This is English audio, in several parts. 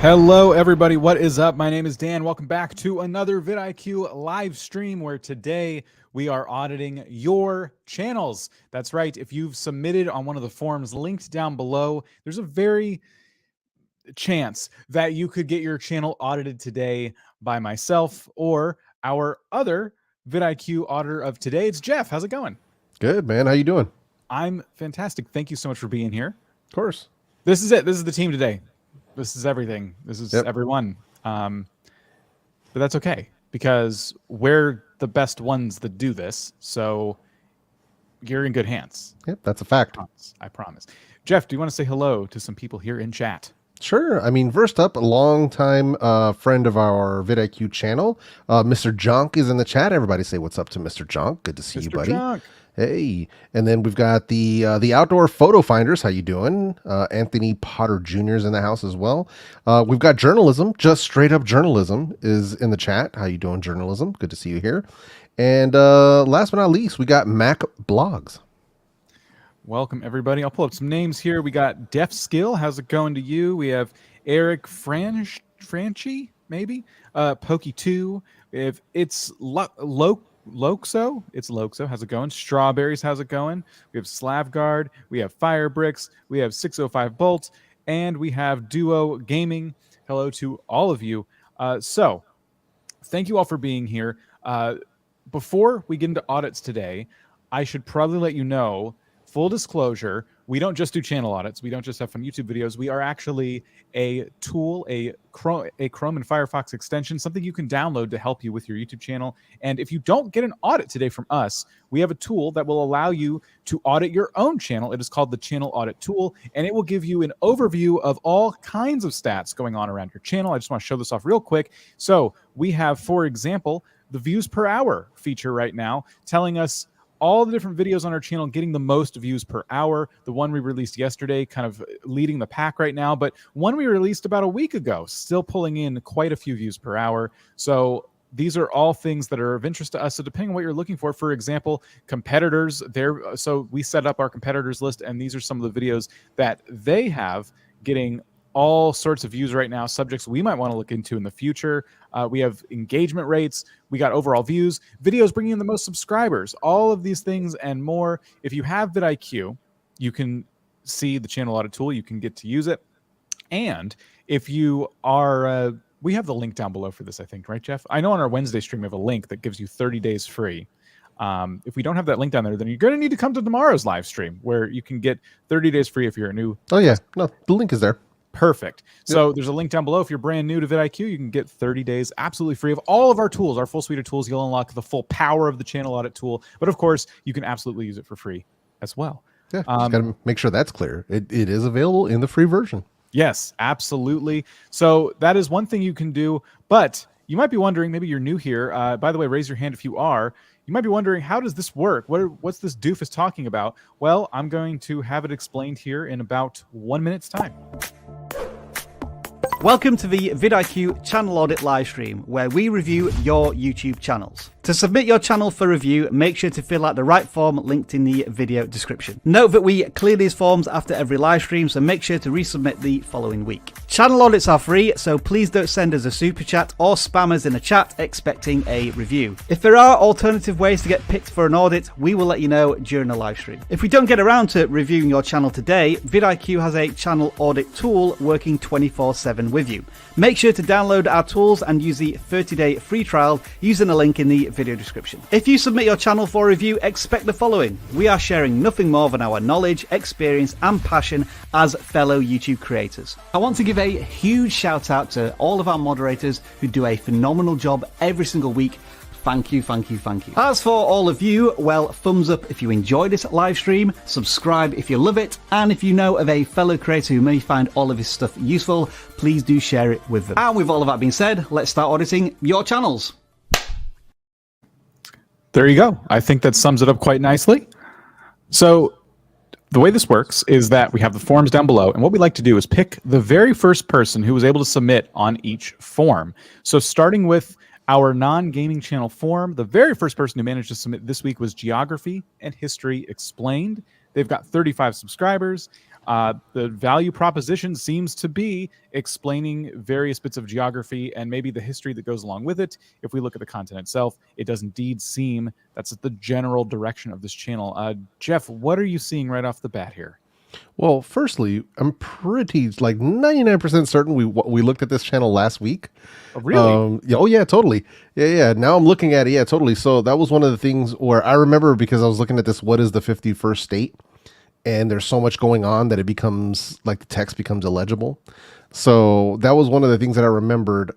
Hello, everybody. What is up? My name is Dan. Welcome back to another vidIQ live stream where today we are auditing your channels. That's right. If you've submitted on one of the forms linked down below, there's a very chance that you could get your channel audited today by myself or our other vidIQ auditor of today. It's Jeff. How's it going? Good, man. How you doing? I'm fantastic. Thank you so much for being here. Of course. This is it. This is the team today. This is everything. This is everyone. But that's okay because we're the best ones that do this. So you're in good hands. Yep, that's a fact. I promise. Jeff, do you want to say hello to some people here in chat? Sure. I mean, first up, a longtime friend of our vidIQ channel, Mr. Junk is in the chat. Everybody say what's up to Mr. Junk. Good to see you, buddy. Junk. Hey. And then we've got the Outdoor Photo Finders. How you doing? Anthony Potter Jr. is in the house as well. We've got Journalism. Just Straight Up Journalism is in the chat. How you doing, Journalism? Good to see you here. And last but not least, we got Mac Blogs. Welcome, everybody. I'll pull up some names here. We got Def Skill. How's it going to you? We have Eric Franchi, maybe? Pokey2. If it's Loxo, it's Loxo. How's it going? Strawberries, how's it going? We have Slavguard, we have Fire Bricks, we have 605 Bolts, and we have Duo Gaming. Hello to all of you. So, thank you all for being here. Before we get into audits today, I should probably let you know, full disclosure, we don't just do channel audits. We don't just have fun YouTube videos. We are actually a tool, a Chrome and Firefox extension, something you can download to help you with your YouTube channel. And if you don't get an audit today from us, we have a tool that will allow you to audit your own channel. It is called the Channel Audit Tool, and it will give you an overview of all kinds of stats going on around your channel. I just want to show this off real quick. So we have, for example, the views per hour feature right now telling us all the different videos on our channel getting the most views per hour. The one we released yesterday kind of leading the pack right now, but one we released about a week ago still pulling in quite a few views per hour. So these are all things that are of interest to us. So depending on what you're looking for example, competitors there. So we set up our competitors list, and these are some of the videos that they have getting all sorts of views right now, subjects we might want to look into in the future. We have engagement rates. We got overall views, videos bringing in the most subscribers, all of these things and more. If you have vidIQ, you can see the channel audit tool. You can get to use it. And if you are, we have the link down below for this, I think, right, Jeff? I know on our Wednesday stream, we have a link that gives you 30 days free. If we don't have that link down there, then you're going to need to come to tomorrow's live stream where you can get 30 days free if you're a new. Oh, yeah. No, the link is there. Perfect. So there's a link down below. If you're brand new to vidIQ, you can get 30 days absolutely free of all of our tools, our full suite of tools. You'll unlock the full power of the channel audit tool. But of course, you can absolutely use it for free as well. Yeah, just got to make sure that's clear. It is available in the free version. Yes, absolutely. So that is one thing you can do. But you might be wondering, maybe you're new here. By the way, raise your hand if you are. You might be wondering, how does this work? What's this doofus talking about? Well, I'm going to have it explained here in about 1 minute's time. Welcome to the vidIQ channel audit livestream, where we review your YouTube channels. To submit your channel for review, make sure to fill out the right form linked in the video description. Note that we clear these forms after every livestream, so make sure to resubmit the following week. Channel audits are free, so please don't send us a super chat or spam us in a chat expecting a review. If there are alternative ways to get picked for an audit, we will let you know during the livestream. If we don't get around to reviewing your channel today, vidIQ has a channel audit tool working 24/7 with you. Make sure to download our tools and use the 30-day free trial using the link in the video description. If you submit your channel for review, expect the following. We are sharing nothing more than our knowledge, experience and passion as fellow YouTube creators. I want to give a huge shout out to all of our moderators who do a phenomenal job every single week. Thank you, thank you, thank you. As for all of you, well, thumbs up if you enjoy this live stream, subscribe if you love it, and if you know of a fellow creator who may find all of this stuff useful, please do share it with them. And with all of that being said, let's start auditing your channels. There you go. I think that sums it up quite nicely. So the way this works is that we have the forms down below, and what we like to do is pick the very first person who was able to submit on each form. So starting with our non-gaming channel form, the very first person who managed to submit this week was Geography and History Explained. They've got 35 subscribers. The value proposition seems to be explaining various bits of geography and maybe the history that goes along with it. If we look at the content itself, it does indeed seem that's the general direction of this channel. Jeff, what are you seeing right off the bat here? Well, firstly, I'm pretty like 99% certain we looked at this channel last week. Oh, really? Oh yeah, totally. Yeah. Now I'm looking at it. Yeah, totally. So that was one of the things where I remember, because I was looking at this, what is the 51st state? And there's so much going on that it becomes like the text becomes illegible. So that was one of the things that I remembered,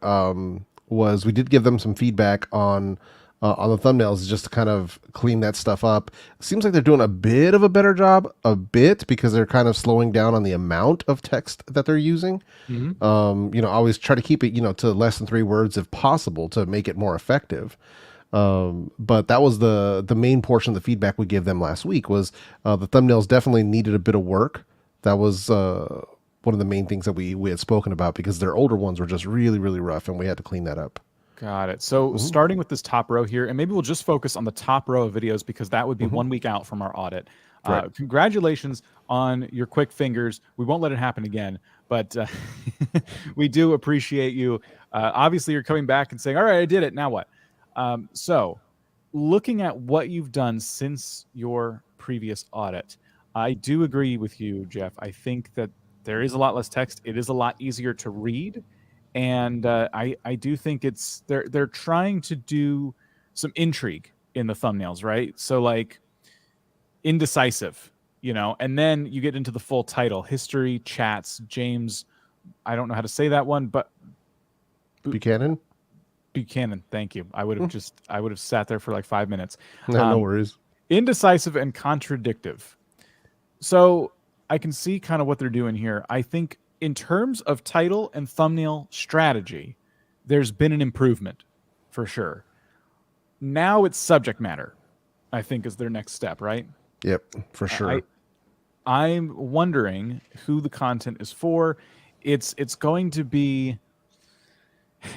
was we did give them some feedback on the thumbnails, just to kind of clean that stuff up. Seems like they're doing a bit of a better job, because they're kind of slowing down on the amount of text that they're using. Mm-hmm. I always try to keep it, to less than 3 words if possible, to make it more effective. But that was the main portion of the feedback we gave them last week, was the thumbnails definitely needed a bit of work. That was one of the main things that we had spoken about, because their older ones were just really, really rough, and we had to clean that up. Got it. So starting with this top row here, and maybe we'll just focus on the top row of videos, because that would be 1 week out from our audit. Right. Congratulations on your quick fingers. We won't let it happen again, but we do appreciate you. Obviously, you're coming back and saying, all right, I did it. Now what? So looking at what you've done since your previous audit, I do agree with you, Jeff. I think that there is a lot less text. It is a lot easier to read. And I do think they're trying to do some intrigue in the thumbnails, right? So like indecisive, and then you get into the full title: history, chats, James. I don't know how to say that one, but Buchanan. Thank you. I would have sat there for like 5 minutes. No worries. Indecisive and contradictive. So I can see kind of what they're doing here. I think in terms of title and thumbnail strategy, there's been an improvement for sure. Now it's subject matter, I think, is their next step, right? Yep, for sure. I'm wondering who the content is for. It's going to be,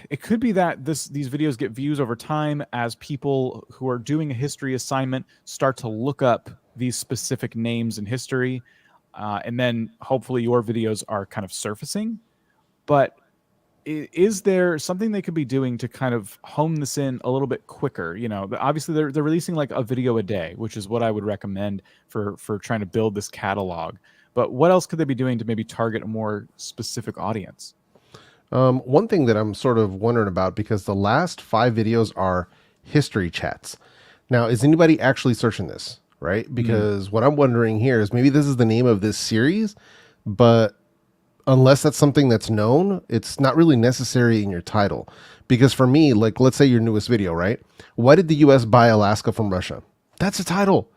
it could be that these videos get views over time as people who are doing a history assignment start to look up these specific names in history. And then hopefully your videos are kind of surfacing. But is there something they could be doing to kind of hone this in a little bit quicker? Obviously they're releasing like a video a day, which is what I would recommend for trying to build this catalog. But what else could they be doing to maybe target a more specific audience? One thing that I'm sort of wondering about, because the last 5 videos are history chats. Now, is anybody actually searching this? Right? Because what I'm wondering here is, maybe this is the name of this series, but unless that's something that's known, it's not really necessary in your title. Because for me, like, let's say your newest video, right? Why did the US buy Alaska from Russia? That's a title.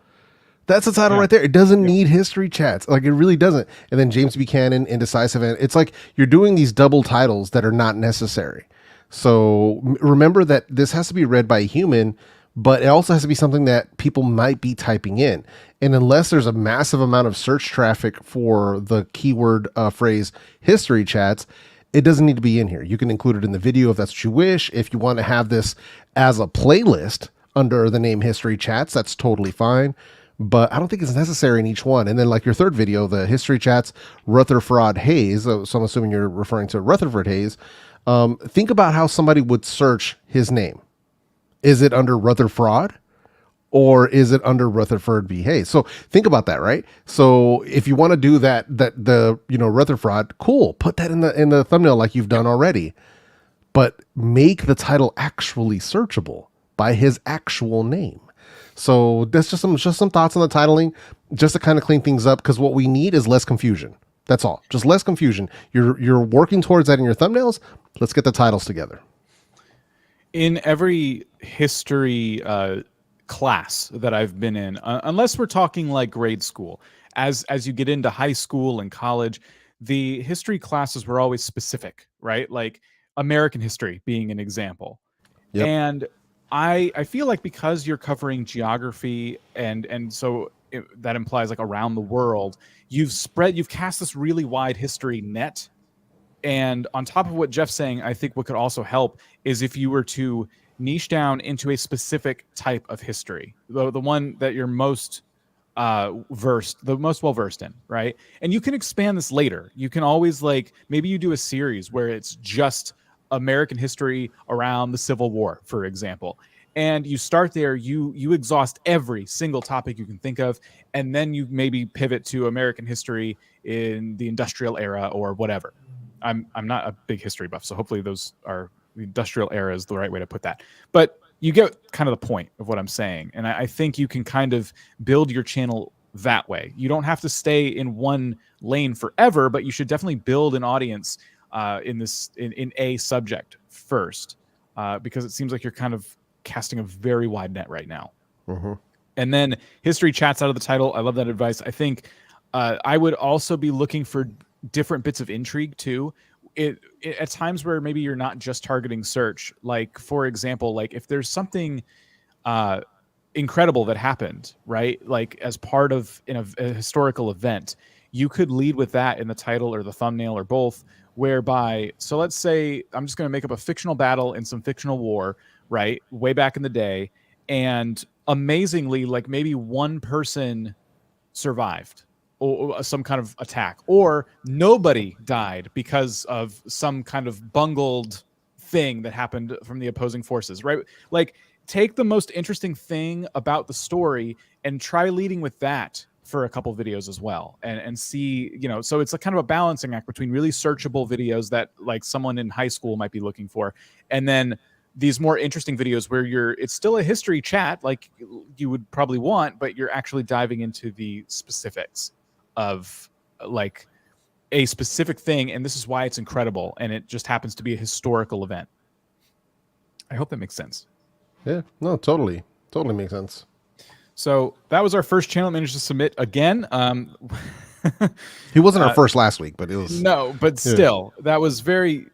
That's the title right there. It doesn't need history chats. Like, it really doesn't. And then James Buchanan, indecisive. And it's like you're doing these double titles that are not necessary. So remember that this has to be read by a human, but it also has to be something that people might be typing in. And unless there's a massive amount of search traffic for the keyword phrase history chats, it doesn't need to be in here. You can include it in the video if that's what you wish. If you want to have this as a playlist under the name history chats, that's totally fine. But I don't think it's necessary in each one. And then like your third video, the history chats, Rutherford Hayes. So I'm assuming you're referring to Rutherford Hayes. Think about how somebody would search his name. Is it under Rutherford, or is it under Rutherford B. Hayes? So think about that, right? So if you want to do that Rutherford, cool, put that in the thumbnail like you've done already, but make the title actually searchable by his actual name. So that's just some thoughts on the titling, just to kind of clean things up, because what we need is less confusion. That's all, just less confusion. You're working towards that in your thumbnails. Let's get the titles together. In every history class that I've been in, unless we're talking like grade school, as you get into high school and college, the history classes were always specific, right? Like American history being an example. Yep. And I feel like because you're covering geography and so that implies like around the world, you've cast this really wide history net. And on top of what Jeff's saying, I think what could also help is if you were to niche down into a specific type of history, the one that you're most the most well versed in, right? And you can expand this later. You can always, like, maybe you do a series where it's just American history around the Civil War, for example, and you start there. You exhaust every single topic you can think of, and then you maybe pivot to American history in the industrial era or whatever. I'm not a big history buff, so hopefully those are the industrial era is the right way to put that. But you get kind of the point of what I'm saying. And I think you can kind of build your channel that way. You don't have to stay in one lane forever, but you should definitely build an audience in a subject first, because it seems like you're kind of casting a very wide net right now. Mm-hmm. And then history chats out of the title. I love that advice. I think I would also be looking for different bits of intrigue too. It at times where maybe you're not just targeting search, like for example, like if there's something incredible that happened, right, like as part of a historical event, you could lead with that in the title or the thumbnail or both, whereby, so let's say I'm just going to make up a fictional battle in some fictional war, right, way back in the day, and amazingly, like maybe one person survived or some kind of attack, or nobody died because of some kind of bungled thing that happened from the opposing forces, right? Like, take the most interesting thing about the story and try leading with that for a couple videos as well, and see, so it's a kind of a balancing act between really searchable videos that like someone in high school might be looking for, and then these more interesting videos where it's still a history chat like you would probably want, but you're actually diving into the specifics of like a specific thing, and this is why it's incredible, and it just happens to be a historical event. I hope that makes sense. Yeah, no, totally makes sense. So that was our first channel. Managed to submit again. He wasn't our first last week, but it was but still, that was very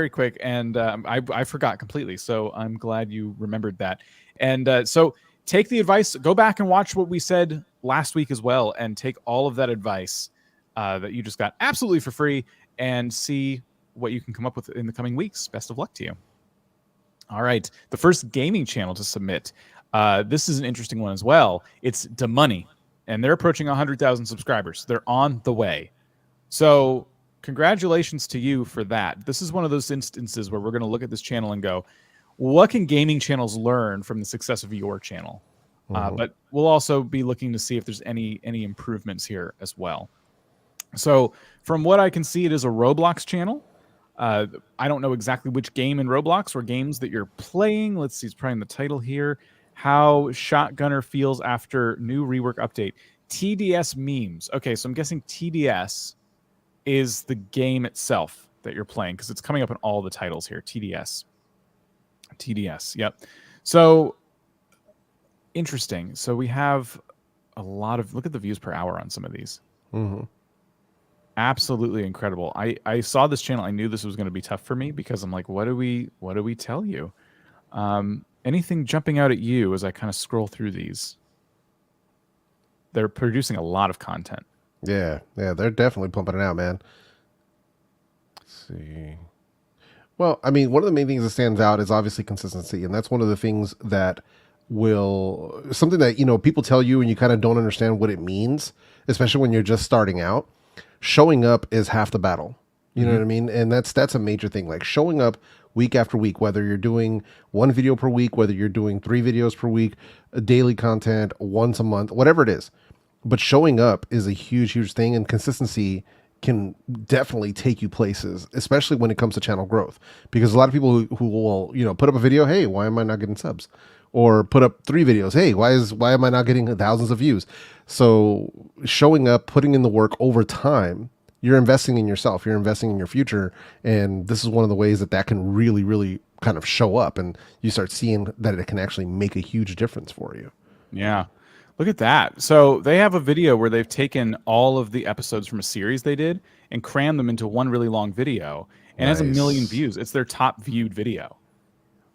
quick, and I forgot completely. So I'm glad you remembered that. And so take the advice, go back and watch what we said last week as well, and take all of that advice that you just got absolutely for free, and see what you can come up with in the coming weeks. Best of luck to you. All right, the first gaming channel to submit. This is an interesting one as well. It's DeMoney, and they're approaching 100,000 subscribers. They're on the way. So congratulations to you for that. This is one of those instances where we're going to look at this channel and go, what can gaming channels learn from the success of your channel? But we'll also be looking to see if there's any improvements here as well. So from what I can see, it is a Roblox channel. I don't know exactly which game in Roblox or games that you're playing. Let's see, it's probably in the title here. How Shotgunner feels after new rework update. TDS memes. Okay, so I'm guessing TDS is the game itself that you're playing, because it's coming up in all the titles here. TDS, yep. So interesting. So we have a lot of, look at the views per hour on some of these. Absolutely incredible. I saw this channel. I knew this was going to be tough for me, because I'm like, what do we tell you? Anything jumping out at you as I kind of scroll through these? They're producing a lot of content. Yeah, they're definitely pumping it out, man. Let's see. Well, I mean, one of the main things that stands out is obviously consistency, and that's one of the things that something that, people tell you and you kind of don't understand what it means, especially when you're just starting out. Showing up is half the battle. You know what I mean? And that's a major thing. Like showing up week after week, whether you're doing one video per week, whether you're doing 3 videos per week, daily content once a month, whatever it is. But showing up is a huge thing, and consistency can definitely take you places, especially when it comes to channel growth. Because a lot of people who will, put up a video, hey, why am I not getting subs? Or put up 3 videos, hey, why am I not getting thousands of views? So showing up, putting in the work over time, you're investing in yourself, you're investing in your future. And this is one of the ways that can really kind of show up, and you start seeing that it can actually make a huge difference for you. Yeah. Look at that. So they have a video where they've taken all of the episodes from a series they did and crammed them into one really long video, and has 1 million views. It's their top viewed video.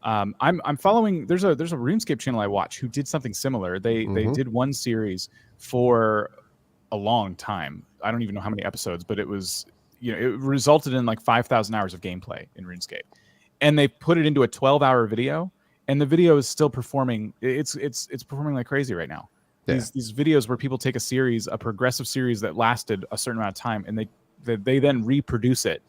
I'm following, there's a RuneScape channel I watch who did something similar. They did one series for a long time. I don't even know how many episodes, but it was, it resulted in like 5,000 hours of gameplay in RuneScape, and they put it into a 12-hour video, and the video is still performing. It's performing like crazy right now. These videos where people take a progressive series that lasted a certain amount of time, and they then reproduce it.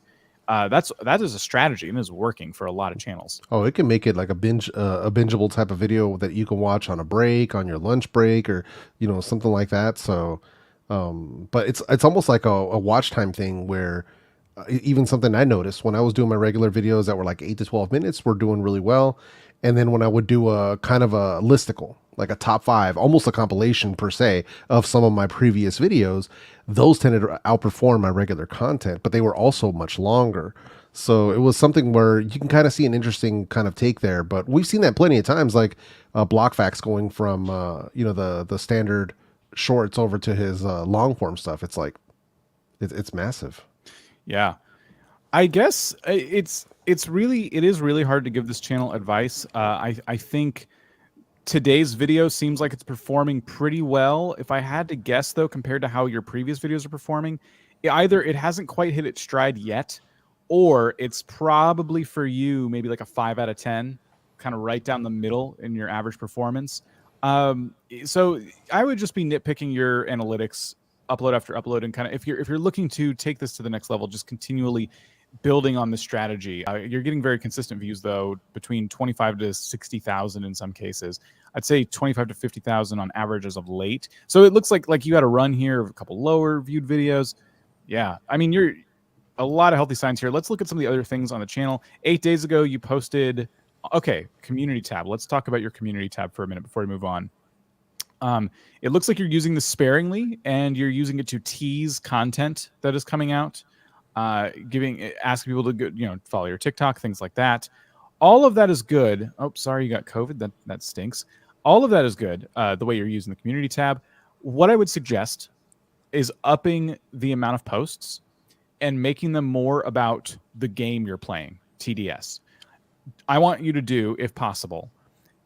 That is a strategy, and is working for a lot of channels. Oh, it can make it like a bingeable type of video that you can watch on a break, on your lunch break, or something like that. So, but it's almost like a watch time thing where even something I noticed when I was doing my regular videos that were like 8 to 12 minutes were doing really well, and then when I would do a kind of a listicle, like a top 5, almost a compilation per se of some of my previous videos, those tended to outperform my regular content, but they were also much longer. So it was something where you can kind of see an interesting kind of take there. But we've seen that plenty of times, like BlockFacts going from the standard shorts over to his long form stuff. It's like it's massive. Yeah, I guess it is really hard to give this channel advice. I think today's video seems like it's performing pretty well. If I had to guess, though, compared to how your previous videos are performing, either it hasn't quite hit its stride yet, or it's probably for you maybe like a 5 out of 10, kind of right down the middle in your average performance. So I would just be nitpicking your analytics upload after upload, and kind of if you're looking to take this to the next level, just continually building on the strategy. You're getting very consistent views, though, between 25 to 60,000 in some cases. I'd say 25 to 50,000 on average as of late. So it looks like you had a run here of a couple lower viewed videos. Yeah, I mean, you're a lot of healthy signs here. Let's look at some of the other things on the channel. 8 days ago, you posted, okay, community tab. Let's talk about your community tab for a minute before we move on. It looks like you're using this sparingly, and you're using it to tease content that is coming out, asking people to go, follow your TikTok, things like that. All of that is good. Oh, sorry, you got COVID. That stinks. All of that is good. The way you're using the community tab. What I would suggest is upping the amount of posts and making them more about the game you're playing, TDS. I want you to do, if possible,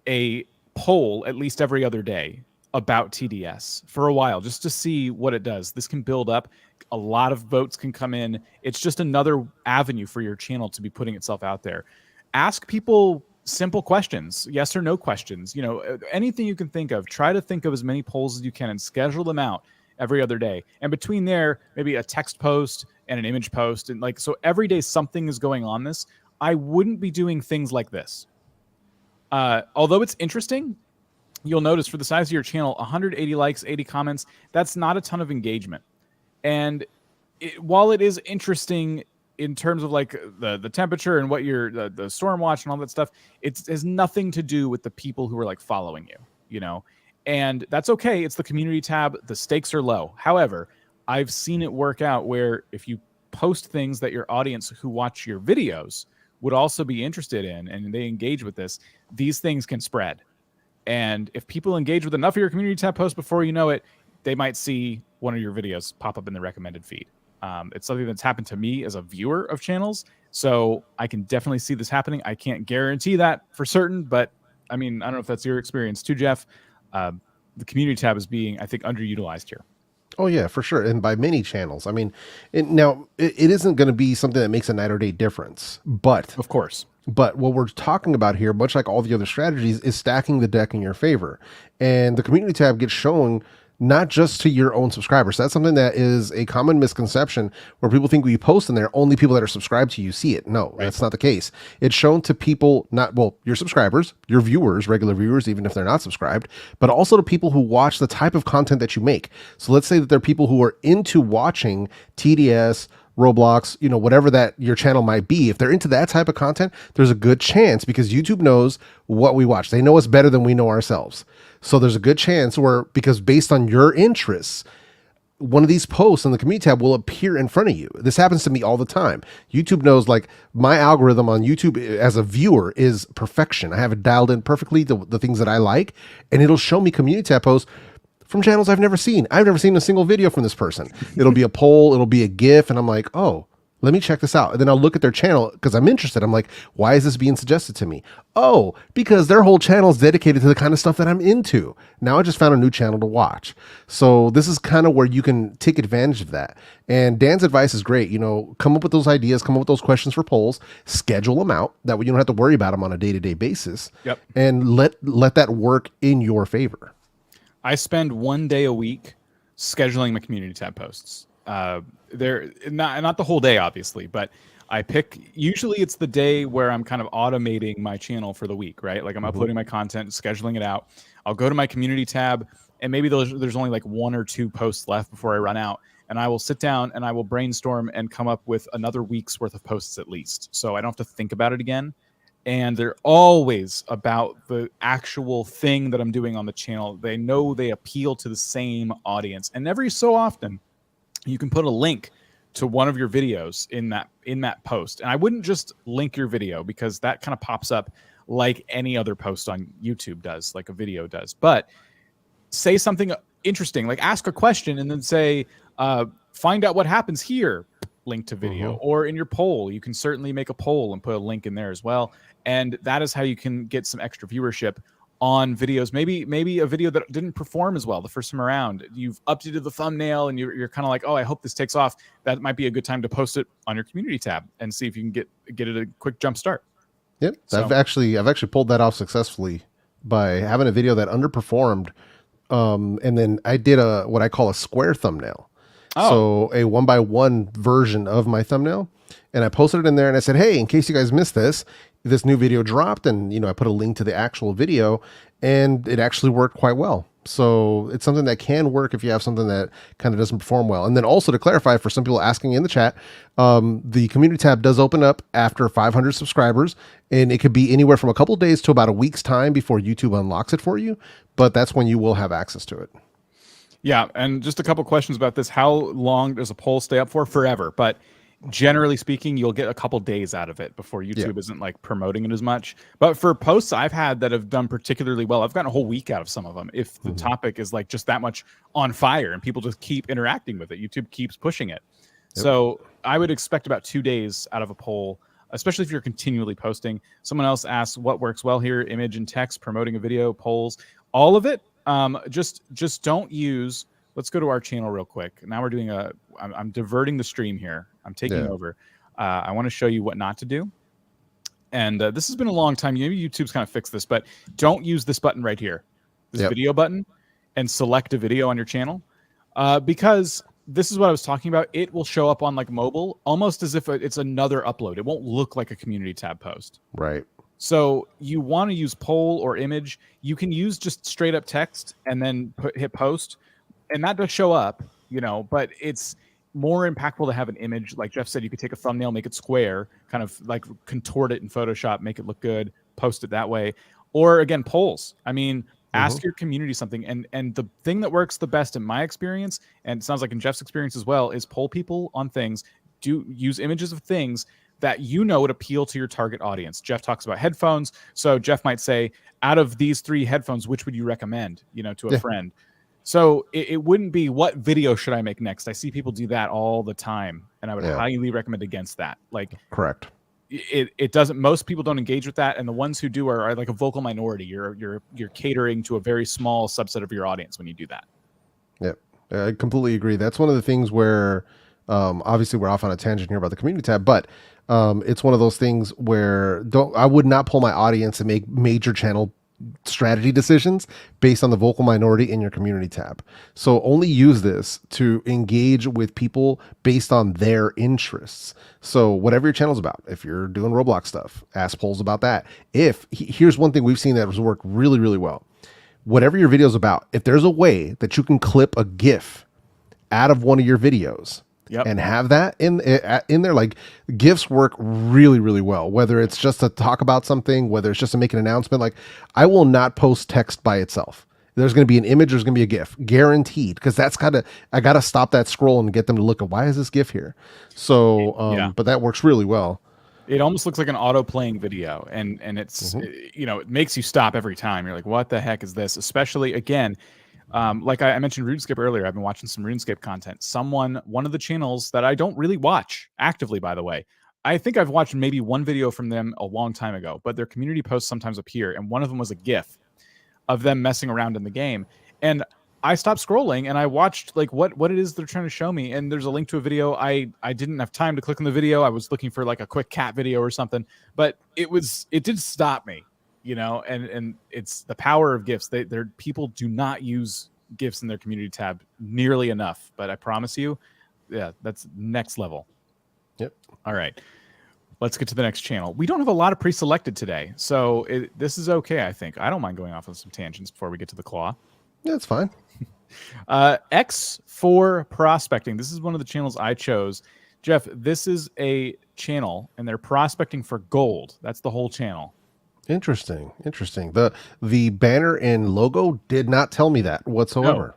a poll at least every other day about TDS for a while, just to see what it does. This can build up. A lot of votes can come in. It's just another avenue for your channel to be putting itself out there. Ask people simple questions, yes or no questions, anything you can think of. Try to think of as many polls as you can and schedule them out every other day. And between there, maybe a text post and an image post. And so every day something is going on this. I wouldn't be doing things like this. Although it's interesting, you'll notice for the size of your channel, 180 likes, 80 comments, that's not a ton of engagement. And while it is interesting in terms of like the temperature and what the storm watch and all that stuff, it has nothing to do with the people who are like following you, and that's okay. It's the community tab. The stakes are low. However, I've seen it work out where if you post things that your audience who watch your videos would also be interested in, and they engage with this, these things can spread. And if people engage with enough of your community tab posts before you know it, they might see one of your videos pop up in the recommended feed. It's something that's happened to me as a viewer of channels, so I can definitely see this happening. I can't guarantee that for certain, but I mean, I don't know if that's your experience too, Jeff. The community tab is being, I think, underutilized here. Oh yeah, for sure. And by many channels. I mean, it isn't going to be something that makes a night or day difference, but of course. But what we're talking about here, much like all the other strategies, is stacking the deck in your favor. And the community tab gets shown not just to your own subscribers. That's something that is a common misconception where people think when you post in there, only people that are subscribed to you see it. No, That's not the case. It's shown to people, your subscribers, your viewers, regular viewers, even if they're not subscribed, but also to people who watch the type of content that you make. So let's say that there are people who are into watching TDS, Roblox, whatever that your channel might be. If they're into that type of content, there's a good chance, because YouTube knows what we watch. They know us better than we know ourselves. So there's a good chance because based on your interests, one of these posts in the community tab will appear in front of you. This happens to me all the time. YouTube knows, like, my algorithm on YouTube as a viewer is perfection. I have it dialed in perfectly to the things that I like, and it'll show me community tab posts from channels I've never seen. I've never seen a single video from this person. It'll be a poll, it'll be a GIF, and I'm like, oh, let me check this out. And then I'll look at their channel because I'm interested. I'm like, why is this being suggested to me? Oh, because their whole channel is dedicated to the kind of stuff that I'm into. Now I just found a new channel to watch. So this is kind of where you can take advantage of that. And Dan's advice is great. Come up with those ideas, come up with those questions for polls, schedule them out. That way you don't have to worry about them on a day-to-day basis. Yep. And let that work in your favor. I spend 1 day a week scheduling my community tab posts. They're not the whole day, obviously, but I pick. Usually, it's the day where I'm kind of automating my channel for the week, right? Like I'm uploading my content, scheduling it out. I'll go to my community tab, and maybe there's only like 1 or 2 posts left before I run out, and I will sit down and I will brainstorm and come up with another week's worth of posts at least, so I don't have to think about it again. And they're always about the actual thing that I'm doing on the channel. They know they appeal to the same audience. And every so often, you can put a link to one of your videos in that post. And I wouldn't just link your video, because that kind of pops up like any other post on YouTube does, like a video does. But say something interesting, like ask a question and then say, find out what happens here, link to video. Or in your poll, you can certainly make a poll and put a link in there as well. And that is how you can get some extra viewership on videos. Maybe a video that didn't perform as well the first time around. You've updated the thumbnail and you're kind of like, oh, I hope this takes off. That might be a good time to post it on your community tab and see if you can get it a quick jump start. Yep. So, I've actually pulled that off successfully by having a video that underperformed. And then I did what I call a square thumbnail. So a 1x1 version of my thumbnail, and I posted it in there and I said, hey, in case you guys missed this new video dropped, and I put a link to the actual video, and it actually worked quite well. So it's something that can work if you have something that kind of doesn't perform well. And then also, to clarify for some people asking in the chat, the community tab does open up after 500 subscribers, and it could be anywhere from a couple of days to about a week's time before YouTube unlocks it for you, but that's when you will have access to it. Yeah, and just a couple questions about this. How long does a poll stay up for? Forever. But generally speaking, you'll get a couple days out of it before YouTube isn't like promoting it as much. But for posts I've had that have done particularly well, I've gotten a whole week out of some of them. If the topic is like just that much on fire and people just keep interacting with it, YouTube keeps pushing it. So I would expect about 2 days out of a poll, especially if you're continually posting. Someone else asks what works well here: image and text, promoting a video, polls, all of it. Just don't use. Let's go to our channel real quick. Now we're doing I'm diverting the stream here. I'm taking over. I want to show you what not to do. And this has been a long time. Maybe YouTube's kind of fixed this, but don't use this button right here, this video button, and select a video on your channel, because this is what I was talking about. It will show up on like mobile almost as if it's another upload. It won't look like a community tab post. Right. So you want to use poll or image. You can use just straight up text and then hit post, and that does show up, but it's more impactful to have an image. Like Jeff said, you could take a thumbnail, make it square, kind of like contort it in Photoshop, make it look good, post it that way. Or again, polls. I mean, ask your community something. And the thing that works the best in my experience, and it sounds like in Jeff's experience as well, is poll people on things. Do use images of things that would appeal to your target audience. Jeff talks about headphones. So Jeff might say, out of these 3 headphones, which would you recommend, to a friend? So it wouldn't be, what video should I make next? I see people do that all the time, and I would highly recommend against that. Like, correct. It doesn't. Most people don't engage with that, and the ones who do are like a vocal minority. You're catering to a very small subset of your audience when you do that. Yep, I completely agree. That's one of the things where, obviously, we're off on a tangent here about the community tab, but it's one of those things where I would not pull my audience and make major channel strategy decisions based on the vocal minority in your community tab. So only use this to engage with people based on their interests. So whatever your channel's about, if you're doing Roblox stuff, ask polls about that. Here's one thing we've seen that has worked really, really well. Whatever your video's about, if there's a way that you can clip a GIF out of one of your videos, and have that in there, like GIFs work really, really well, whether it's just to talk about something, whether it's just to make an announcement. Like, I will not post text by itself. There's going to be an image, there's going to be a GIF, guaranteed, because I got to stop that scroll and get them to look at, why is this GIF here? So, but that works really well. It almost looks like an auto-playing video, and it's, it makes you stop every time. You're like, what the heck is this? Especially, again, like I mentioned RuneScape earlier. I've been watching some RuneScape content. One of the channels that I don't really watch actively, by the way, I think I've watched maybe one video from them a long time ago, but their community posts sometimes appear, and one of them was a GIF of them messing around in the game. And I stopped scrolling and I watched like what it is they're trying to show me. And there's a link to a video. I didn't have time to click on the video. I was looking for like a quick cat video or something, but it did stop me. And it's the power of GIFs. People do not use gifts in their community tab nearly enough, but I promise you, yeah, that's next level. Yep. All right. Let's get to the next channel. We don't have a lot of pre-selected today, so this is okay, I think. I don't mind going off on some tangents before we get to the claw. Yeah, it's fine. X for prospecting. This is one of the channels I chose. Jeff, this is a channel, and they're prospecting for gold. That's the whole channel. Interesting. The banner and logo did not tell me that whatsoever.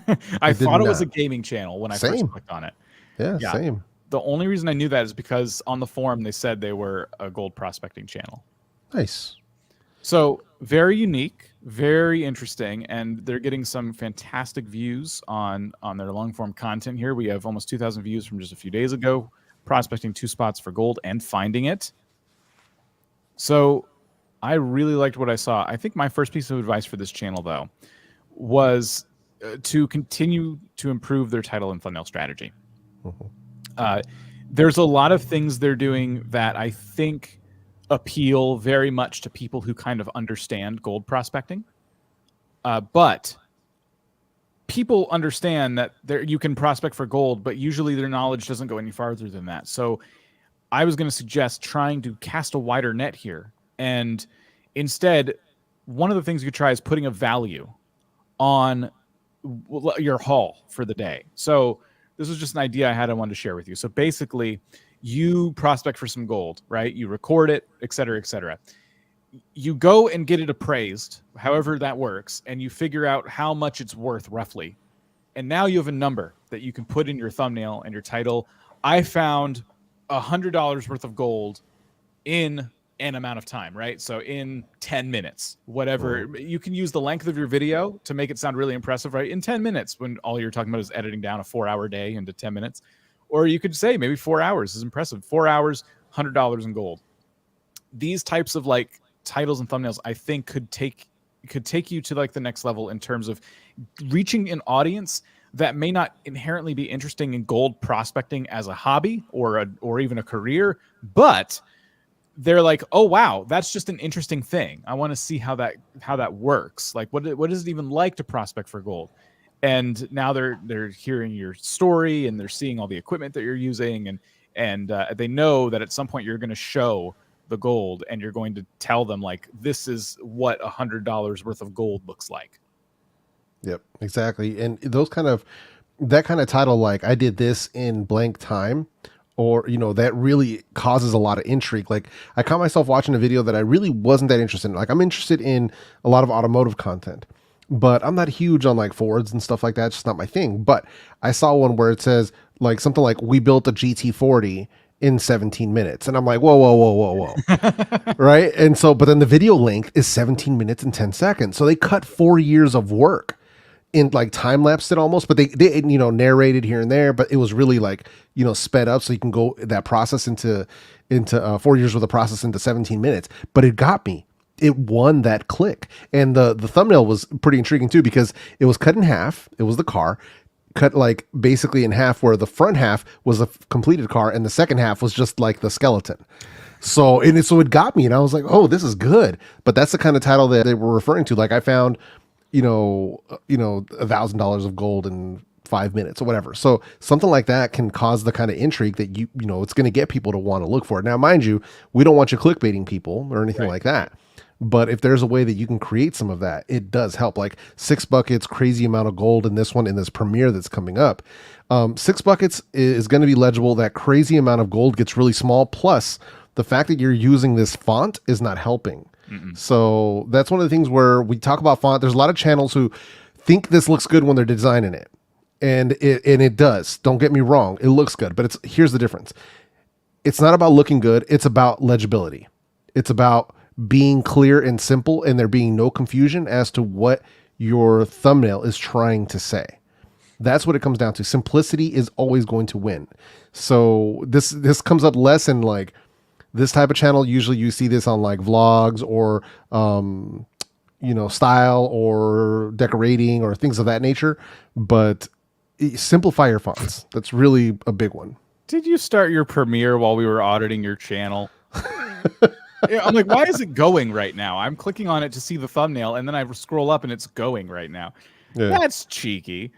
No. I thought it was a gaming channel when I first clicked on it. Yeah, same. The only reason I knew that is because on the forum they said they were a gold prospecting channel. Nice. So very unique, very interesting, and they're getting some fantastic views on their long form content here. We have almost 2,000 views from just a few days ago, prospecting 2 spots for gold and finding it. So I really liked what I saw. I think my first piece of advice for this channel, though, was to continue to improve their title and thumbnail strategy. There's a lot of things they're doing that I think appeal very much to people who kind of understand gold prospecting. But people understand that you can prospect for gold, but usually their knowledge doesn't go any farther than that. So I was going to suggest trying to cast a wider net here. And instead, one of the things you could try is putting a value on your haul for the day. So this was just an idea I had I wanted to share with you. So basically, you prospect for some gold, right? You record it, et cetera, et cetera. You go and get it appraised, however that works, and you figure out how much it's worth roughly. And now you have a number that you can put in your thumbnail and your title. I found $100 worth of gold in an amount of time, right? So in 10 minutes, whatever. You can use the length of your video to make it sound really impressive, right? In 10 minutes, when all you're talking about is editing down a 4-hour day into 10 minutes. Or you could say maybe 4 hours is impressive. 4 hours, $100 in gold. These types of like titles and thumbnails, I think could take you to like the next level in terms of reaching an audience that may not inherently be interesting in gold prospecting as a hobby or even a career, but they're like, oh wow, that's just an interesting thing. I want to see how that works. Like, what is it even like to prospect for gold? And now they're hearing your story and they're seeing all the equipment that you're using, and they know that at some point you're going to show the gold and you're going to tell them like, this is what $100 worth of gold looks like. Yep, exactly. And that kind of title, like I did this in blank time, or, that really causes a lot of intrigue. Like I caught myself watching a video that I really wasn't that interested in. Like I'm interested in a lot of automotive content, but I'm not huge on like Fords and stuff like that. It's just not my thing. But I saw one where it says like something like, we built a GT40 in 17 minutes. And I'm like, whoa. Right. And so, but then the video length is 17 minutes and 10 seconds. So they cut 4 years of work in like time lapsed it almost, but they narrated here and there, but it was really like, sped up. So you can go that process into 4 years worth of process into 17 minutes, but it got me. It won that click. And the thumbnail was pretty intriguing too, because it was cut in half. It was the car cut like basically in half, where the front half was a completed car and the second half was just like the skeleton. So it got me, and I was like, oh, this is good. But that's the kind of title that they were referring to. Like I found, $1,000 of gold in 5 minutes or whatever. So something like that can cause the kind of intrigue that it's going to get people to want to look for it. Now, mind you, we don't want you clickbaiting people or anything like that. But if there's a way that you can create some of that, it does help. Like 6 buckets, crazy amount of gold in this one, in this premiere that's coming up. 6 buckets is going to be legible. That crazy amount of gold gets really small. Plus, the fact that you're using this font is not helping. So that's one of the things where we talk about font. There's a lot of channels who think this looks good when they're designing it. And it does. Don't get me wrong. It looks good. But here's the difference. It's not about looking good. It's about legibility. It's about being clear and simple, and there being no confusion as to what your thumbnail is trying to say. That's what it comes down to. Simplicity is always going to win. So this comes up less in like this type of channel. Usually you see this on like vlogs or style or decorating or things of that nature. But simplify your fonts. That's really a big one. Did you start your premiere while we were auditing your channel? Yeah, I'm like, why is it going right now? I'm clicking on it to see the thumbnail, and then I scroll up and it's going right now. Yeah. That's cheeky.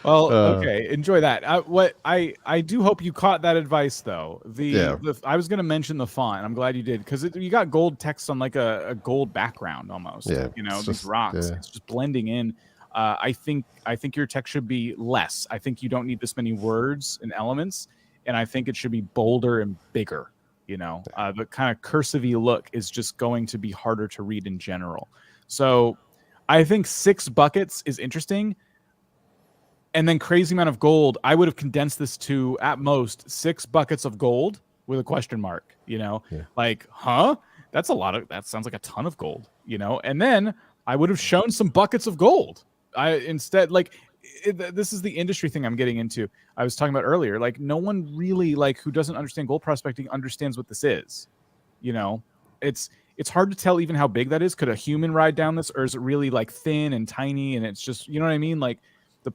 Well, okay, enjoy that. What I do hope you caught that advice though. Yeah. I was going to mention the font. I'm glad you did because you got gold text on like a gold background almost. Yeah. You know, It's these just, rocks. yeah. It's just blending in. I think your text should be less. I think you don't need this many words and elements, and I think it should be bolder and bigger. You know, the kind of cursive-y look is just going to be harder to read in general. So, I think 6 buckets is interesting. And then crazy amount of gold. I would have condensed this to at most 6 buckets of gold with a question mark, you know, like, huh? That's a lot of, that sounds like a ton of gold, you know? And then I would have shown some buckets of gold. Instead, like, this is the industry thing I'm getting into. I was talking about earlier, like no one really like who doesn't understand gold prospecting understands what this is, you know? It's hard to tell even how big that is. Could a human ride down this, or is it really like thin and tiny and it's just, you know what I mean? Like,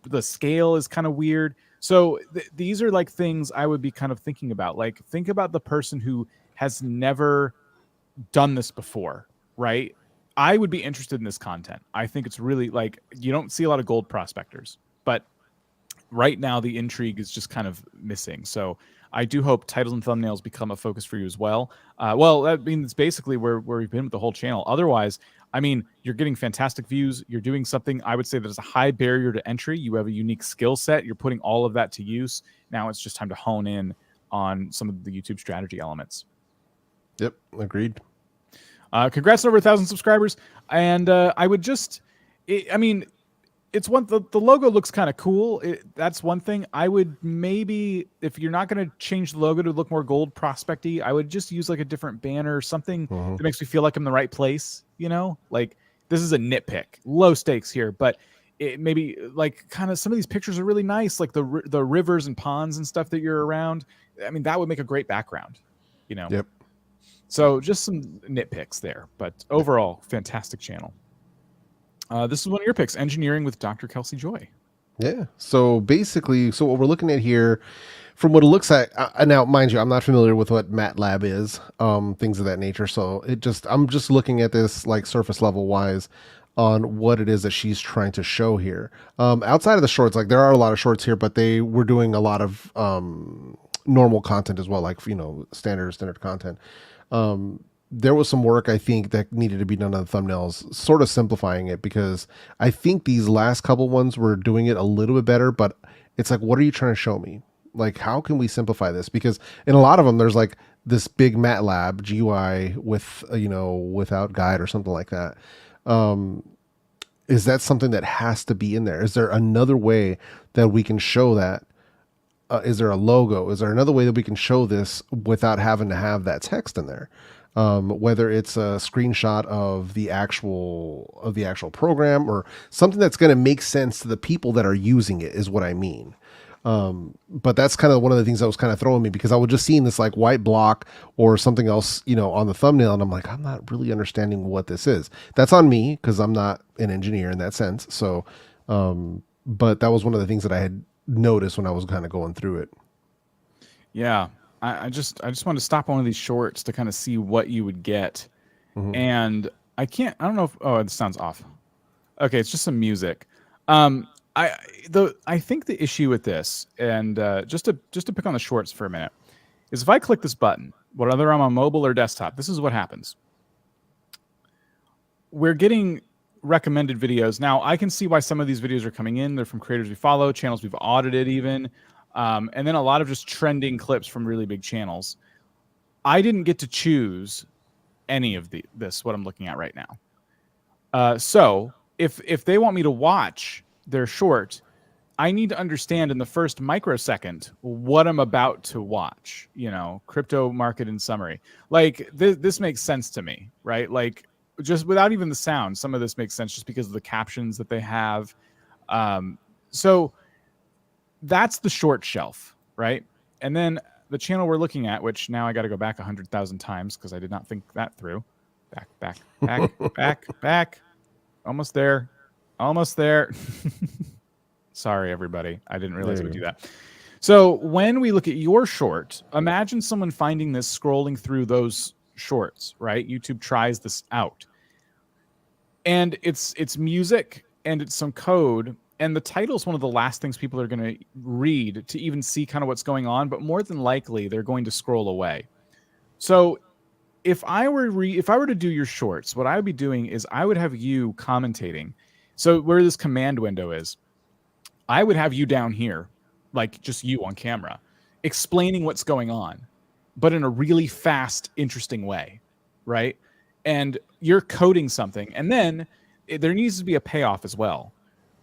the scale is kind of weird. So these are like things I would be kind of thinking about. Like, think about the person who has never done this before, right? I would be interested in this content. I think it's really like, you don't see a lot of gold prospectors, but right now the intrigue is just kind of missing. So I do hope titles and thumbnails become a focus for you as well. Well, that means basically where we've been with the whole channel. Otherwise, I mean, you're getting fantastic views. You're doing something, I would say, that is a high barrier to entry. You have a unique skill set. You're putting all of that to use. Now it's just time to hone in on some of the YouTube strategy elements. Yep, agreed. Congrats on over 1,000 subscribers. And I would just, I mean, it's one, the logo looks kind of cool. That's one thing. I would maybe, if you're not going to change the logo to look more gold prospecty, I would just use like a different banner or something that makes me feel like I'm in the right place. You know, like this is a nitpick, low stakes here, but it maybe like kind of some of these pictures are really nice, like the rivers and ponds and stuff that you're around. I mean, that would make a great background, you know? Yep. So just some nitpicks there, but overall, fantastic channel. This is one of your picks, Engineering with Dr. Kelsey Joy. Yeah. So basically, what we're looking at here, from what it looks like, now, mind you, I'm not familiar with what MATLAB is, things of that nature. So I'm just looking at this like surface level wise on what it is that she's trying to show here. Outside of the shorts, like there are a lot of shorts here, but they were doing a lot of normal content as well, like, you know, standard content. There was some work I think that needed to be done on the thumbnails, sort of simplifying it, because I think these last couple ones were doing it a little bit better, but it's like, what are you trying to show me? Like, how can we simplify this? Because in a lot of them, there's like this big MATLAB GUI with, you know, without guide or something like that. Is that something that has to be in there? Is there another way that we can show that? Is there a logo? Is there another way that we can show this without having to have that text in there? Whether it's a screenshot of the actual program or something that's going to make sense to the people that are using it is what I mean. But that's kind of one of the things that was kind of throwing me, because I was just seeing this like white block or something else, you know, on the thumbnail. And I'm like, I'm not really understanding what this is. That's on me, because I'm not an engineer in that sense. So, but that was one of the things that I had noticed when I was kind of going through it. Yeah. I just wanted to stop one of these shorts to kind of see what you would get. And I don't know if, oh, it sounds off. Okay. It's just some music. I think the issue with this, and just to pick on the shorts for a minute, is if I click this button, whether I'm on mobile or desktop, this is what happens. We're getting recommended videos. Now, I can see why some of these videos are coming in. They're from creators we follow, channels we've audited even, and then a lot of just trending clips from really big channels. I didn't get to choose any of this, what I'm looking at right now. So if they want me to watch their short, I need to understand in the first microsecond what I'm about to watch, you know, crypto market in summary. Like this makes sense to me, right? Like just without even the sound, some of this makes sense just because of the captions that they have. So that's the short shelf, right? And then the channel we're looking at, which now I got to go back 100,000 times because I did not think that through. Back. Almost there. Sorry, everybody. I didn't realize it would do that. So when we look at your short, imagine someone finding this scrolling through those shorts, right? YouTube tries this out. and it's music and it's some code, and the title is one of the last things people are going to read to even see kind of what's going on, but more than likely they're going to scroll away. So if I were to do your shorts, what I would be doing is I would have you commentating. So where this command window is, I would have you down here, like just you on camera, explaining what's going on, but in a really fast, interesting way, right? And you're coding something, and then there needs to be a payoff as well.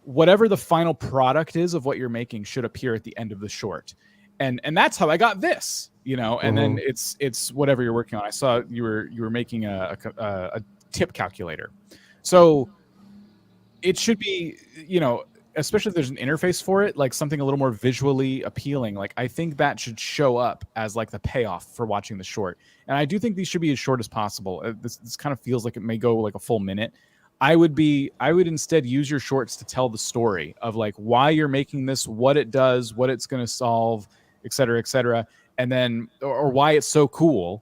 Whatever the final product is of what you're making should appear at the end of the short, and that's how I got this, And then it's whatever you're working on. I saw you were making a tip calculator, so it should be, especially if there's an interface for it, like something a little more visually appealing. Like I think that should show up as like the payoff for watching the short. And I do think these should be as short as possible. This kind of feels like it may go like a full minute. I would instead use your shorts to tell the story of like why you're making this, what it does, what it's going to solve, et cetera, and then or why it's so cool.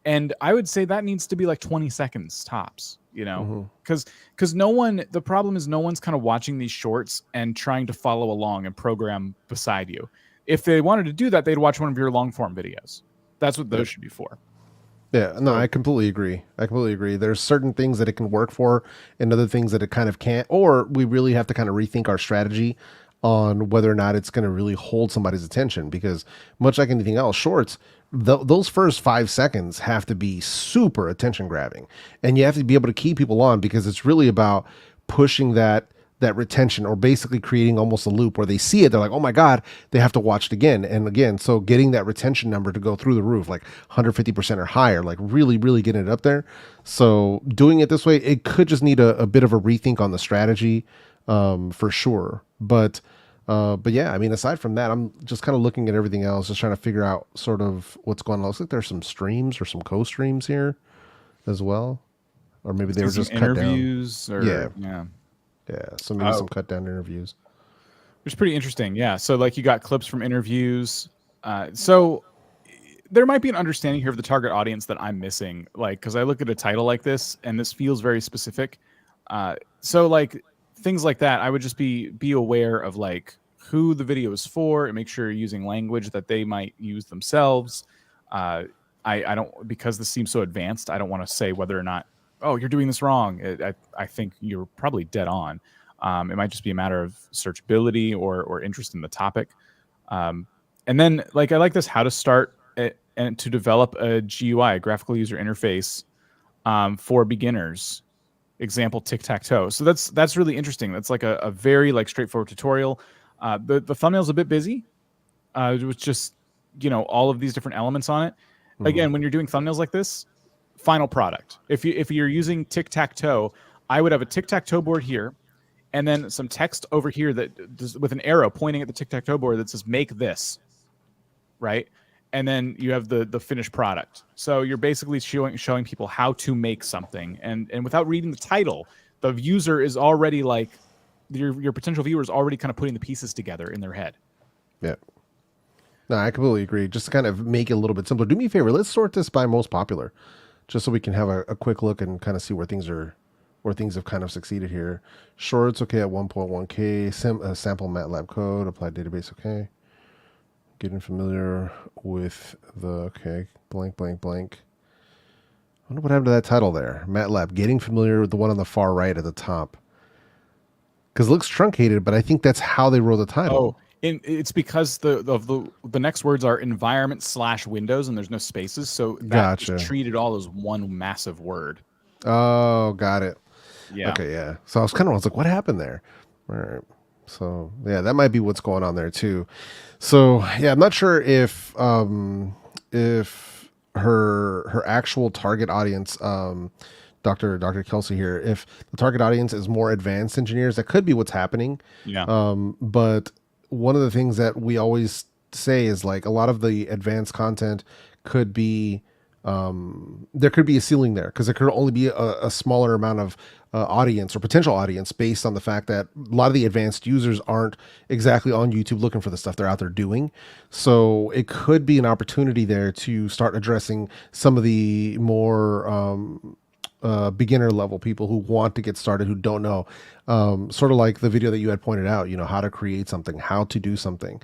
And I would say that needs to be like 20 seconds tops, because the problem is no one's kind of watching these shorts and trying to follow along and program beside you. If they wanted to do that, they'd watch one of your long form videos. That's what those should be for. Yeah, no, I completely agree. There's certain things that it can work for and other things that it kind of can't, or we really have to kind of rethink our strategy on whether or not it's going to really hold somebody's attention, because much like anything else, shorts, those first 5 seconds have to be super attention grabbing, and you have to be able to keep people on, because it's really about pushing that retention, or basically creating almost a loop where they see it, they're like, oh my God, they have to watch it again and again. So getting that retention number to go through the roof, like 150% or higher, like really, really getting it up there. So doing it this way, it could just need a bit of a rethink on the strategy, for sure. But yeah, I mean, aside from that, I'm just kind of looking at everything else, just trying to figure out sort of what's going on. It looks like there's some streams or some co-streams here as well, or maybe they were just cut down. Interviews, or yeah. So maybe some cut down interviews. It's pretty interesting. Yeah. So like you got clips from interviews. So there might be an understanding here of the target audience that I'm missing. Like, cause I look at a title like this and this feels very specific. So like things like that, I would just be aware of like who the video is for and make sure you're using language that they might use themselves. I don't, because this seems so advanced, I don't want to say whether or not, oh, you're doing this wrong. I think you're probably dead on. It might just be a matter of searchability or interest in the topic. And then like I like this, how to start and to develop a GUI, a graphical user interface, for beginners. Example, tic-tac-toe. So that's really interesting. That's like a very like straightforward tutorial. The thumbnail's a bit busy. It was just, all of these different elements on it. Again, when you're doing thumbnails like this, final product. If you're using tic-tac-toe, I would have a tic-tac-toe board here, and then some text over here that does, with an arrow pointing at the tic-tac-toe board that says "make this," right? And then you have the finished product. So you're basically showing people how to make something, and without reading the title, the user is already like your potential viewer is already kind of putting the pieces together in their head. Yeah. No, I completely agree. Just to kind of make it a little bit simpler. Do me a favor. Let's sort this by most popular, just so we can have a quick look and kind of see where things have kind of succeeded here. Shorts, okay, at 1.1K. Sample MATLAB code, applied database, okay. Getting familiar with the, okay, blank. I wonder what happened to that title there. MATLAB, getting familiar with the one on the far right at the top. Because it looks truncated, but I think that's how they wrote the title. Oh, it's because the next words are environment/Windows and there's no spaces, so that is treated all as one massive word. Oh, got it. Yeah. Okay, yeah. So I was like, what happened there? All right. So yeah, that might be what's going on there too. So yeah, I'm not sure if her actual target audience, Dr. Kelsey here, if the target audience is more advanced engineers, that could be what's happening. Yeah. But one of the things that we always say is like a lot of the advanced content could be, there could be a ceiling there because there could only be a smaller amount of audience or potential audience based on the fact that a lot of the advanced users aren't exactly on YouTube looking for the stuff they're out there doing. So it could be an opportunity there to start addressing some of the more beginner level people who want to get started, who don't know, sort of like the video that you had pointed out, how to create something, how to do something,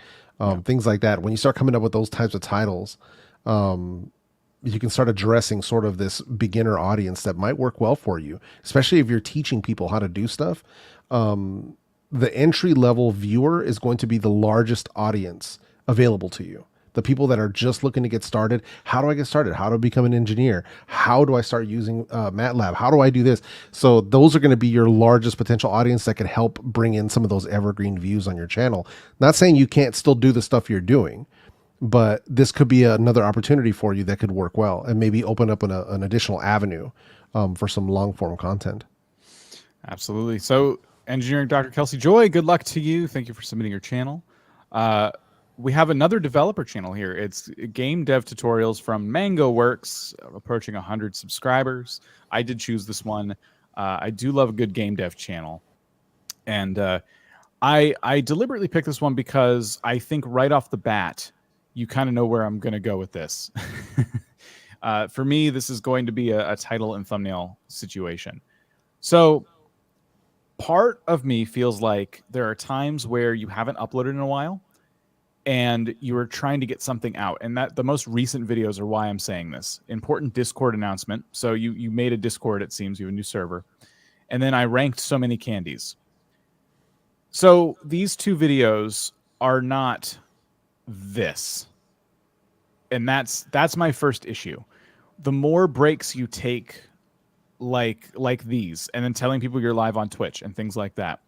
things like that. When you start coming up with those types of titles, you can start addressing sort of this beginner audience that might work well for you, especially if you're teaching people how to do stuff. The entry level viewer is going to be the largest audience available to you. The people that are just looking to get started. How do I get started? How to become an engineer? How do I start using MATLAB? How do I do this? So those are going to be your largest potential audience that can help bring in some of those evergreen views on your channel. Not saying you can't still do the stuff you're doing, but this could be another opportunity for you that could work well and maybe open up an additional avenue for some long form content. Absolutely. So engineering Dr. Kelsey Joy, good luck to you. Thank you for submitting your channel. We have another developer channel here. It's game dev tutorials from Mango Works, approaching 100 subscribers. I did choose this one. I do love a good game dev channel. And I deliberately picked this one because I think right off the bat, you kind of know where I'm going to go with this. For me, this is going to be a title and thumbnail situation. So part of me feels like there are times where you haven't uploaded in a while and you are trying to get something out. And that the most recent videos are why I'm saying this. Important Discord announcement. So you made a Discord, it seems. You have a new server. And then I ranked so many candies. So these two videos are not this. And that's my first issue. The more breaks you take like these, and then telling people you're live on Twitch and things like that,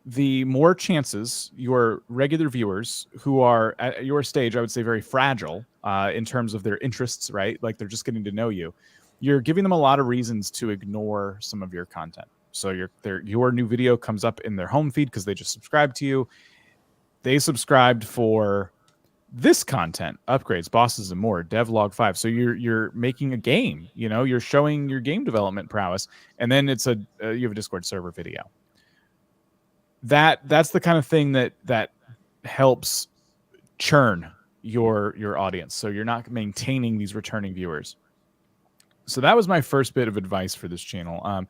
the more chances your regular viewers who are at your stage, I would say very fragile in terms of their interests, right? Like they're just getting to know you. You're giving them a lot of reasons to ignore some of your content. So your new video comes up in their home feed because they just subscribed to you. They subscribed for this content, upgrades, bosses, and more, devlog 5. So you're making a game, you're showing your game development prowess, and then it's you have a Discord server video. That's the kind of thing that helps churn your audience. So you're not maintaining these returning viewers. So that was my first bit of advice for this channel.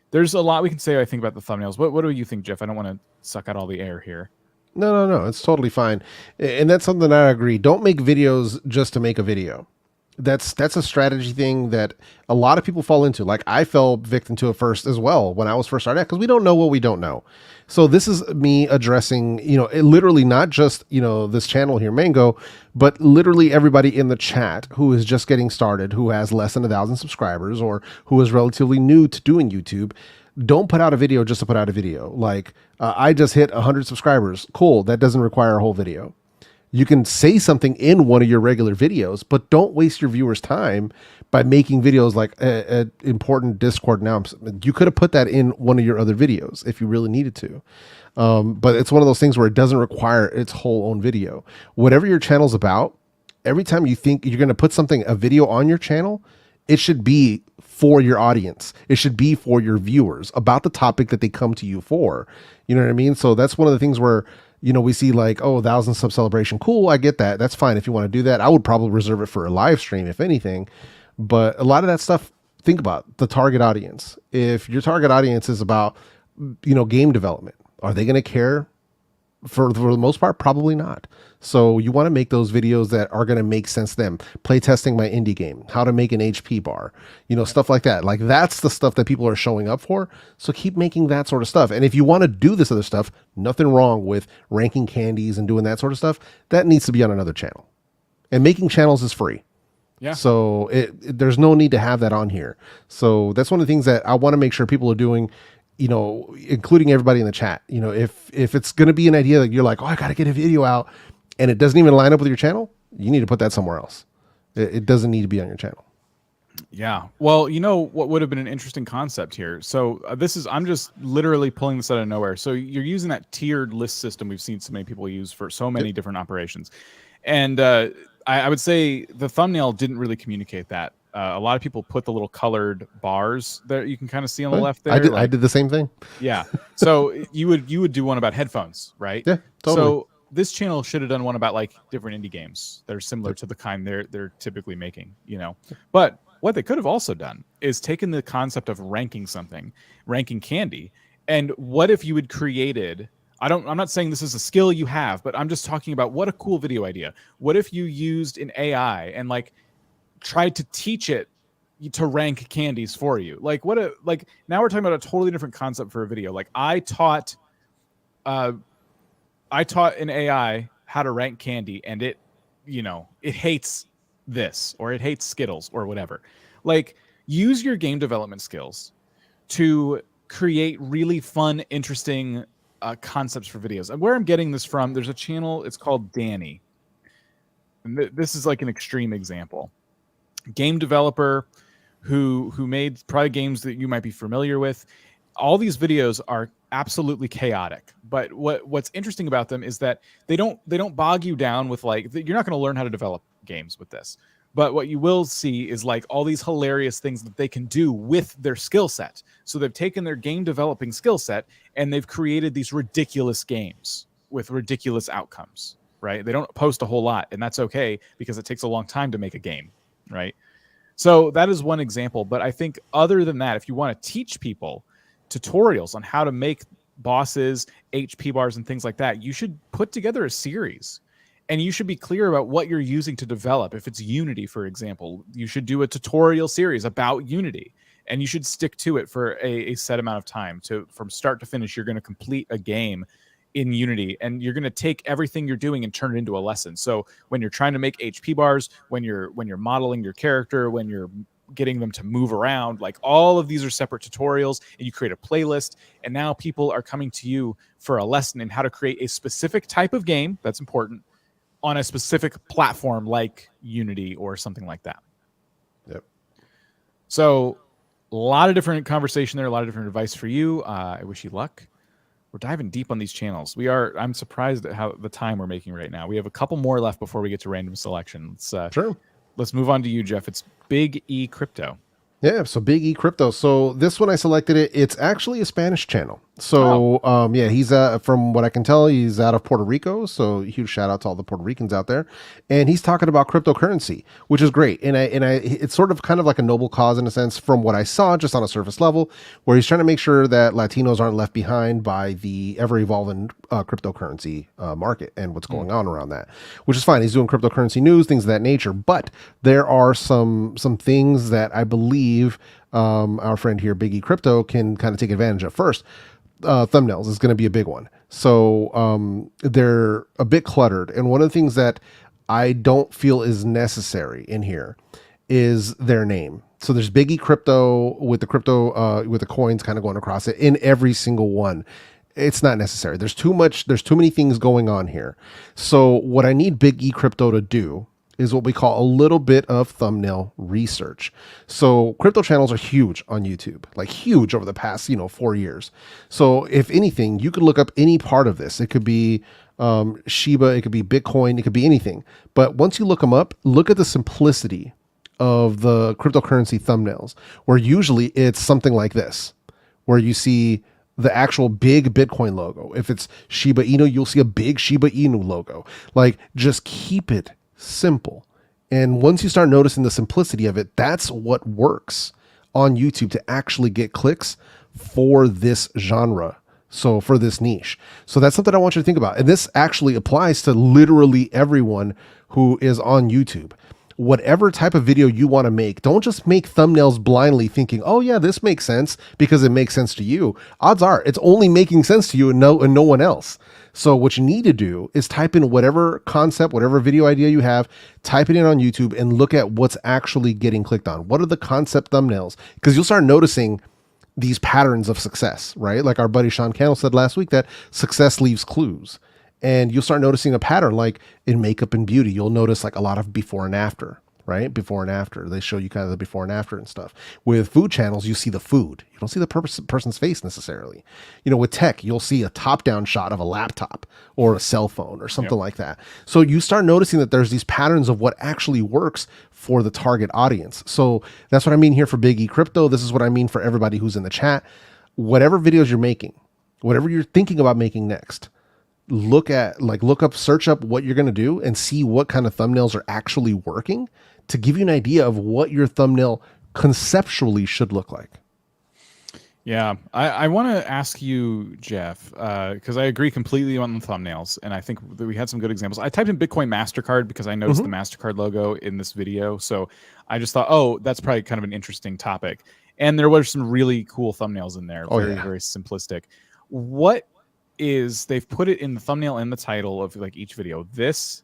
There's a lot we can say, I think, about the thumbnails. What do you think, Jeff? I don't want to suck out all the air here. No. It's totally fine. And that's something that I agree. Don't make videos just to make a video. That's a strategy thing that a lot of people fall into. Like I fell victim to it first as well when I was first starting out, because we don't know what we don't know. So this is me addressing, it literally not just, this channel here, Mango, but literally everybody in the chat who is just getting started, who has less than 1,000 subscribers, or who is relatively new to doing YouTube. Don't put out a video just to put out a video. Like I just hit 100 subscribers. Cool. That doesn't require a whole video. You can say something in one of your regular videos, but don't waste your viewers' time by making videos like an important Discord announcement. You could have put that in one of your other videos if you really needed to. But it's one of those things where it doesn't require its whole own video. Whatever your channel's about, every time you think you're going to put a video on your channel, it should be for your audience. It should be for your viewers, about the topic that they come to you for. You know what I mean? So that's one of the things where, we see like, 1,000 sub celebration. Cool. I get that. That's fine. If you want to do that, I would probably reserve it for a live stream, if anything. But a lot of that stuff, think about the target audience. If your target audience is about, game development, are they going to care? For the most part, probably not. So you want to make those videos that are going to make sense to them. Play testing my indie game, how to make an HP bar, stuff like that. Like that's the stuff that people are showing up for. So keep making that sort of stuff. And if you want to do this other stuff, nothing wrong with ranking candies and doing that sort of stuff. That needs to be on another channel. And making channels is free. Yeah. So there's no need to have that on here. So that's one of the things that I want to make sure people are doing, including everybody in the chat. If it's going to be an idea that you're like, I got to get a video out, and it doesn't even line up with your channel, you need to put that somewhere else. It doesn't need to be on your channel. Yeah. Well, what would have been an interesting concept here. So I'm just literally pulling this out of nowhere. So you're using that tiered list system we've seen so many people use for so many different operations. And I would say the thumbnail didn't really communicate that. A lot of people put the little colored bars that you can kind of see on the left there. I did the same thing. Yeah. So you would do one about headphones, right? Yeah, totally. So this channel should have done one about like different indie games that are similar to the kind they're typically making, But what they could have also done is taken the concept of ranking something, ranking candy, and what if you had created, I'm not saying this is a skill you have, but I'm just talking about what a cool video idea. What if you used an AI and like tried to teach it to rank candies for you? Like now we're talking about a totally different concept for a video. Like I taught an AI how to rank candy, and it hates this, or it hates Skittles, or whatever. Like, use your game development skills to create really fun, interesting concepts for videos. And where I'm getting this from, there's a channel, it's called Danny. And this is like an extreme example. Game developer who made probably games that you might be familiar with. All these videos are absolutely chaotic, but what's interesting about them is that they don't bog you down with like, you're not going to learn how to develop games with this, but what you will see is like all these hilarious things that they can do with their skill set. So they've taken their game developing skill set and they've created these ridiculous games with ridiculous outcomes, right? They don't post a whole lot, and that's okay because it takes a long time to make a game, right? So that is one example. But I think other than that, if you want to teach people tutorials on how to make bosses, HP bars, and things like that, you should put together a series, and you should be clear about what you're using to develop. If it's Unity, for example, you should do a tutorial series about Unity, and you should stick to it for a set amount of time. From start to finish, you're going to complete a game in Unity, and you're going to take everything you're doing and turn it into a lesson. So when you're trying to make HP bars, when you're modeling your character, when you're getting them to move around, like all of these are separate tutorials, and you create a playlist, and now people are coming to you for a lesson in how to create a specific type of game that's important on a specific platform like Unity or something like that. Yep. So a lot of different conversation there, a lot of different advice for you. I wish you luck. We're diving deep on these channels. I'm surprised at how the time we're making right now. We have a couple more left before we get to random selection. Let's move on to you, Jeff. It's Big E Crypto. Yeah, so Big E Crypto. So this one I selected it. It's actually a Spanish channel. So he's from what I can tell, he's out of Puerto Rico. So huge shout out to all the Puerto Ricans out there. And he's talking about cryptocurrency, which is great. And it's sort of kind of like a noble cause in a sense from what I saw just on a surface level, where he's trying to make sure that Latinos aren't left behind by the ever evolving cryptocurrency market and what's going on around that, which is fine. He's doing cryptocurrency news, things of that nature. But there are some things that I believe our friend here, Big E Crypto, can kind of take advantage of. First, thumbnails is going to be a big one. So they're a bit cluttered. And one of the things that I don't feel is necessary in here is their name. So there's Big E Crypto with the coins kind of going across it in every single one. It's not necessary. There's too many things going on here. So what I need Big E Crypto to do is what we call a little bit of thumbnail research. So crypto channels are huge on YouTube, like huge over the past, 4 years. So if anything, you could look up any part of this. It could be Shiba, it could be Bitcoin, it could be anything. But once you look them up, look at the simplicity of the cryptocurrency thumbnails, where usually it's something like this, where you see the actual big Bitcoin logo. If it's Shiba Inu, you'll see a big Shiba Inu logo. Like, just keep it simple. And once you start noticing the simplicity of it, that's what works on YouTube to actually get clicks for this genre. So for this niche. So that's something I want you to think about. And this actually applies to literally everyone who is on YouTube. Whatever type of video you want to make, don't just make thumbnails blindly thinking, oh yeah, this makes sense because it makes sense to you. Odds are it's only making sense to you and no one else. So what you need to do is type in whatever concept, whatever video idea you have, type it in on YouTube and look at what's actually getting clicked on. What are the concept thumbnails? Because you'll start noticing these patterns of success, right? Like our buddy Sean Cannell said last week, that success leaves clues. And you'll start noticing a pattern, like in makeup and beauty, you'll notice like a lot of before and after, right? Before and after. They show you kind of the before and after and stuff. With food channels, you see the food. You don't see the person's face necessarily. With tech, you'll see a top-down shot of a laptop or a cell phone or something like that. So you start noticing that there's these patterns of what actually works for the target audience. So that's what I mean here for Big E Crypto. This is what I mean for everybody who's in the chat. Whatever videos you're making, whatever you're thinking about making next, search up what you're going to do and see what kind of thumbnails are actually working. to give you an idea of what your thumbnail conceptually should look like. Yeah, I want to ask you, Jeff, because I agree completely on the thumbnails, and I think that we had some good examples. I typed in Bitcoin MasterCard because I noticed the MasterCard logo in this video, so I just thought, oh, that's probably kind of an interesting topic. And there were some really cool thumbnails in there, very simplistic. What is, they've put it in the thumbnail and the title of like each video. This,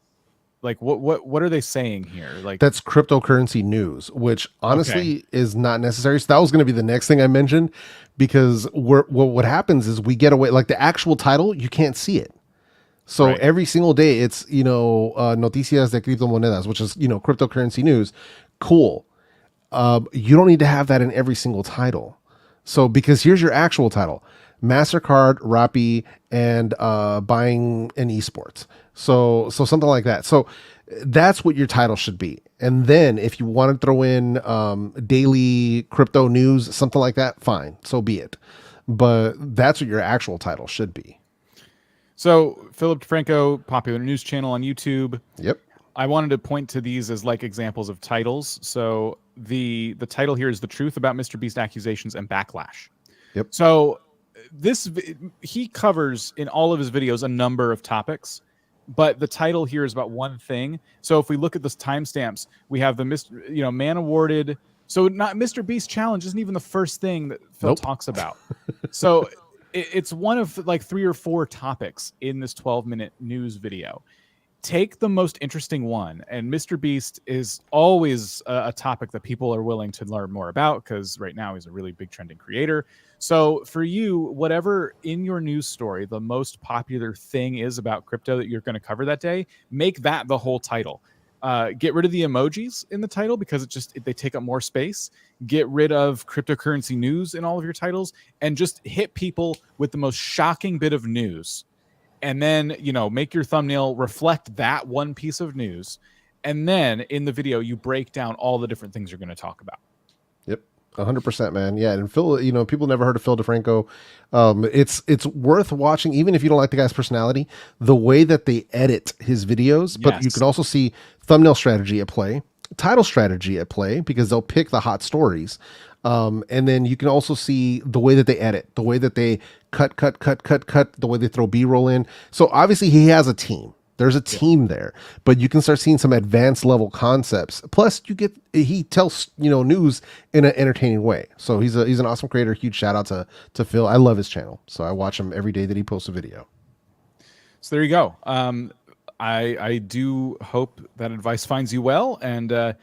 like, what are they saying here? Like, that's cryptocurrency news, which honestly is not necessary. So that was going to be the next thing I mentioned, because what happens is we get away, like the actual title, you can't see it. So every single day it's, noticias de criptomonedas, which is, cryptocurrency news. Cool. You don't need to have that in every single title. So, because here's your actual title: MasterCard, Rappi, and buying an esports. So something like that. So that's what your title should be. And then if you want to throw in daily crypto news, something like that, fine, so be it. But that's what your actual title should be. So Philip DeFranco, popular news channel on YouTube. Yep. I wanted to point to these as like examples of titles. So the title here is "The Truth About Mr. Beast Accusations and Backlash." Yep. So he covers in all of his videos a number of topics, but the title here is about one thing. So if we look at the timestamps, we have the man awarded. So not Mr. Beast challenge isn't even the first thing that Phil talks about. So it's one of like 3 or 4 topics in this 12-minute news video. Take the most interesting one, and Mr. Beast is always a topic that people are willing to learn more about, because right now he's a really big trending creator. So for you, whatever in your news story the most popular thing is about crypto that you're going to cover that day, make that the whole title. Get rid of the emojis in the title because they take up more space. Get rid of cryptocurrency news in all of your titles, and just hit people with the most shocking bit of news. And then, make your thumbnail reflect that one piece of news. And then in the video, you break down all the different things you're going to talk about. Yep. 100%, man. Yeah. And Phil, people never heard of Phil DeFranco. It's worth watching, even if you don't like the guy's personality, the way that they edit his videos. But you can also see thumbnail strategy at play, title strategy at play, because they'll pick the hot stories. And then you can also see the way that they edit, the way that they cut, the way they throw B-roll in. So obviously he has a team. There's a team there, but you can start seeing some advanced level concepts. Plus he tells, news in an entertaining way. So he's an awesome creator. Huge shout out to Phil. I love his channel. So I watch him every day that he posts a video. So there you go. I do hope that advice finds you well, and,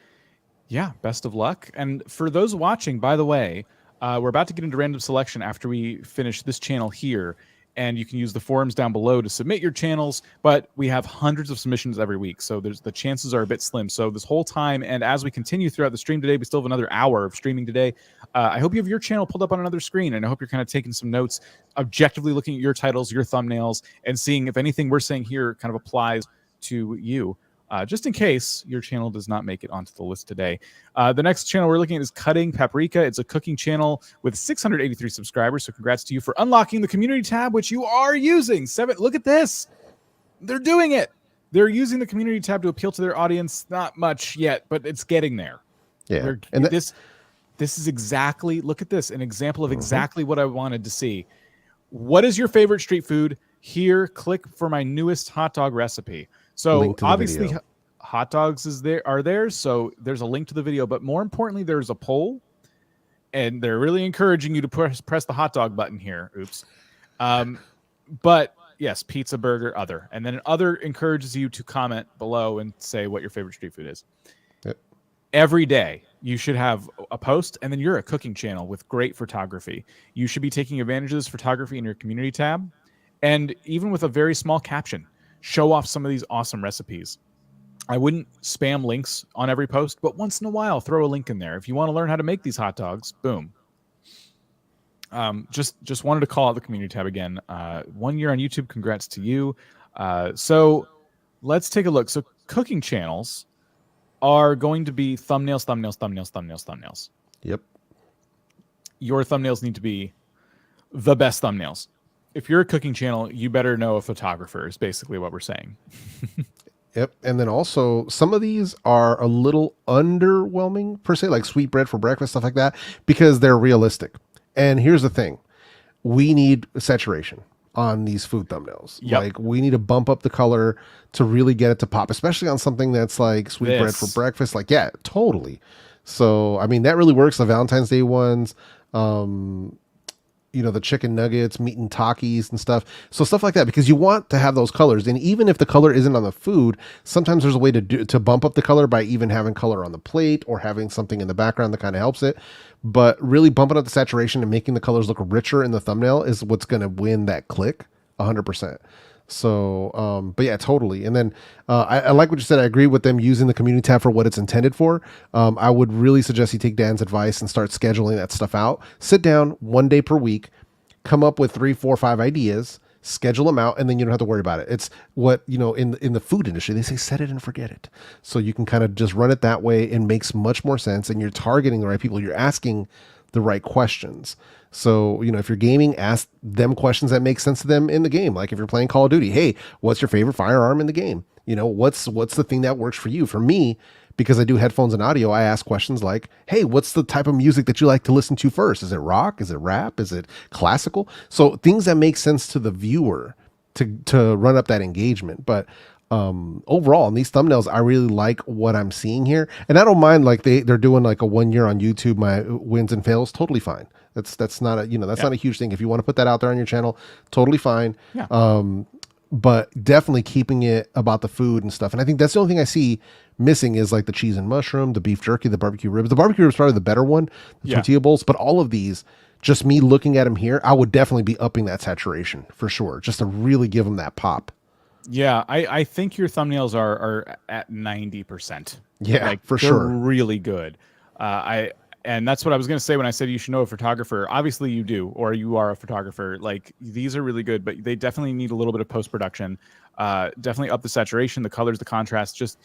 yeah, best of luck. And for those watching, by the way, we're about to get into random selection after we finish this channel here, and you can use the forums down below to submit your channels, but we have hundreds of submissions every week, so the chances are a bit slim. So this whole time, and as we continue throughout the stream today, we still have another hour of streaming today. I hope you have your channel pulled up on another screen, and I hope you're kind of taking some notes, objectively looking at your titles, your thumbnails, and seeing if anything we're saying here kind of applies to you. Just in case your channel does not make it onto the list today. The next channel we're looking at is Cutting Paprika. It's a cooking channel with 683 subscribers, so congrats to you for unlocking the community tab, which you are using. Look at this. They're doing it. They're using the community tab to appeal to their audience. Not much yet, but it's getting there. Yeah. This is exactly, look at this, an example of exactly what I wanted to see. What is your favorite street food? Here, click for my newest hot dog recipe. So obviously hot dogs are there. So there's a link to the video, but more importantly, there's a poll, and they're really encouraging you to press the hot dog button here. Oops. But yes, pizza, burger, other. And then other encourages you to comment below and say what your favorite street food is. Yep. Every day you should have a post, and then you're a cooking channel with great photography. You should be taking advantage of this photography in your community tab. And even with a very small caption, show off some of these awesome recipes. I wouldn't spam links on every post, but once in a while, throw a link in there. If you want to learn how to make these hot dogs, boom. Just wanted to call out the community tab again. 1 year on YouTube, congrats to you. So let's take a look. So cooking channels are going to be thumbnails. Yep. Your thumbnails need to be the best thumbnails. If you're a cooking channel, you better know a photographer is basically what we're saying. Yep. And then also some of these are a little underwhelming per se, like sweet bread for breakfast, stuff like that, because they're realistic. And here's the thing. We need saturation on these food thumbnails. Yep. Like we need to bump up the color to really get it to pop, especially on something that's like sweet bread for breakfast. Like, yeah, totally. So, I mean, that really works. The Valentine's Day ones, you know, the chicken nuggets, meat and Takis and stuff. So stuff like that, because you want to have those colors. And even if the color isn't on the food, sometimes there's a way to bump up the color by even having color on the plate or having something in the background that kind of helps it. But really bumping up the saturation and making the colors look richer in the thumbnail is what's going to win that click 100%. So, but yeah, totally. And then I like what you said. I agree with them using the community tab for what it's intended for. I would really suggest you take Dan's advice and start scheduling that stuff out. Sit down 1 day per week, come up with 3, 4, 5 ideas, schedule them out, and then you don't have to worry about it. It's what, you know, in the food industry, they say, set it and forget it. So you can kind of just run it that way. It makes much more sense. And you're targeting the right people. You're asking the right questions. So, you know, if you're gaming, ask them questions that make sense to them in the game. Like if you're playing Call of Duty, hey, what's your favorite firearm in the game? You know, what's the thing that works for you? For me, because I do headphones and audio, I ask questions like, hey, what's the type of music that you like to listen to first? Is it rock? Is it rap? Is it classical? So things that make sense to the viewer to run up that engagement. But overall on these thumbnails, I really like what I'm seeing here. And I don't mind like they're doing like a 1 year on YouTube, my wins and fails, totally fine. That's not a, you know, that's not a huge thing. If you want to put that out there on your channel, totally fine. Yeah. But definitely keeping it about the food and stuff. And I think that's the only thing I see missing is like the cheese and mushroom, the beef jerky, the barbecue ribs. The barbecue ribs is probably the better one, the tortilla bowls. But all of these, just me looking at them here, I would definitely be upping that saturation for sure, just to really give them that pop. Yeah, I think your thumbnails are at 90%. Yeah, like, for they're sure. Really good. And that's what I was going to say when I said you should know a photographer. Obviously you do, or you are a photographer. Like these are really good, but they definitely need a little bit of post-production. Definitely up the saturation, the colors, the contrast, just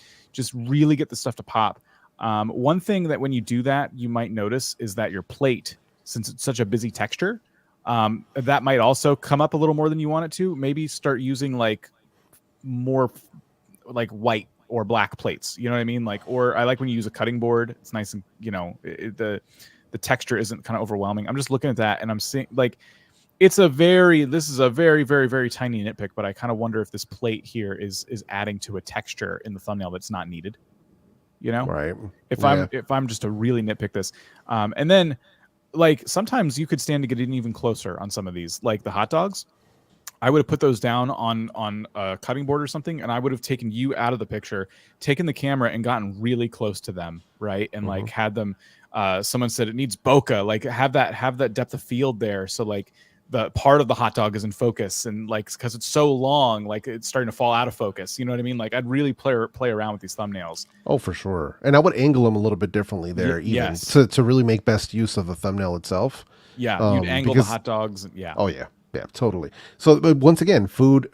really get the stuff to pop. One thing that when you do that, you might notice is that your plate, since it's such a busy texture, that might also come up a little more than you want it to. Maybe start using like more like white or black plates, you know what I mean? Like, or I like when you use a cutting board. It's nice and, you know, the texture isn't kind of overwhelming. I'm just looking at that and I'm seeing like this is a very, very, very tiny nitpick, but I kind of wonder if this plate here is adding to a texture in the thumbnail that's not needed. You know, right? If I'm just to really nitpick this, and then like sometimes you could stand to get in even closer on some of these, like the hot dogs. I would have put those down on a cutting board or something, and I would have taken you out of the picture, taken the camera, and gotten really close to them, right? And like had them. Someone said it needs bokeh, like have that depth of field there, so like the part of the hot dog is in focus, and like because it's so long, like it's starting to fall out of focus. You know what I mean? Like I'd really play around with these thumbnails. Oh, for sure. And I would angle them a little bit differently there, even to really make best use of the thumbnail itself. Yeah, you'd angle the hot dogs. Yeah. Oh yeah. Yeah, totally. So but once again, food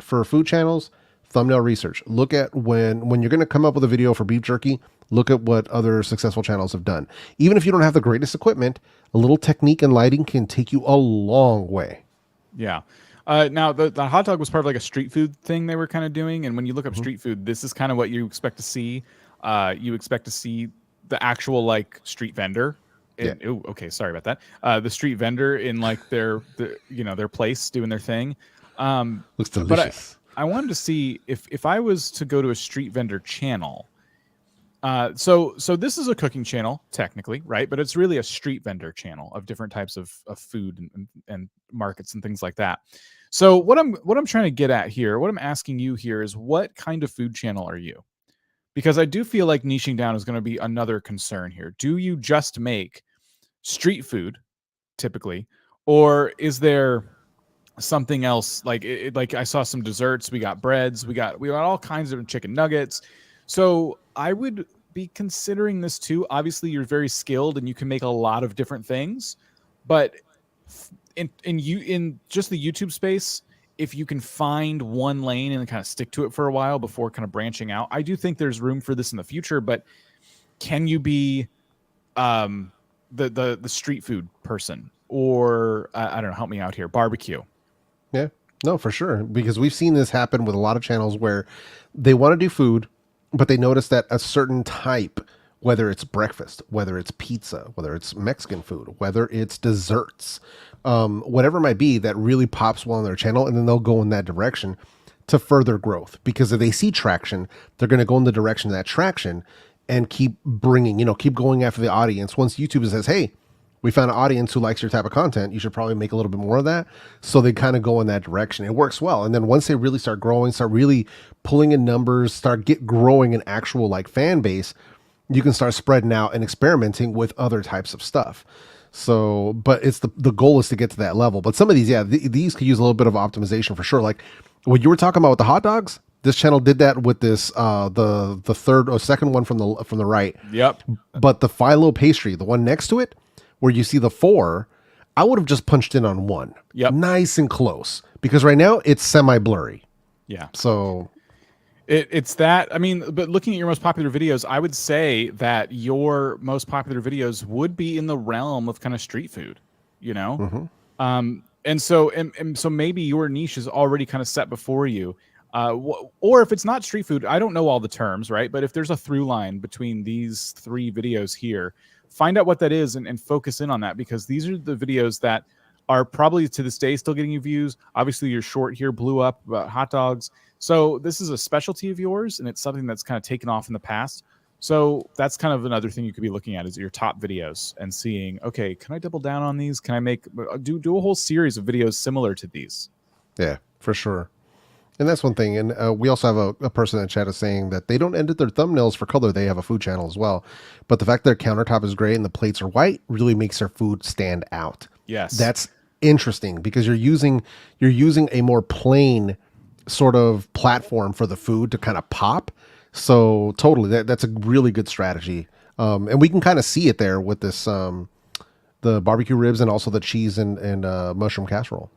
channels, thumbnail research. Look at when you're going to come up with a video for beef jerky, look at what other successful channels have done. Even if you don't have the greatest equipment, a little technique and lighting can take you a long way. Yeah. Now the hot dog was part of like a street food thing they were kind of doing. And when you look up street food, this is kind of what you expect to see. You expect to see the actual like street vendor. Ooh, okay, sorry about that. The street vendor in like their place doing their thing. Looks delicious. But I wanted to see if I was to go to a street vendor channel. So this is a cooking channel technically, right? But it's really a street vendor channel of different types of food and markets and things like that. So what I'm trying to get at here, what I'm asking you here is what kind of food channel are you? Because I do feel like niching down is going to be another concern here. Do you just make street food typically, or is there something else? Like like I saw some desserts, we got breads, we got all kinds of chicken nuggets. So I would be considering this too. Obviously you're very skilled and you can make a lot of different things, but in just the YouTube space, if you can find one lane and kind of stick to it for a while before kind of branching out, I do think there's room for this in the future. But can you be the street food person, or I don't know, help me out here, barbecue? Yeah, no, for sure. Because we've seen this happen with a lot of channels where they want to do food, but they notice that a certain type, whether it's breakfast, whether it's pizza, whether it's Mexican food, whether it's desserts, whatever it might be, that really pops well on their channel, and then they'll go in that direction to further growth. Because if they see traction, they're going to go in the direction of that traction and keep bringing, keep going after the audience. Once YouTube says, hey, we found an audience who likes your type of content, you should probably make a little bit more of that. So they kind of go in that direction. It works well. And then once they really start growing, start really pulling in numbers, growing an actual like fan base, you can start spreading out and experimenting with other types of stuff. So, but it's the goal is to get to that level. But some of these, these could use a little bit of optimization for sure. Like what you were talking about with the hot dogs, this channel did that with this, the third or second one from the right. Yep. But the phyllo pastry, the one next to it, where you see the 4, I would have just punched in on 1. Yep. Nice and close. Because right now it's semi-blurry. Yeah. So it's that. I mean, but looking at your most popular videos, I would say that your most popular videos would be in the realm of kind of street food, And so maybe your niche is already kind of set before you. Or if it's not street food, I don't know all the terms, right? But if there's a through line between these 3 videos here, find out what that is and focus in on that, because these are the videos that are probably to this day still getting you views. Obviously, your short here blew up about hot dogs. So this is a specialty of yours, and it's something that's kind of taken off in the past. So that's kind of another thing you could be looking at is your top videos and seeing, okay, can I double down on these? Can I make do a whole series of videos similar to these? Yeah, for sure. And that's one thing. And we also have a person in the chat is saying that they don't edit their thumbnails for color. They have a food channel as well. But the fact that their countertop is gray and the plates are white really makes their food stand out. Yes. That's interesting because you're using a more plain sort of platform for the food to kind of pop. So totally, that's a really good strategy. And we can kind of see it there with this, the barbecue ribs and also the cheese and mushroom casserole.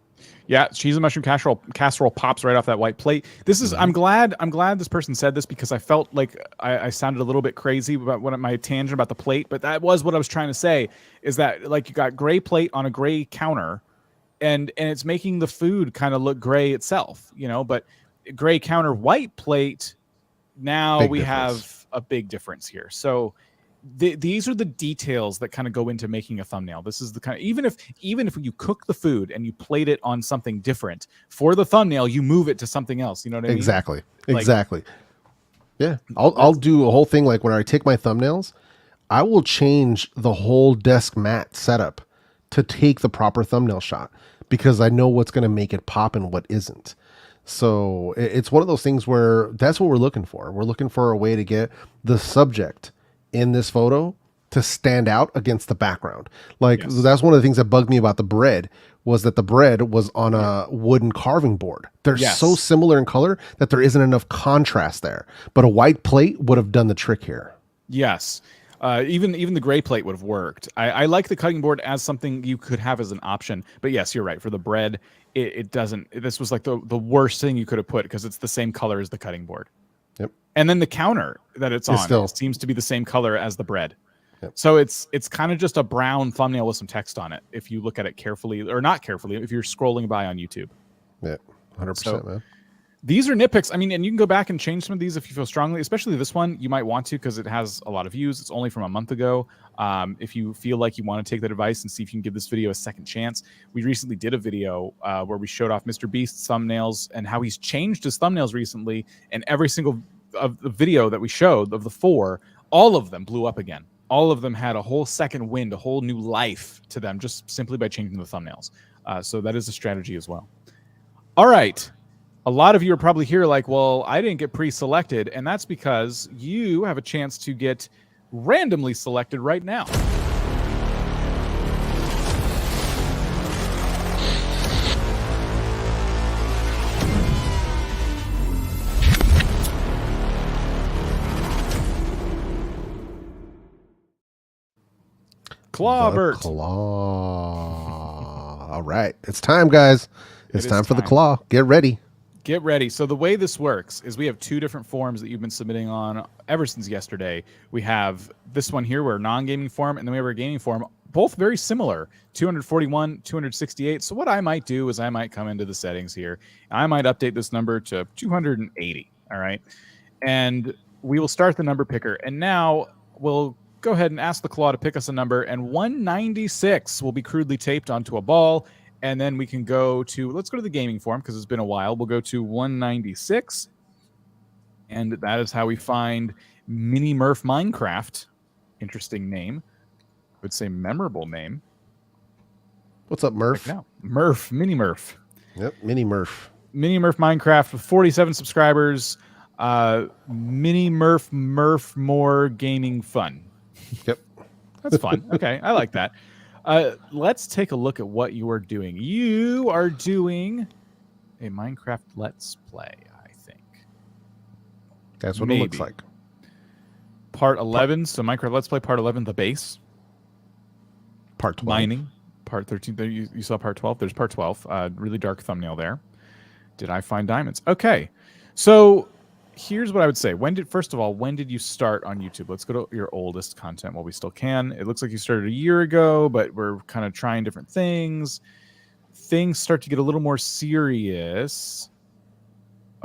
Yeah, cheese and mushroom casserole pops right off that white plate. This is I'm glad this person said this, because I felt like I sounded a little bit crazy about my tangent about the plate, but that was what I was trying to say, is that like you got gray plate on a gray counter and it's making the food kind of look gray itself, but gray counter, white plate, now Big we difference. have a big difference here. So these are the details that kind of go into making a thumbnail. This is the kind of, even if you cook the food and you plate it on something different for the thumbnail, you move it to something else. You know what I mean? Exactly. Like, Exactly. Yeah. I'll do a whole thing. Like when I take my thumbnails, I will change the whole desk mat setup to take the proper thumbnail shot, because I know what's going to make it pop and what isn't. So it's one of those things where that's what we're looking for. We're looking for a way to get the subject in this photo to stand out against the background. Like Yes. that's one of the things that bugged me about the bread, was that the bread was on a wooden carving board. They're Yes. so similar in color that there isn't enough contrast there. But a white plate would have done the trick here. Yes. Even the gray plate would have worked. I like the cutting board as something you could have as an option. But yes, you're right. For the bread, it doesn't. This was like the worst thing you could have put, because it's the same color as the cutting board. Yep. And then the counter that it's on still seems to be the same color as the bread. Yep. So it's kind of just a brown thumbnail with some text on it, if you look at it carefully, or not carefully, if you're scrolling by on YouTube. Yeah, 100%, So, man. These are nitpicks. I mean, and you can go back and change some of these if you feel strongly, especially this one. You might want to, because it has a lot of views. It's only from a month ago. If you feel like you want to take that advice and see if you can give this video a second chance, we recently did a video where we showed off Mr. Beast's thumbnails and how he's changed his thumbnails recently. And every single of the video that we showed of the 4, all of them blew up again. All of them had a whole second wind, a whole new life to them, just simply by changing the thumbnails. So that is a strategy as well. All right. A lot of you are probably here like, well, I didn't get pre-selected, and that's because you have a chance to get randomly selected right now. Clawbert. Claw. All right. It's time, guys. It's time for the claw. Get ready. Get ready. So the way this works is we have 2 different forms that you've been submitting on ever since yesterday. We have this one here, where non-gaming form, and then we have our gaming form, both very similar, 241, 268. So what I might do is I might come into the settings here, and I might update this number to 280. All right. And we will start the number picker. And now we'll go ahead and ask the claw to pick us a number. And 196 will be crudely taped onto a ball. And then we can go to, let's go to the gaming forum because it's been a while. We'll go to 196. And that is how we find Mini Murph Minecraft. Interesting name. I would say memorable name. What's up, Murph? No, Murph, Mini Murph. Yep, Mini Murph. Mini Murph Minecraft with 47 subscribers. Mini Murph more gaming fun. Yep. That's fun. Okay, I like that. Let's take a look at what you are doing. You are doing a Minecraft Let's Play, I think. That's what it looks like. Part 11. So Minecraft Let's Play Part 11, the base. Part 12. Mining. Part 13. You saw Part 12. There's Part 12. Really dark thumbnail there. Did I find diamonds? Okay. So here's what I would say. First of all, when did you start on YouTube? Let's go to your oldest content while we still can. It looks like you started a year ago, but we're kind of trying different things. Things start to get a little more serious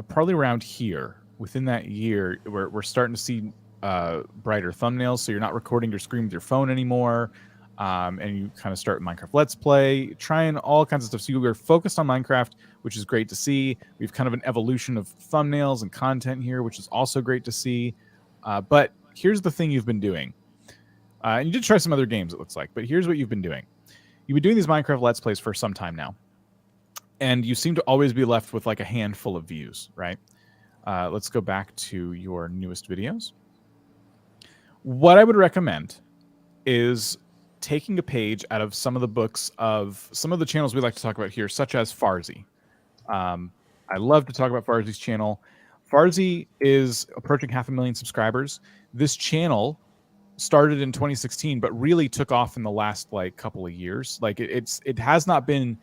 probably around here. Within that year, we're starting to see brighter thumbnails, so you're not recording your screen with your phone anymore. And you kind of start Minecraft Let's Play, trying all kinds of stuff. So we're focused on Minecraft, which is great to see. We've kind of an evolution of thumbnails and content here, which is also great to see. But here's the thing you've been doing. And you did try some other games, it looks like. But here's what you've been doing. You've been doing these Minecraft Let's Plays for some time now. And you seem to always be left with like a handful of views, right? Let's go back to your newest videos. What I would recommend is taking a page out of some of the books of some of the channels we like to talk about here, such as Farzy. I love to talk about Farzi's channel. Farzy is approaching 500,000 subscribers. This channel started in 2016, but really took off in the last like couple of years. Like it has not been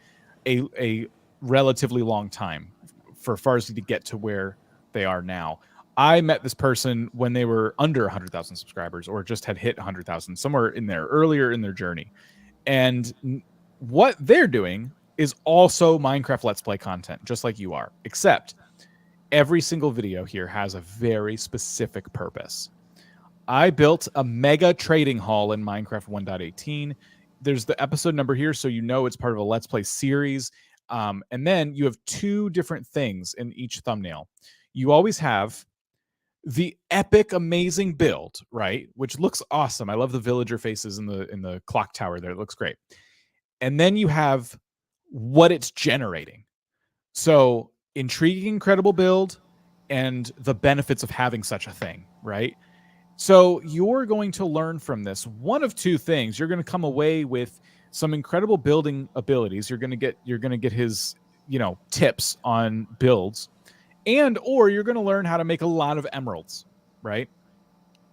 a relatively long time for Farzy to get to where they are now. I met this person when they were under 100,000 subscribers or just had hit 100,000, somewhere in there, earlier in their journey. And what they're doing is also Minecraft Let's Play content, just like you are, except every single video here has a very specific purpose. I built a mega trading hall in Minecraft 1.18. There's the episode number here, so you know it's part of a Let's Play series. And then you have two different things in each thumbnail. You always have the epic, amazing build, right? Which looks awesome. I love the villager faces in the clock tower there. It looks great. And then you have what it's generating. So intriguing, incredible build and the benefits of having such a thing, right? So you're going to learn from this one of two things. You're going to come away with some incredible building abilities. You're going to get his, tips on builds. Or you're going to learn how to make a lot of emeralds, right?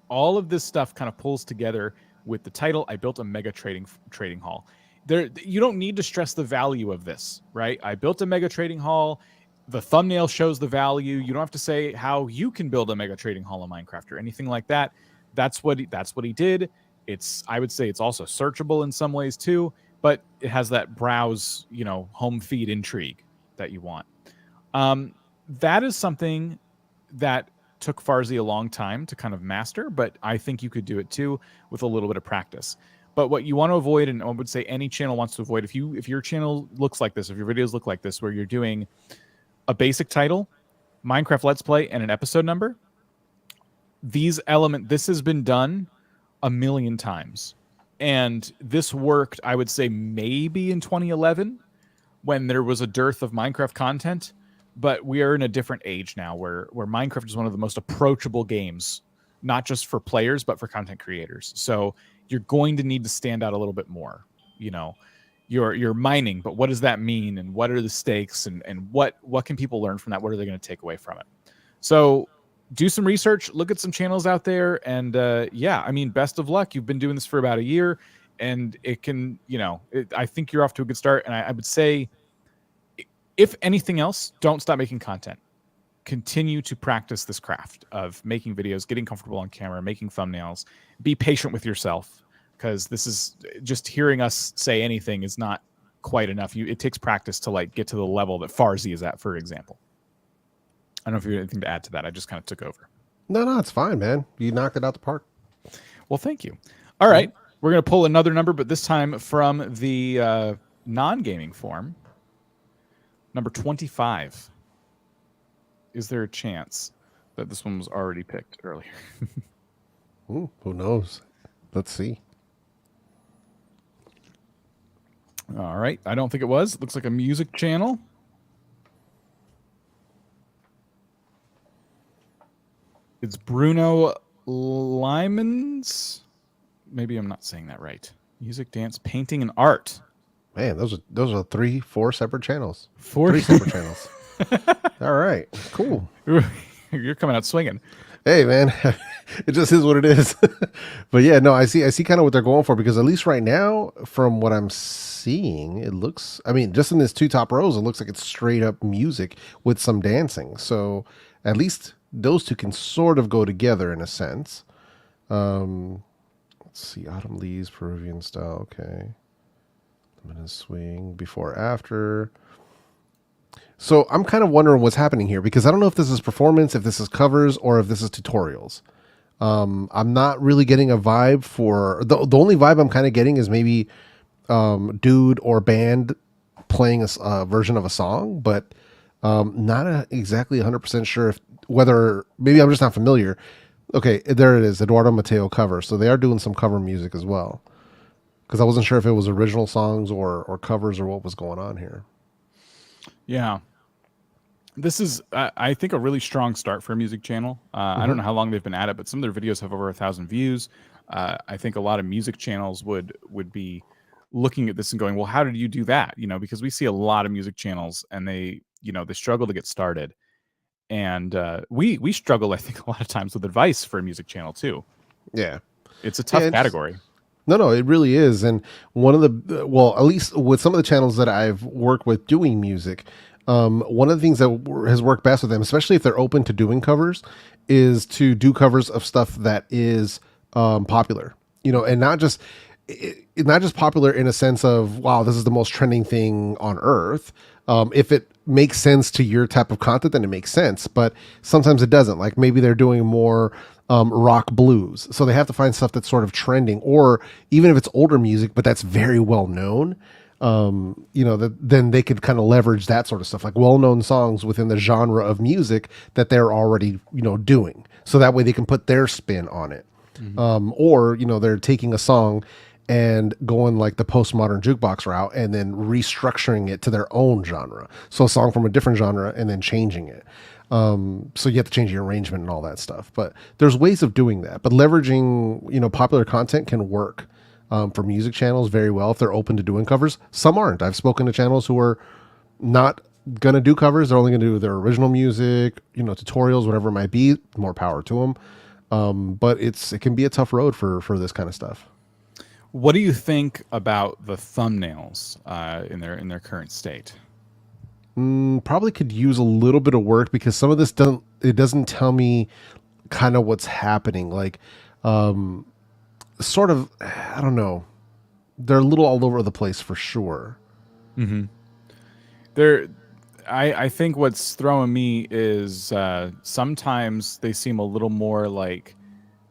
All of this stuff kind of pulls together with the title. I built a mega trading hall. You don't need to stress the value of this, right? I built a mega trading hall. The thumbnail shows the value. You don't have to say how you can build a mega trading hall in Minecraft or anything like that. That's what he did. I would say it's also searchable in some ways too, but it has that browse, home feed intrigue that you want. That is something that took Farzy a long time to kind of master, but I think you could do it too with a little bit of practice. But what you want to avoid, and I would say any channel wants to avoid, if your channel looks like this, if your videos look like this, where you're doing a basic title, Minecraft Let's Play, and an episode number, this has been done a million times. And this worked, I would say, maybe in 2011 when there was a dearth of Minecraft content. But we are in a different age now where Minecraft is one of the most approachable games, not just for players, but for content creators. So you're going to need to stand out a little bit more. You're mining, but what does that mean? And what are the stakes? And what can people learn from that? What are they going to take away from it? So do some research, look at some channels out there. And best of luck. You've been doing this for about a year. And it can, I think you're off to a good start. And I would say, if anything else, don't stop making content. Continue to practice this craft of making videos, getting comfortable on camera, making thumbnails. Be patient with yourself, because this is just hearing us say anything is not quite enough. It takes practice to get to the level that Farzy is at, for example. I don't know if you have anything to add to that. I just kind of took over. No, it's fine, man. You knocked it out the park. Well, thank you. All right. We're going to pull another number, but this time from the non-gaming form. Number 25. Is there a chance that this one was already picked earlier? Ooh, who knows? Let's see. All right. I don't think it was. It looks like a music channel. It's Bruno Lyman's. Maybe I'm not saying that right. Music, dance, painting, and art. Man, those are 3-4 separate channels. 3 separate channels. All right, cool. You're coming out swinging. Hey, man, it just is what it is. But yeah, no, I see kind of what they're going for, because at least right now, from what I'm seeing, it looks. I mean, just in this 2 top rows, it looks like it's straight up music with some dancing. So at least those 2 can sort of go together in a sense. Let's see, autumn leaves, Peruvian style. Okay, limited swing, before, after. So I'm kind of wondering what's happening here, because I don't know if this is performance, if this is covers, or if this is tutorials. I'm not really getting a vibe for the only vibe I'm kind of getting is maybe dude or band playing a version of a song, but not exactly 100% sure if whether maybe I'm just not familiar. Okay, there it is, Eduardo Mateo cover. So they are doing some cover music as well, because I wasn't sure if it was original songs or covers or what was going on here. Yeah. This is, I think, a really strong start for a music channel. I don't know how long they've been at it, but some of their videos have over 1,000 views. I think a lot of music channels would be looking at this and going, well, how did you do that? You know, because we see a lot of music channels and they struggle to get started. And we struggle, I think, a lot of times with advice for a music channel too. Yeah. It's a tough category. No, it really is. And one of the, well, at least with some of the channels that I've worked with doing music, one of the things that has worked best with them, especially if they're open to doing covers, is to do covers of stuff that is popular, and not just popular in a sense of, wow, this is the most trending thing on earth. If it makes sense to your type of content, then it makes sense. But sometimes it doesn't. Like maybe they're doing more rock blues, so they have to find stuff that's sort of trending, or even if it's older music, but that's very well known. Then they could kind of leverage that sort of stuff, like well-known songs within the genre of music that they're already, doing. So that way they can put their spin on it. Or, they're taking a song and going like the postmodern jukebox route and then restructuring it to their own genre. So a song from a different genre and then changing it. So you have to change the arrangement and all that stuff. But there's ways of doing that. But leveraging, popular content can work for music channels very well if they're open to doing covers. Some aren't. I've spoken to channels who are not going to do covers. They're only going to do their original music, tutorials, whatever it might be. More power to them. But it can be a tough road for this kind of stuff. What do you think about the thumbnails in their current state? Probably could use a little bit of work, because some of this doesn't tell me kind of what's happening. Like, sort of, I don't know. They're a little all over the place for sure. Mm-hmm. I think what's throwing me is sometimes they seem a little more like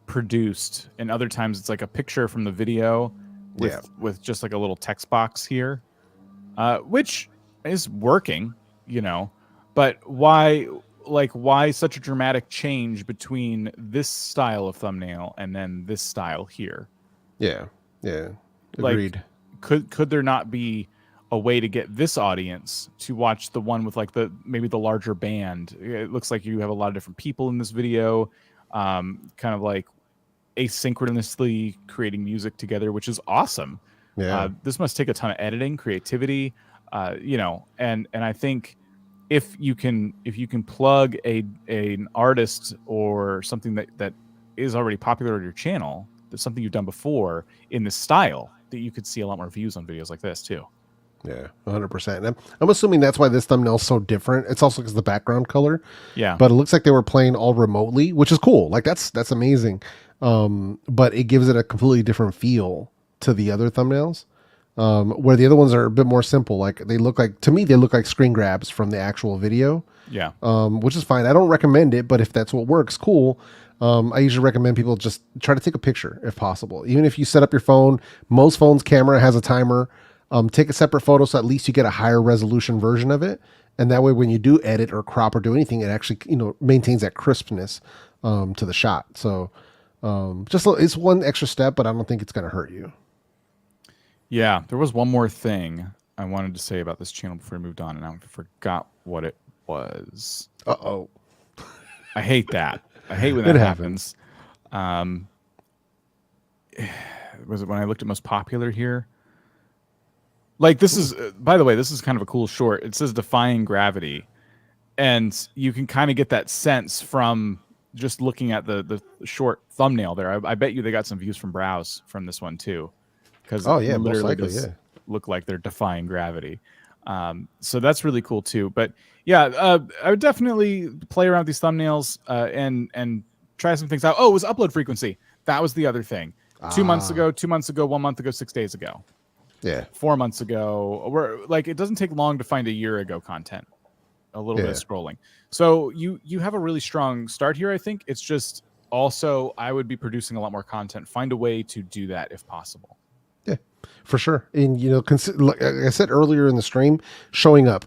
produced, and other times it's like a picture from the video with just like a little text box here, which is working, but why such a dramatic change between this style of thumbnail and then this style here? Yeah agreed. Like, could there not be a way to get this audience to watch the one with like maybe the larger band? It looks like you have a lot of different people in this video, kind of like asynchronously creating music together, which is awesome. This must take a ton of editing, creativity, and I think if you can plug an artist or something that is already popular on your channel, that's something you've done before in this style, that you could see a lot more views on videos like this too. Yeah, 100%. I'm assuming that's why this thumbnail is so different. It's also because the background color. Yeah. But it looks like they were playing all remotely, which is cool. Like that's amazing. But it gives it a completely different feel to the other thumbnails. where the other ones are a bit more simple. Like they look like, to me, they look like screen grabs from the actual video. Yeah. Which is fine. I don't recommend it, but if that's what works, cool. I usually recommend people just try to take a picture if possible. Even if you set up your phone, most phones' camera has a timer. Take a separate photo so at least you get a higher resolution version of it. And that way, when you do edit or crop or do anything, it actually, maintains that crispness to the shot. So it's one extra step, but I don't think it's going to hurt you. Yeah, there was one more thing I wanted to say about this channel before we moved on, and I forgot what it was. Uh-oh. I hate that. I hate when that happens. Was it when I looked at most popular here? Like this is, by the way, this is kind of a cool short. It says Defying Gravity. And you can kind of get that sense from just looking at the short thumbnail there. I bet you they got some views from Browse from this one too. Because it literally does look like they're defying gravity. So that's really cool too. But yeah, I would definitely play around with these thumbnails and try some things out. Oh, it was upload frequency. That was the other thing. 2 months ago, 2 months ago, 1 month ago, 6 days ago. Yeah. 4 months ago. It doesn't take long to find a year ago content. A little bit of scrolling. So you have a really strong start here, I think. It's just also I would be producing a lot more content. Find a way to do that if possible. Yeah, for sure. And, like I said earlier in the stream, showing up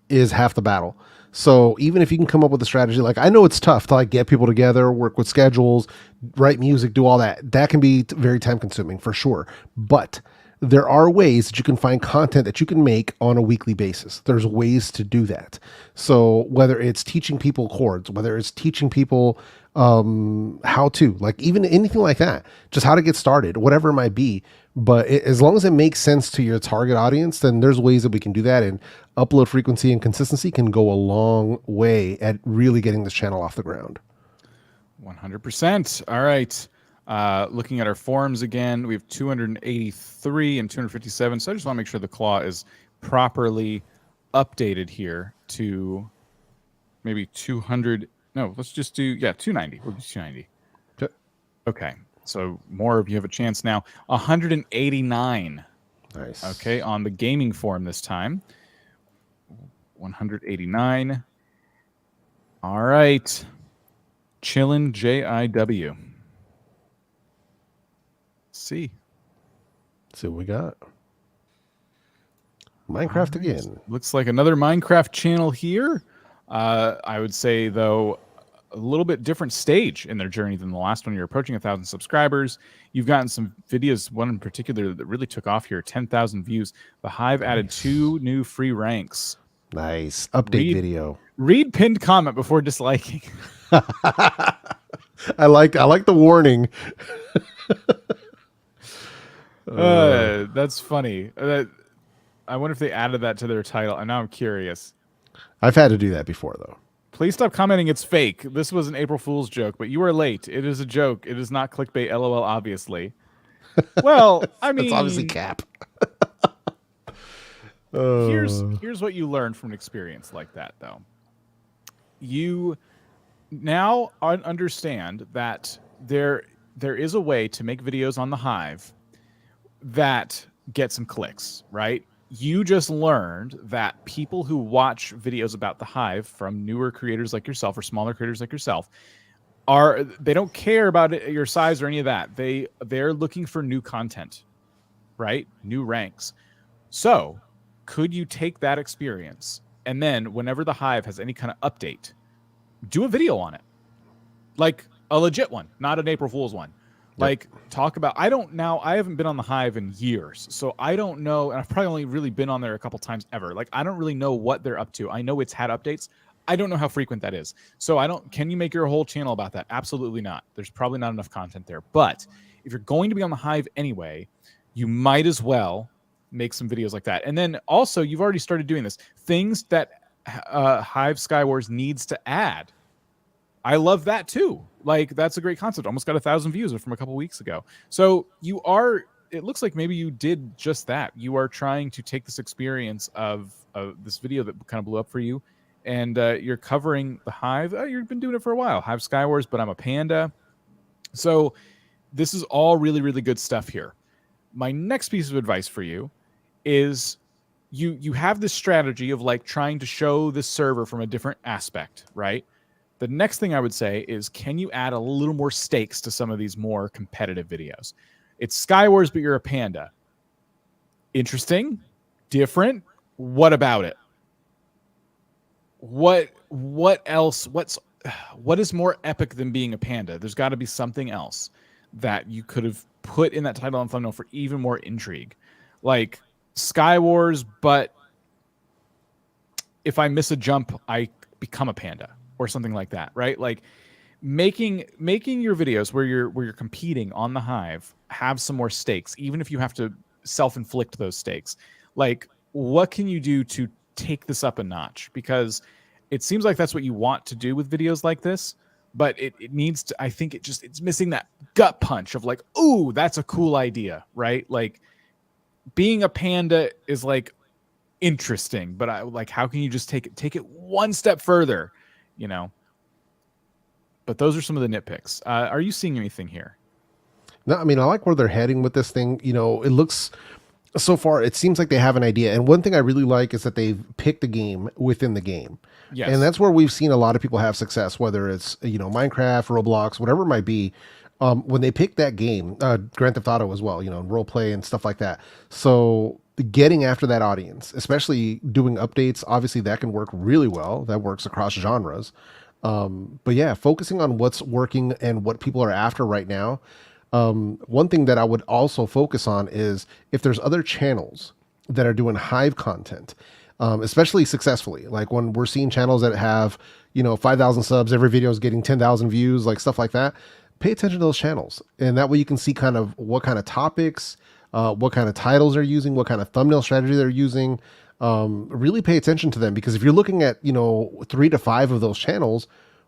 is half the battle. So even if you can come up with a strategy, like I know it's tough to like get people together, work with schedules, write music, do all that. That can be very time consuming for sure. But there are ways that you can find content that you can make on a weekly basis. There's ways to do that. So whether it's teaching people chords, whether it's teaching people how to, like even anything like that, just how to get started, whatever it might be. But as long as it makes sense to your target audience, then there's ways that we can do that. And upload frequency and consistency can go a long way at really getting this channel off the ground. 100%. All right. Looking at our forums again, we have 283 and 257. So I just want to make sure the claw is properly updated here to maybe 200. No, let's just do, 290. We'll do 290. Okay. So more of you have a chance now. 189. Nice. Okay. On the gaming forum this time. 189. All right. Chillin' JIW. See what we got. Minecraft again. Looks like another Minecraft channel here. I would say though a little bit different stage in their journey than the last one. You're approaching 1,000 subscribers. You've gotten some videos, one in particular that really took off here, 10,000 views. The Hive added 2 new free ranks. Nice update video. Read pinned comment before disliking. I like the warning. That's funny. I wonder if they added that to their title. And now I'm curious. I've had to do that before, though. Please stop commenting. It's fake. This was an April Fool's joke, but you are late. It is a joke. It is not clickbait. LOL. Obviously. Well, I mean, it's obviously cap. Here's what you learn from an experience like that, though. You now understand that there is a way to make videos on the Hive that get some clicks, right? You just learned that people who watch videos about the Hive from newer creators like yourself or smaller creators like yourself they don't care about your size or any of that. They're looking for new content, right? New ranks. So could you take that experience and then whenever the Hive has any kind of update, do a video on it? Like a legit one, not an April Fool's one. Like talk about, I haven't been on the Hive in years, so I don't know, and I've probably only really been on there a couple times ever. Like I don't really know what they're up to. I know it's had updates. I don't know how frequent that is. So can you make your whole channel about that? Absolutely not. There's probably not enough content there. But if you're going to be on the Hive anyway, you might as well make some videos like that. And then also, you've already started doing this. Things that Hive Skywars needs to add. I love that too. Like that's a great concept. Almost got 1,000 views from a couple weeks ago. So it looks like maybe you did just that. You are trying to take this experience of this video that kind of blew up for you, and you're covering the Hive. You've been doing it for a while. Hive Skywars, but I'm a panda. So this is all really, really good stuff here. My next piece of advice for you is you have this strategy of like trying to show this server from a different aspect, right? The next thing I would say is, can you add a little more stakes to some of these more competitive videos? It's Skywars, but you're a panda. Interesting, different. What about it? What else? What is more epic than being a panda? There's got to be something else that you could have put in that title and thumbnail for even more intrigue. Like Skywars, but if I miss a jump, I become a panda or something like that, right? Like making your videos where you're competing on the Hive have some more stakes, even if you have to self-inflict those stakes. Like, what can you do to take this up a notch? Because it seems like that's what you want to do with videos like this, but it needs to, I think it's missing that gut punch of like, ooh, that's a cool idea, right? Like being a panda is like interesting, but how can you just take it one step further, you know? But those are some of the nitpicks. Are you seeing anything here? No, I mean, I like where they're heading with this thing. You know, it looks, so far, it seems like they have an idea. And one thing I really like is that they've picked a game within the game. Yes. And that's where we've seen a lot of people have success, whether it's, you know, Minecraft, Roblox, whatever it might be. When they pick that game, Grand Theft Auto as well, you know, role play and stuff like that. So getting after that audience, especially doing updates, obviously that can work really well. That works across genres. But yeah, focusing on what's working and what people are after right now. One thing that I would also focus on is if there's other channels that are doing Hive content, especially successfully, like when we're seeing channels that have, you know, 5,000 subs, every video is getting 10,000 views, like stuff like that. Pay attention to those channels. And that way you can see kind of what kind of topics, what kind of titles they're using, what kind of thumbnail strategy they're using. Really pay attention to them, because if you're looking at, you know, 3 to 5 of those channels,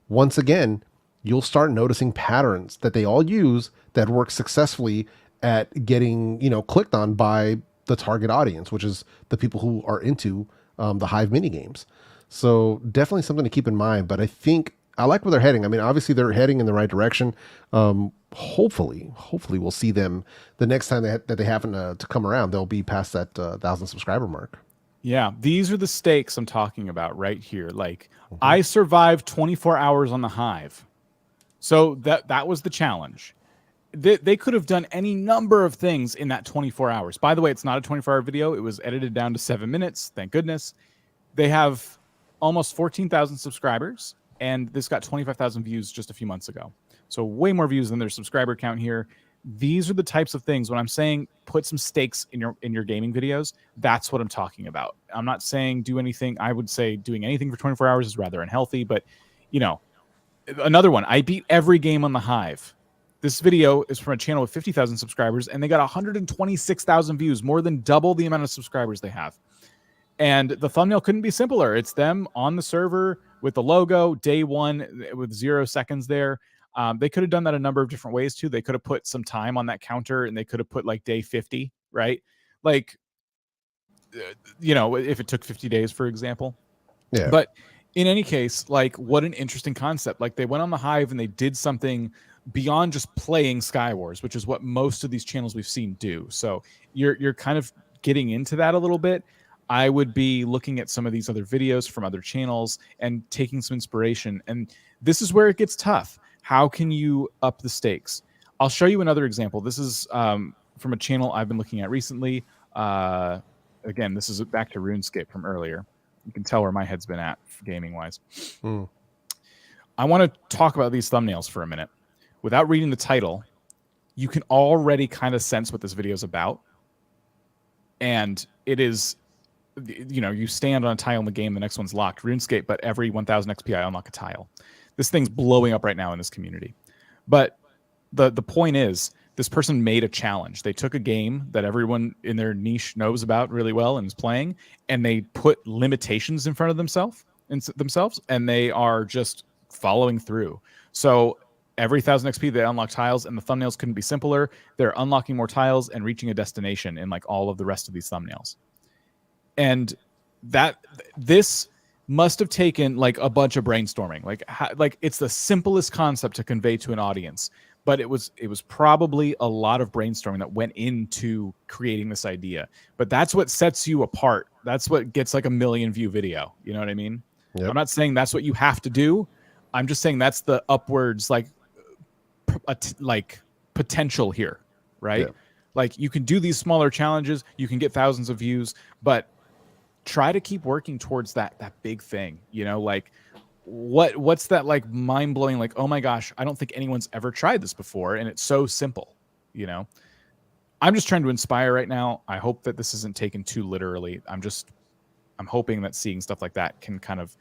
once again, you'll start noticing patterns that they all use that work successfully at getting, you know, clicked on by the target audience, which is the people who are into the Hive mini games. So definitely something to keep in mind. But I think I like where they're heading. I mean, obviously they're heading in the right direction. Hopefully we'll see them the next time that they happen to come around. They'll be past that 1,000 subscriber mark. Yeah, these are the stakes I'm talking about right here. Like, I survived 24 hours on the Hive. So that was the challenge. They could have done any number of things in that 24 hours. By the way, it's not a 24-hour video. It was edited down to 7 minutes. Thank goodness. They have almost 14,000 subscribers, and this got 25,000 views just a few months ago. So way more views than their subscriber count here. These are the types of things when I'm saying put some stakes in your gaming videos. That's what I'm talking about. I'm not saying do anything. I would say doing anything for 24 hours is rather unhealthy, but you know, another one, I beat every game on the Hive. This video is from a channel with 50,000 subscribers, and they got 126,000 views, more than double the amount of subscribers they have. And the thumbnail couldn't be simpler. It's them on the server with the logo, day one with 0 seconds there. They could have done that a number of different ways too. They could have put some time on that counter, and they could have put like day 50, right? Like, you know, if it took 50 days, for example. Yeah. But in any case, like, what an interesting concept. Like, they went on the Hive and they did something beyond just playing Skywars, which is what most of these channels we've seen do. So you're kind of getting into that a little bit. I would be looking at some of these other videos from other channels and taking some inspiration. And this is where it gets tough. How can you up the stakes? I'll show you another example. This is from a channel I've been looking at recently. Again, this is back to RuneScape from earlier. You can tell where my head's been at gaming-wise. I want to talk about these thumbnails for a minute. Without reading the title, you can already kind of sense what this video is about. And it is, you know, you stand on a tile in the game, the next one's locked. RuneScape, but every 1,000 XP I unlock a tile. This thing's blowing up right now in this community. But the point is, this person made a challenge. They took a game that everyone in their niche knows about really well and is playing, and they put limitations in front of themselves, and they are just following through. So every 1,000 XP they unlock tiles, and the thumbnails couldn't be simpler. They're unlocking more tiles and reaching a destination in like all of the rest of these thumbnails. And this must have taken like a bunch of brainstorming. Like it's the simplest concept to convey to an audience, but it was probably a lot of brainstorming that went into creating this idea. But that's what sets you apart. That's what gets like a 1 million view video. You know what I mean? Yep. I'm not saying that's what you have to do. I'm just saying that's the upwards like potential here, right? Yeah. Like you can do these smaller challenges, you can get thousands of views, but try to keep working towards that big thing, you know, like what's that like mind-blowing, like, oh my gosh, I don't think anyone's ever tried this before and it's so simple, you know. I'm just trying to inspire right now. I hope that this isn't taken too literally. I'm hoping that seeing stuff like that can kind of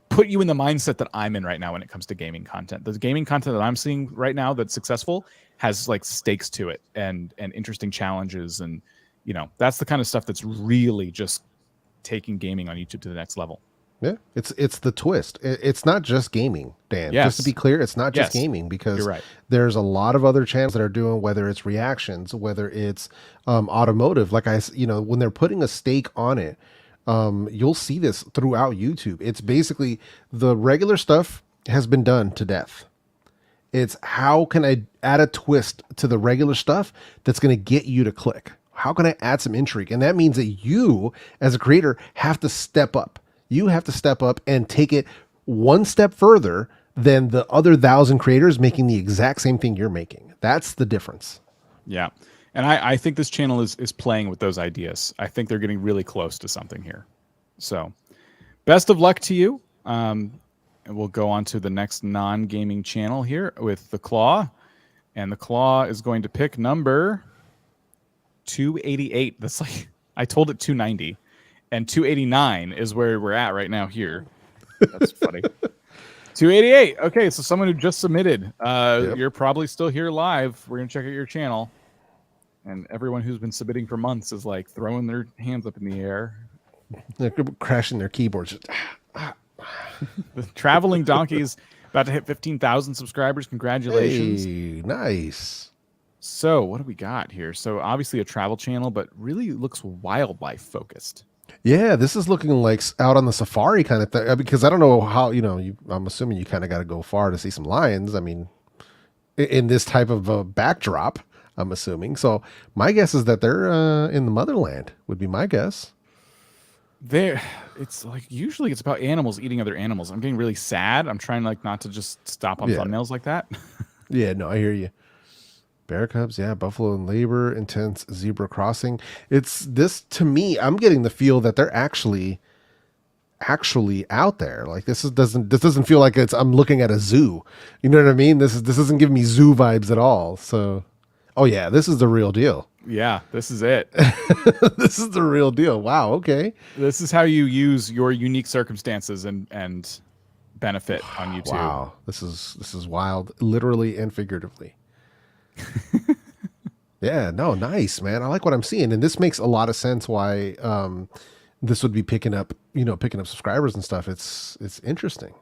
put you in the mindset that I'm in right now when it comes to gaming content. The gaming content that I'm seeing right now that's successful has like stakes to it and interesting challenges, and you know, that's the kind of stuff that's really just taking gaming on YouTube to the next level. Yeah, it's the twist. It's not just gaming, Dan. Yes. Just to be clear, it's not just gaming, because you're right. There's a lot of other channels that are doing, whether it's reactions, whether it's automotive. Like when they're putting a stake on it, you'll see this throughout YouTube. It's basically the regular stuff has been done to death. It's how can I add a twist to the regular stuff that's going to get you to click? How can I add some intrigue? And that means that you, as a creator, have to step up. You have to step up and take it one step further than the other 1,000 creators making the exact same thing you're making. That's the difference. Yeah. And I think this channel is playing with those ideas. I think they're getting really close to something here. So best of luck to you. And we'll go on to the next non-gaming channel here with The Claw. And The Claw is going to pick number 288. That's like, I told it 290. And 289 is where we're at right now here. That's funny. 288. Okay, so someone who just submitted. Yep. You're probably still here live. We're going to check out your channel. And everyone who's been submitting for months is like throwing their hands up in the air. They're crashing their keyboards. The Traveling Donkey's about to hit 15,000 subscribers. Congratulations. Hey, nice. So what do we got here? So obviously a travel channel, but really looks wildlife focused. Yeah, this is looking like out on the safari kind of thing, because I don't know how, I'm assuming you kind of got to go far to see some lions. I mean, in this type of a backdrop, I'm assuming. So my guess is that they're in the motherland, would be my guess. It's like usually it's about animals eating other animals. I'm getting really sad. I'm trying like not to just stop on thumbnails like that. Yeah, no, I hear you. Bear cubs, yeah, buffalo and labor, intense zebra crossing. It's this, to me, I'm getting the feel that they're actually out there. Like this doesn't feel like I'm looking at a zoo. You know what I mean? This isn't giving me zoo vibes at all. So, oh yeah, this is the real deal. Yeah, this is it. This is the real deal. Wow. Okay. This is how you use your unique circumstances and benefit on YouTube. Wow. This is wild, literally and figuratively. Yeah, no, nice, man. I like what I'm seeing, and this makes a lot of sense why this would be picking up subscribers and stuff. It's interesting.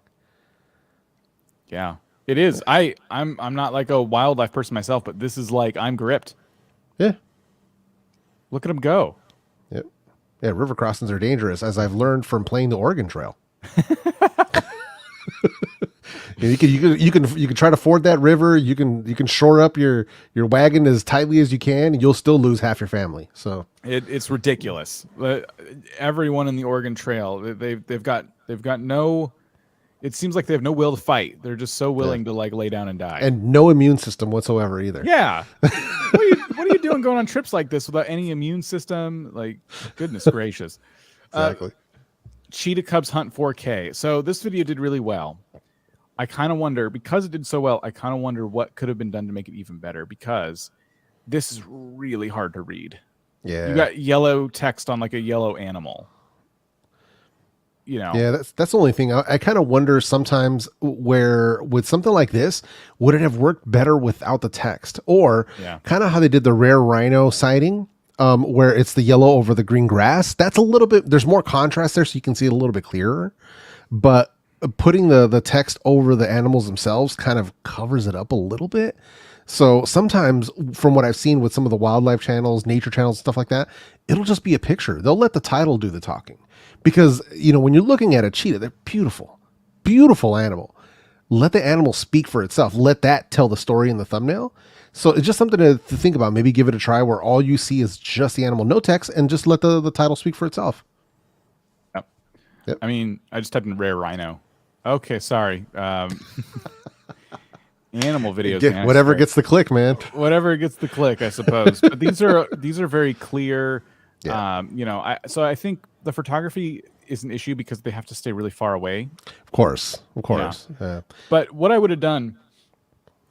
Yeah, it is. I'm not like a wildlife person myself, but this is like I'm gripped. Yeah. Look at them go. Yep. Yeah, river crossings are dangerous, as I've learned from playing the Oregon Trail. You can try to ford that river. You can shore up your wagon as tightly as you can, and you'll still lose half your family. So it's ridiculous. Everyone in the Oregon Trail, they've got no. It seems like they have no will to fight. They're just so willing to like lay down and die, and no immune system whatsoever either. Yeah. What are you doing going on trips like this without any immune system? Like, goodness gracious. Exactly. Cheetah Cubs Hunt 4K. So this video did really well. I kind of wonder, because it did so well, I kind of wonder what could have been done to make it even better, because this is really hard to read. Yeah. You got yellow text on like a yellow animal. You know. Yeah, that's the only thing. I kind of wonder sometimes where with something like this, would it have worked better without the text? Or kind of how they did the rare rhino sighting, where it's the yellow over the green grass. That's a little bit, there's more contrast there, so you can see it a little bit clearer. But putting the text over the animals themselves kind of covers it up a little bit. So sometimes, from what I've seen with some of the wildlife channels, nature channels, stuff like that, it'll just be a picture. They'll let the title do the talking. Because, when you're looking at a cheetah, they're beautiful, beautiful animal. let the animal speak for itself. Let that tell the story in the thumbnail. So it's just something to think about. Maybe give it a try where all you see is just the animal, no text, and just let the title speak for itself. Yep. I mean, I just typed in rare rhino. Okay, sorry. Animal videos. Man, whatever gets the click, man. Whatever gets the click, I suppose. But these are very clear. Yeah. You know, so I think the photography is an issue because they have to stay really far away. Of course. Yeah. But what I would have done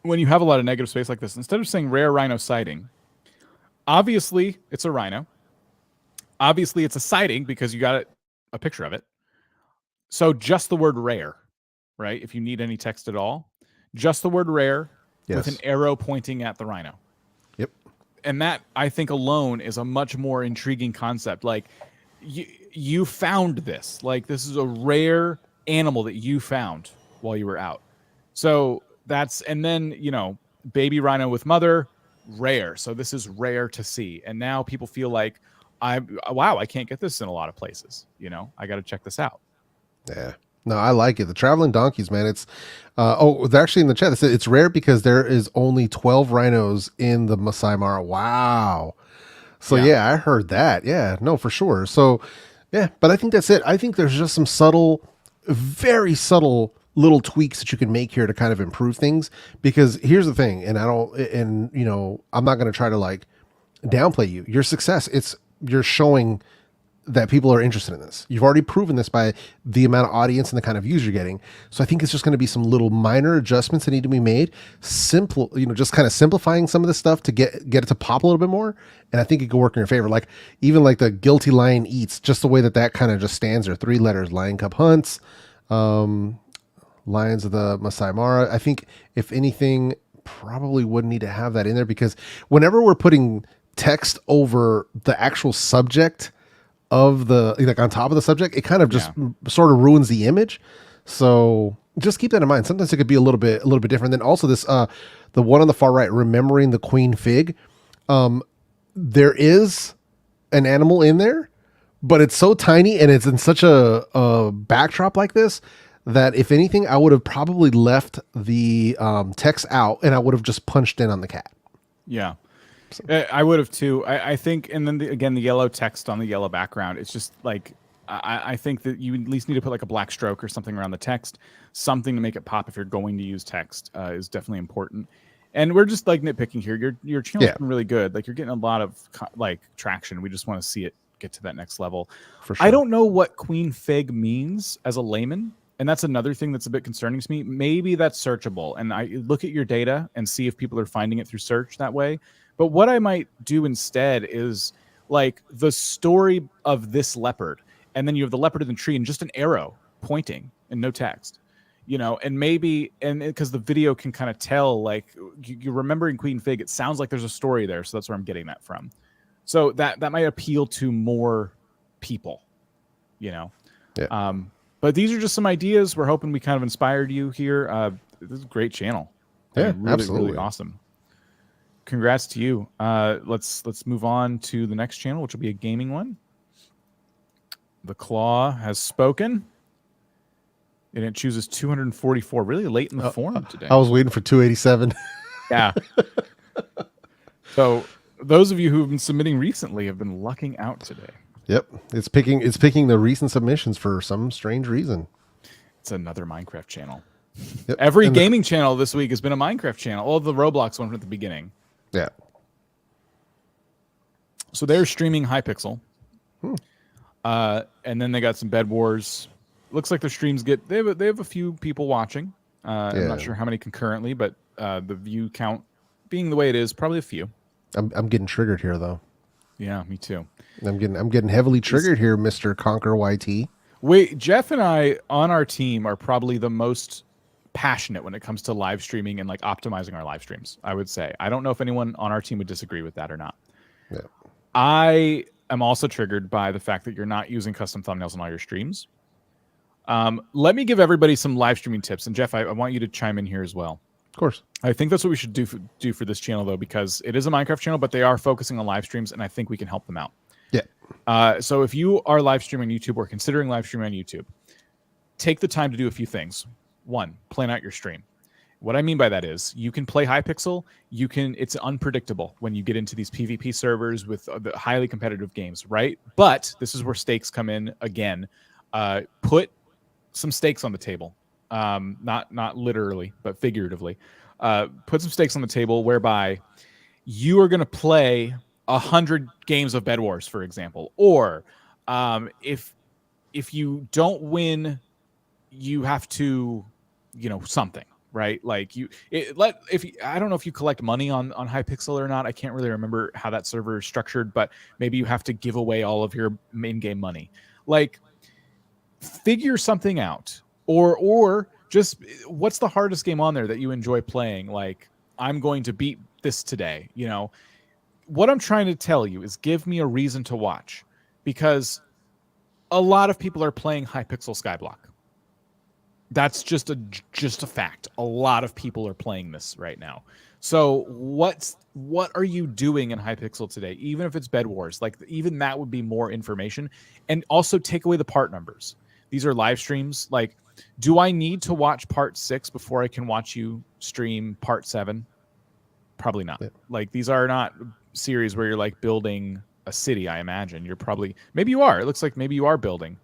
when you have a lot of negative space like this, instead of saying rare rhino sighting, obviously it's a rhino. Obviously it's a sighting because you got a picture of it. So just the word rare, right? If you need any text at all, just the word rare with an arrow pointing at the rhino. Yep. And that, I think, alone is a much more intriguing concept. Like, you found this. Like, this is a rare animal that you found while you were out. So that's, and then, you know, baby rhino with mother, rare. So this is rare to see. And now people feel like, wow, I can't get this in a lot of places. You know, I got to check this out. Yeah. No, I like it. The traveling donkeys, man. It's they're actually in the chat. They said it's rare because there is only 12 rhinos in the Masai Mara. Wow. So yeah, I heard that. Yeah, no, for sure. So yeah, but I think that's it. I think there's just some subtle, very subtle little tweaks that you can make here to kind of improve things. Because here's the thing, and you know, I'm not going to try to like downplay you. Your success, you're showing that people are interested in this. You've already proven this by the amount of audience and the kind of views you're getting. So I think it's just going to be some little minor adjustments that need to be made. Simple, you know, just kind of simplifying some of this stuff to get it to pop a little bit more. And I think it could work in your favor. Like even like the guilty lion eats, just the way that kind of just stands there. 3 letters, lion cub hunts, lions of the Masai Mara. I think if anything, probably wouldn't need to have that in there because whenever we're putting text over the actual subject of the, like on top of the subject, it kind of just sort of ruins the image. So just keep that in mind. Sometimes it could be a little bit different. Then also this, the one on the far right, remembering the queen fig. There is an animal in there, but it's so tiny and it's in such a backdrop like this that if anything, I would have probably left the text out and I would have just punched in on the cat. Yeah. I would have too. I think, and then again, the yellow text on the yellow background. It's just like I think that you at least need to put like a black stroke or something around the text, something to make it pop if you're going to use text is definitely important. And we're just like nitpicking here. Your channel's been really good. Like you're getting a lot of like traction. We just want to see it get to that next level. For sure. I don't know what queen fig means as a layman. And that's another thing that's a bit concerning to me. Maybe that's searchable. And I look at your data and see if people are finding it through search that way. But what I might do instead is like the story of this leopard. And then you have the leopard in the tree and just an arrow pointing and no text, you know, and maybe, and because the video can kind of tell, like you're remembering Queen Fig, it sounds like there's a story there. So that's where I'm getting that from. So that might appeal to more people, you know. Yeah. But these are just some ideas. We're hoping we kind of inspired you here. This is a great channel. Yeah, really, absolutely. Really awesome. Congrats to you. Let's move on to the next channel, which will be a gaming one. The Claw has spoken. And it chooses 244, really late in the form today. I was waiting for 287. Yeah. So those of you who have been submitting recently have been lucking out today. Yep. It's picking the recent submissions for some strange reason. It's another Minecraft channel. Yep. Every gaming channel this week has been a Minecraft channel. All of the Roblox one from the beginning. Yeah. So they're streaming Hypixel. And then they got some Bed Wars. Looks like their streams they have a few people watching. I'm not sure how many concurrently, but the view count being the way it is, probably a few. I'm getting triggered here though. Yeah, me too. I'm getting heavily triggered here, Mr. Conquer YT. Wait, Jeff and I on our team are probably the most passionate when it comes to live streaming and like optimizing our live streams, I would say. I don't know if anyone on our team would disagree with that or not. Yeah. I am also triggered by the fact that you're not using custom thumbnails on all your streams. Let me give everybody some live streaming tips. And Jeff, I want you to chime in here as well. Of course. I think that's what we should do for this channel, though, because it is a Minecraft channel, but they are focusing on live streams, and I think we can help them out. Yeah. So if you are live streaming on YouTube or considering live streaming on YouTube, take the time to do a few things. One, plan out your stream. What I mean by that is you can play Hypixel. It's unpredictable when you get into these PvP servers with the highly competitive games, right? But this is where stakes come in again. Put some stakes on the table. Not literally, but figuratively. Put some stakes on the table whereby you are going to play 100 games of Bed Wars, for example. Or if you don't win, you have to, something. Right, like I don't know if you collect money on Hypixel or not. I can't really remember how that server is structured, but maybe you have to give away all of your main game money. Like, figure something out, or just what's the hardest game on there that you enjoy playing? Like, I'm going to beat this today. What I'm trying to tell you is give me a reason to watch, because a lot of people are playing Hypixel Skyblock. That's just a fact. A lot of people are playing this right now. So what are you doing in Hypixel today? Even if it's Bed Wars, like even that would be more information. And also take away the part numbers. These are live streams. Like, do I need to watch part 6 before I can watch you stream part 7? Probably not. Yeah. Like, these are not series where you're like building a city. I imagine maybe you are. It looks like maybe you are building.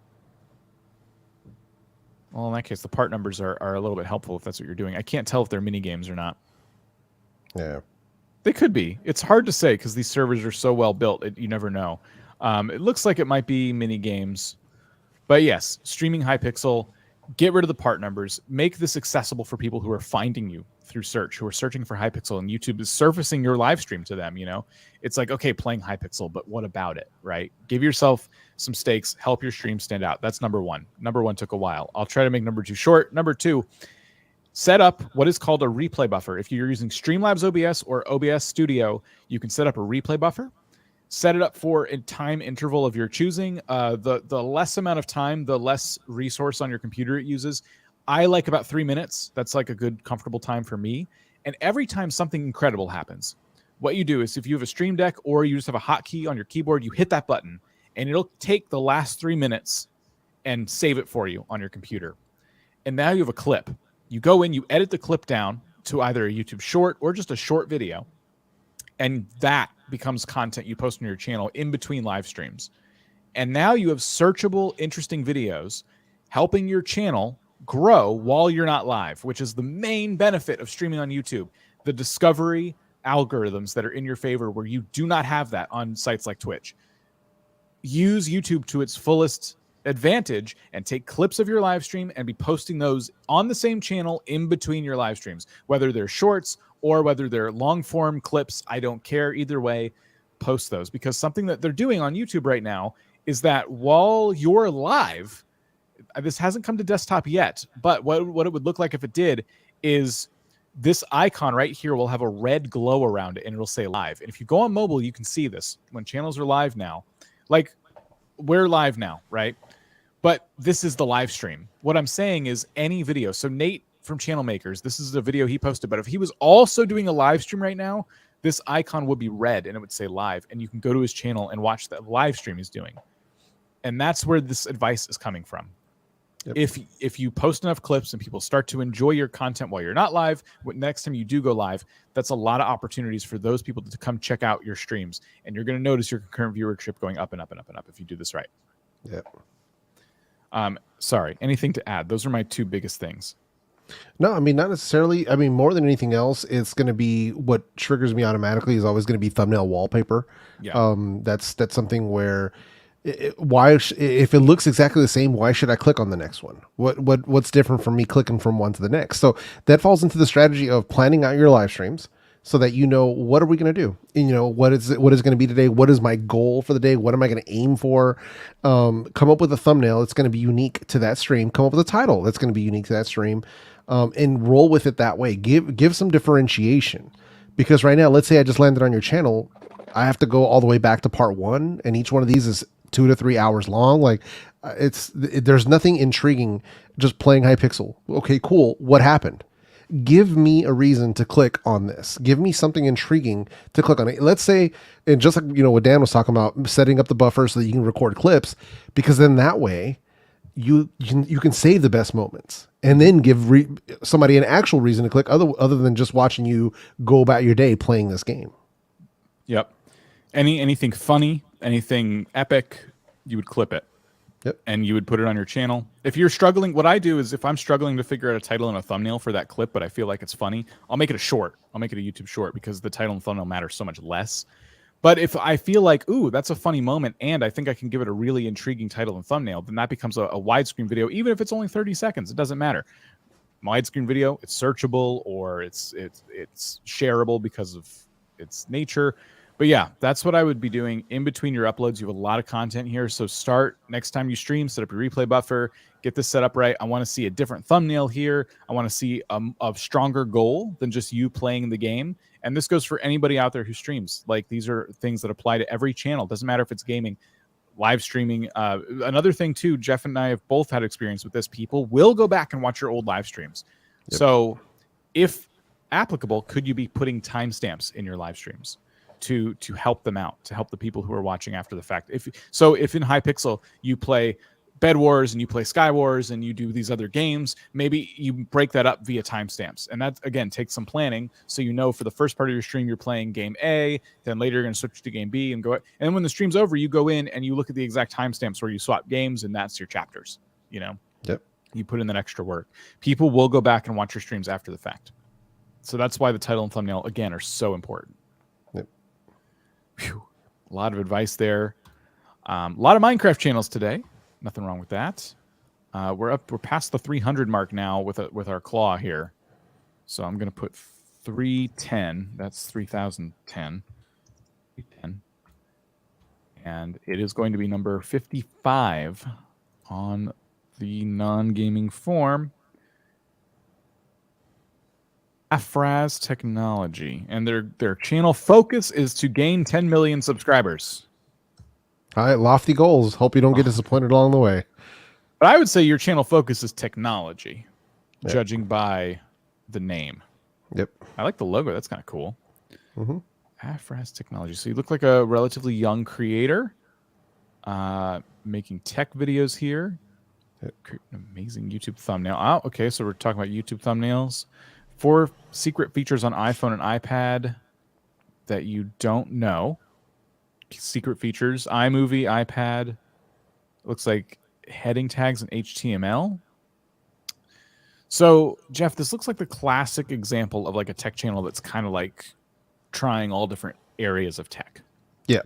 Well, in that case, the part numbers are a little bit helpful if that's what you're doing. I can't tell if they're mini games or not. Yeah. They could be. It's hard to say because these servers are so well built. You never know. It looks like it might be mini games. But yes, streaming Hypixel, get rid of the part numbers. Make this accessible for people who are finding you through search, who are searching for Hypixel, and YouTube is surfacing your live stream to them. It's like, okay, playing Hypixel, but what about it, right? Give yourself some stakes, help your stream stand out. That's number one. Number one took a while. I'll try to make number 2 short. Number 2, set up what is called a replay buffer. If you're using Streamlabs OBS or OBS Studio, you can set up a replay buffer. Set it up for a time interval of your choosing. The less amount of time, the less resource on your computer it uses. I like about 3 minutes. That's like a good, comfortable time for me. And every time something incredible happens, what you do is if you have a Stream Deck or you just have a hotkey on your keyboard, you hit that button and it'll take the last 3 minutes and save it for you on your computer. And now you have a clip. You go in, you edit the clip down to either a YouTube short or just a short video. And that becomes content you post on your channel in between live streams. And now you have searchable, interesting videos helping your channel grow while you're not live, which is the main benefit of streaming on YouTube. The discovery algorithms that are in your favor where you do not have that on sites like Twitch. Use YouTube to its fullest advantage and take clips of your live stream and be posting those on the same channel in between your live streams, whether they're shorts or whether they're long form clips. I don't care. Either way, post those, because something that they're doing on YouTube right now is that while you're live, this hasn't come to desktop yet, but what it would look like if it did is this icon right here will have a red glow around it and it'll say live. And if you go on mobile, you can see this when channels are live now. Like, we're live now, right? But this is the live stream. What I'm saying is any video. So Nate from Channel Makers, this is a video he posted, but if he was also doing a live stream right now, this icon would be red and it would say live, and you can go to his channel and watch that live stream he's doing. And that's where this advice is coming from. Yep. If you post enough clips and people start to enjoy your content while you're not live, next time you do go live, that's a lot of opportunities for those people to come check out your streams. And you're going to notice your concurrent viewership going up and up and up and up if you do this right. Yep. Sorry, anything to add? Those are my 2 biggest things. No, I mean, not necessarily. I mean, more than anything else, it's going to be what triggers me automatically is always going to be thumbnail wallpaper. Yeah. That's something where if it looks exactly the same, why should I click on the next one? What's different from me clicking from one to the next? So that falls into the strategy of planning out your live streams so that what are we going to do? And what is going to be today? What is my goal for the day? What am I going to aim for? Come up with a thumbnail that's going to be unique to that stream. Come up with a title that's going to be unique to that stream, and roll with it that way. Give some differentiation, because right now, let's say I just landed on your channel, I have to go all the way back to part 1, and each one of these is 2 to 3 hours long. Like, there's nothing intriguing just playing Hypixel. Okay, cool. What happened? Give me a reason to click on this. Give me something intriguing to click on it. Let's say, and just like, what Dan was talking about, setting up the buffer so that you can record clips, because then that way you can save the best moments and then give somebody an actual reason to click other than just watching you go about your day playing this game. Yep. Anything funny, anything epic, you would clip it. Yep. And you would put it on your channel. If you're struggling, what I do is if I'm struggling to figure out a title and a thumbnail for that clip, but I feel like it's funny, I'll make it a short. I'll make it a YouTube short because the title and thumbnail matter so much less. But if I feel like, ooh, that's a funny moment, and I think I can give it a really intriguing title and thumbnail, then that becomes a widescreen video, even if it's only 30 seconds. It doesn't matter. Widescreen video, it's searchable or it's shareable because of its nature. But yeah, that's what I would be doing in between your uploads. You have a lot of content here. So start next time you stream, set up your replay buffer, get this set up right. I want to see a different thumbnail here. I want to see a stronger goal than just you playing the game. And this goes for anybody out there who streams. Like, these are things that apply to every channel. Doesn't matter if it's gaming, live streaming. Another thing too, Jeff and I have both had experience with this. People will go back and watch your old live streams. Yep. So if applicable, could you be putting timestamps in your live streams to help them out, to help the people who are watching after the fact? If in Hypixel you play Bed Wars and you play Sky Wars and you do these other games, maybe you break that up via timestamps. And that, again, takes some planning. So you know for the first part of your stream, you're playing game A, then later you're going to switch to game B and go. And when the stream's over, you go in and you look at the exact timestamps where you swap games, and that's your chapters. You know, yep. You put in that extra work. People will go back and watch your streams after the fact. So that's why the title and thumbnail, again, are so important. Yep. Whew. A lot of advice there. A lot of Minecraft channels today. Nothing wrong with that. We're past the 300 mark now with our claw here. So I'm going to put 310. That's 3010. 310. And it is going to be number 55 on the non-gaming form. Afraz Technology. And their channel focus is to gain 10 million subscribers. All right, lofty goals. Hope you don't get disappointed along the way. But I would say your channel focus is technology, judging by the name. Yep. I like the logo. That's kind of cool. Mm-hmm. Afraz Technology. So you look like a relatively young creator, making tech videos here. An amazing YouTube thumbnail. Oh, okay, so we're talking about YouTube thumbnails. 4 secret features on iPhone and iPad that you don't know. Secret features, iMovie, iPad. Looks like heading tags and HTML. So, Jeff, this looks like the classic example of like a tech channel that's kind of like trying all different areas of tech. Yeah,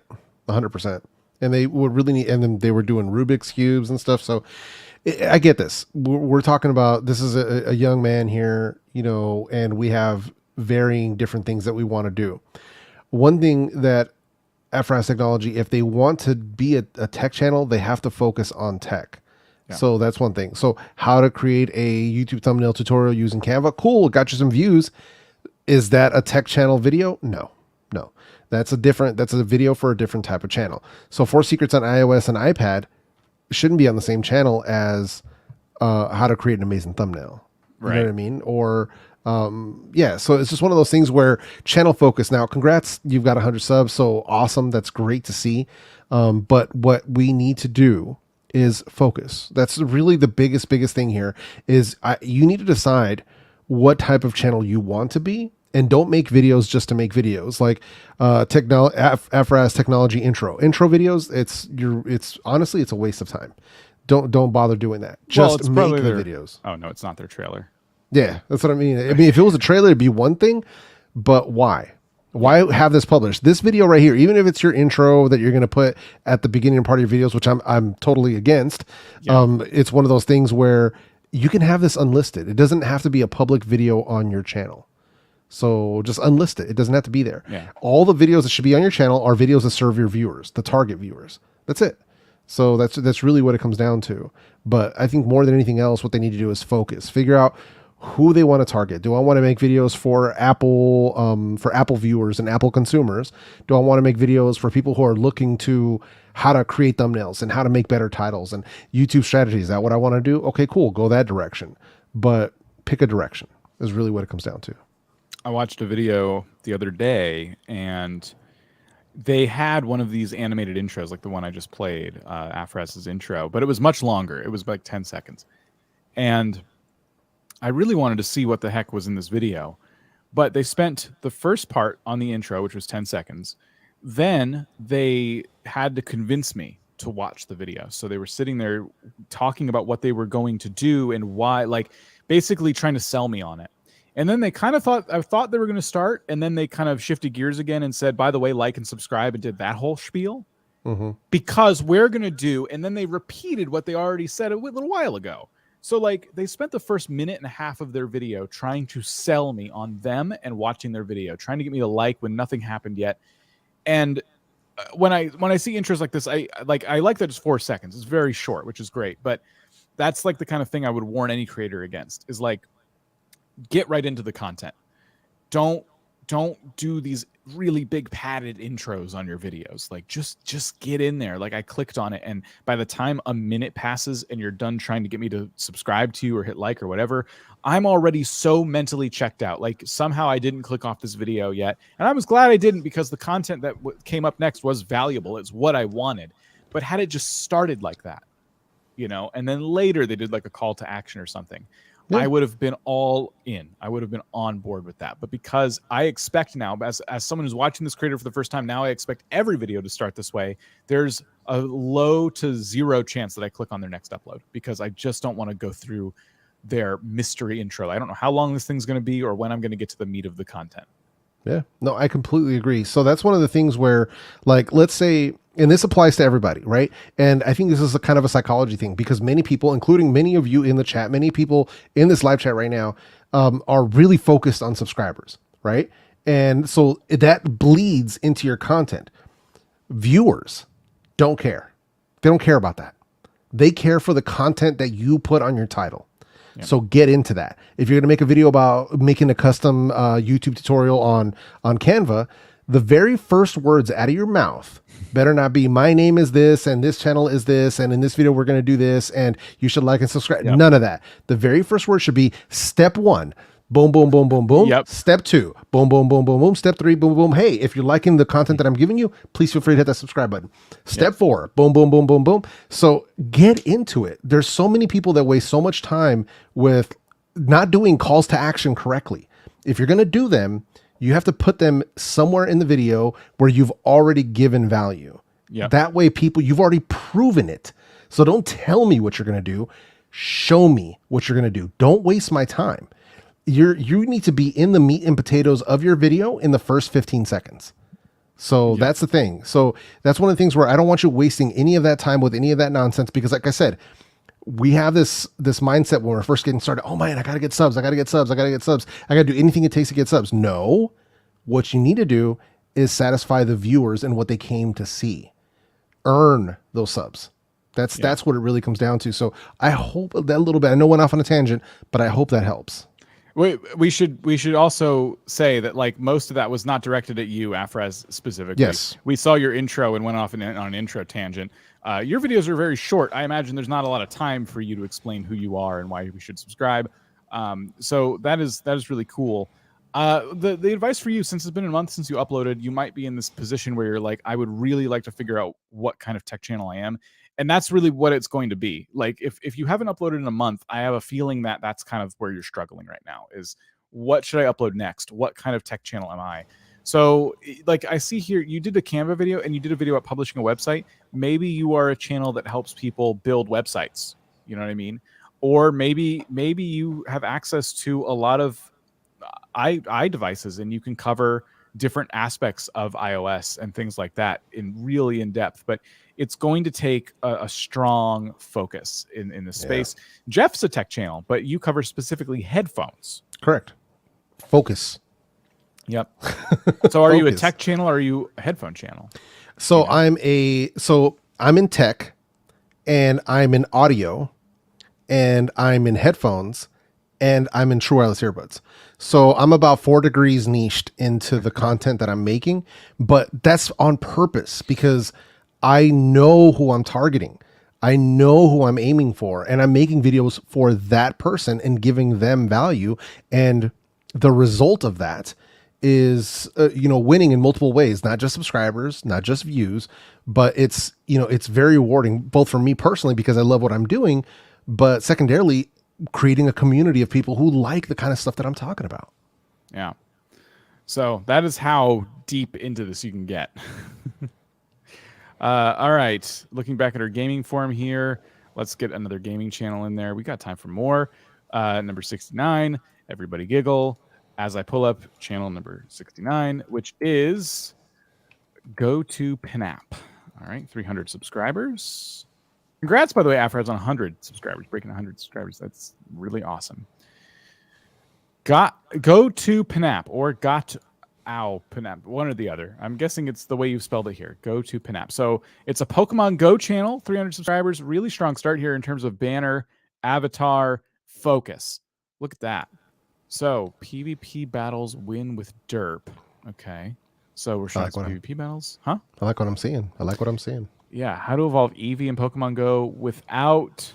100%. And they would really need, and then they were doing Rubik's cubes and stuff. So I get this. We're talking about, this is a young man here, you know, and we have varying different things that we want to do. One thing that Afraz Technology, if they want to be a tech channel, they have to focus on tech. Yeah. So that's one thing. So how to create a YouTube thumbnail tutorial using Canva. Cool. Got you some views. Is that a tech channel video? No. That's a video for a different type of channel. So 4 secrets on iOS and iPad shouldn't be on the same channel as how to create an amazing thumbnail. You know what I mean? Or so it's just one of those things where channel focus. Now, congrats, you've got 100 subs, so awesome. That's great to see. But what we need to do is focus. That's really the biggest thing here is you need to decide what type of channel you want to be, and don't make videos just to make videos. Like Afraz Technology intro videos. It's honestly, it's a waste of time. Don't bother doing that. Just make the videos. Oh no, it's not their trailer. Yeah, that's what I mean. I mean, if it was a trailer, it'd be one thing, but why? Why have this published? This video right here, even if it's your intro that you're going to put at the beginning part of your videos, which I'm totally against, it's one of those things where you can have this unlisted. It doesn't have to be a public video on your channel. So just unlist it. It doesn't have to be there. Yeah. All the videos that should be on your channel are videos that serve your viewers, the target viewers. That's it. So that's really what it comes down to. But I think more than anything else, what they need to do is focus. Figure out who they want to target. Do I want to make videos for Apple viewers and Apple consumers? Do I want to make videos for people who are looking to how to create thumbnails and how to make better titles and YouTube strategies? Is that what I want to do? Okay, cool. Go that direction. But pick a direction is really what it comes down to. I watched a video the other day, and they had one of these animated intros, like the one I just played, Afras's intro, but it was much longer. It was like 10 seconds. And I really wanted to see what the heck was in this video. But they spent the first part on the intro, which was 10 seconds. Then they had to convince me to watch the video. So they were sitting there talking about what they were going to do and why, like basically trying to sell me on it. And then they kind of I thought they were going to start, and then they kind of shifted gears again and said, by the way, like and subscribe, and did that whole spiel. Because we're going to do, and then they repeated what they already said a little while ago. So like they spent the first minute and a half of their video trying to sell me on them and watching their video, trying to get me to like when nothing happened yet. And when I see intros like this, I like that it's 4 seconds. It's very short, which is great. But that's like the kind of thing I would warn any creator against, is like, get right into the content. Don't do these really big padded intros on your videos. Like just get in there. Like I clicked on it, and by the time a minute passes and you're done trying to get me to subscribe to you or hit like or whatever, I'm already so mentally checked out. Like somehow I didn't click off this video yet. And I was glad I didn't, because the content that came up next was valuable. It's what I wanted. But had it just started like that, you know, and then later they did like a call to action or something, I would have been all in. I would have been on board with that. But because I expect now, as someone who's watching this creator for the first time, now I expect every video to start this way. There's a low to zero chance that I click on their next upload, because I just don't want to go through their mystery intro. I don't know how long this thing's going to be or when I'm going to get to the meat of the content. Yeah, no, I completely agree. So that's one of the things where, like, let's say, and this applies to everybody, right? And I think this is a kind of a psychology thing, because many people, including many of you in the chat, many people in this live chat right now, are really focused on subscribers, right? And so that bleeds into your content. Viewers don't care. They don't care about that. They care for the content that you put on your title. Yeah. So get into that. If you're going to make a video about making a custom YouTube tutorial on Canva, the very first words out of your mouth better not be, my name is this, and this channel is this, and in this video we're going to do this, and you should like and subscribe. Yep. None of that. The very first word should be step 1. Boom, boom, boom, boom, boom. Yep. Step 2. Boom, boom, boom, boom, boom. Step 3. Boom, boom. Hey, if you're liking the content that I'm giving you, please feel free to hit that subscribe button. Step 4. Boom, boom, boom, boom, boom. So get into it. There's so many people that waste so much time with not doing calls to action correctly. If you're going to do them, you have to put them somewhere in the video where you've already given value. Yep. That way, people, you've already proven it. So don't tell me what you're going to do. Show me what you're going to do. Don't waste my time. You need to be in the meat and potatoes of your video in the first 15 seconds. So that's the thing. So that's one of the things where I don't want you wasting any of that time with any of that nonsense, because like I said, we have this mindset when we're first getting started. Oh man, I got to get subs. I got to get subs. I got to get subs. I got to do anything it takes to get subs. No, what you need to do is satisfy the viewers and what they came to see. Earn those subs. That's what it really comes down to. So I hope that little bit, I know I went off on a tangent, but I hope that helps. We should also say that like most of that was not directed at you, Afraz, specifically. Yes. We saw your intro and went off on an intro tangent. Your videos are very short. I imagine there's not a lot of time for you to explain who you are and why we should subscribe. So that is really cool. The advice for you, since it's been a month since you uploaded, you might be in this position where you're like, I would really like to figure out what kind of tech channel I am. And that's really what it's going to be. Like if you haven't uploaded in a month, I have a feeling that that's kind of where you're struggling right now, is what should I upload next? What kind of tech channel am I? So like I see here, you did a Canva video and you did a video about publishing a website. Maybe you are a channel that helps people build websites. You know what I mean? Or maybe you have access to a lot of iDevices and you can cover different aspects of iOS and things like that in depth. But it's going to take a strong focus in this space. Jeff's a tech channel, but you cover specifically headphones. Correct. Focus. Yep. So are you a tech channel or are you a headphone channel? So I'm in tech, and I'm in audio, and I'm in headphones, and I'm in true wireless earbuds. So I'm about 4 degrees niched into the content that I'm making, but that's on purpose because I know who I'm targeting. I know who I'm aiming for, and I'm making videos for that person and giving them value. And the result of that is winning in multiple ways, not just subscribers, not just views, but it's it's very rewarding both for me personally because I love what I'm doing, but secondarily creating a community of people who like the kind of stuff that I'm talking about. Yeah. So that is how deep into this you can get. All right. Looking back at our gaming forum here, let's get another gaming channel in there. We got time for more. Number 69, Everybody Giggle. As I pull up channel number 69, which is Go to Pinap. All right, 300 subscribers. Congrats, by the way, Afro's on 100 subscribers, breaking 100 subscribers. That's really awesome. Go to Pinap or got ow Pinap, one or the other. I'm guessing it's the way you spelled it here. Go to Pinap. So it's a Pokemon Go channel, 300 subscribers. Really strong start here in terms of banner, avatar, focus. Look at that. So PvP battles win with derp. Okay. So we're showing some PvP battles. Huh? I like what I'm seeing. Yeah. How to evolve Eevee in Pokemon Go without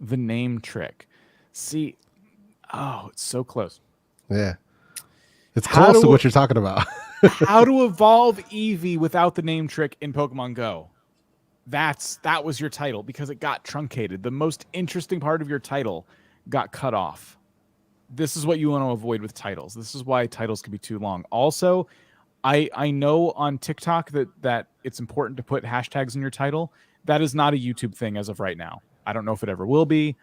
the name trick. See, oh, it's so close. Yeah. It's close to what you're talking about. How to evolve Eevee without the name trick in Pokemon Go. That was your title because it got truncated. The most interesting part of your title got cut off. This is what you want to avoid with titles. This is why titles can be too long. Also, I know on TikTok that it's important to put hashtags in your title. That is not a YouTube thing as of right now. I don't know if it ever will be.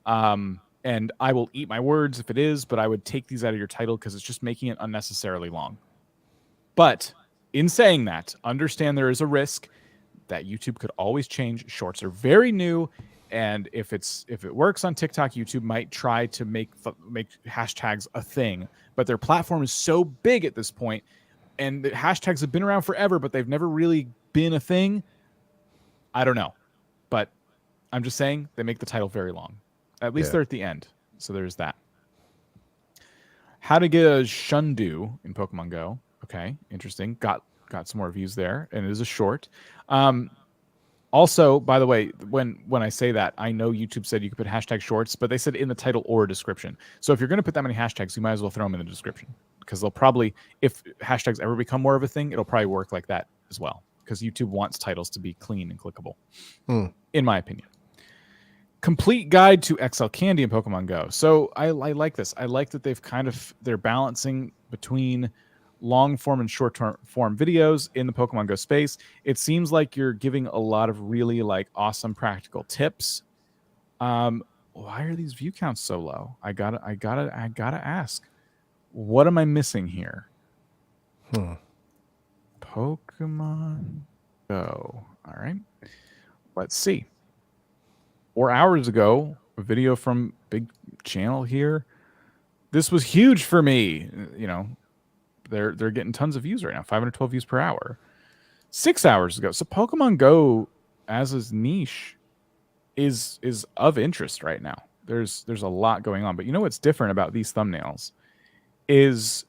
And I will eat my words if it is, but I would take these out of your title because it's just making it unnecessarily long. But in saying that, understand there is a risk that YouTube could always change. Shorts are very new. And if it works on TikTok, YouTube might try to make hashtags a thing. But their platform is so big at this point, and the hashtags have been around forever, but they've never really been a thing. I don't know. But I'm just saying they make the title very long. At least they're at the end. So there's that. How to get a Shundu in Pokemon Go. Okay, interesting. Got some more views there, and it is a short. Also, by the way, when I say that, I know YouTube said you could put hashtag shorts, but they said in the title or description. So if you're going to put that many hashtags, you might as well throw them in the description because they'll probably, if hashtags ever become more of a thing, it'll probably work like that as well because YouTube wants titles to be clean and clickable, in my opinion. Complete guide to XL Candy in Pokemon Go. So I like this. I like that they're balancing between long form and short form videos in the Pokemon Go space. It seems like you're giving a lot of really awesome practical tips. Why are these view counts so low? I gotta ask, what am I missing here? Pokemon Go. All right, let's see. 4 hours ago, a video from big channel here. This was huge for me. They're getting tons of views right now, 512 views per hour. 6 hours ago. So Pokemon Go as a niche is of interest right now. There's a lot going on. But you know what's different about these thumbnails is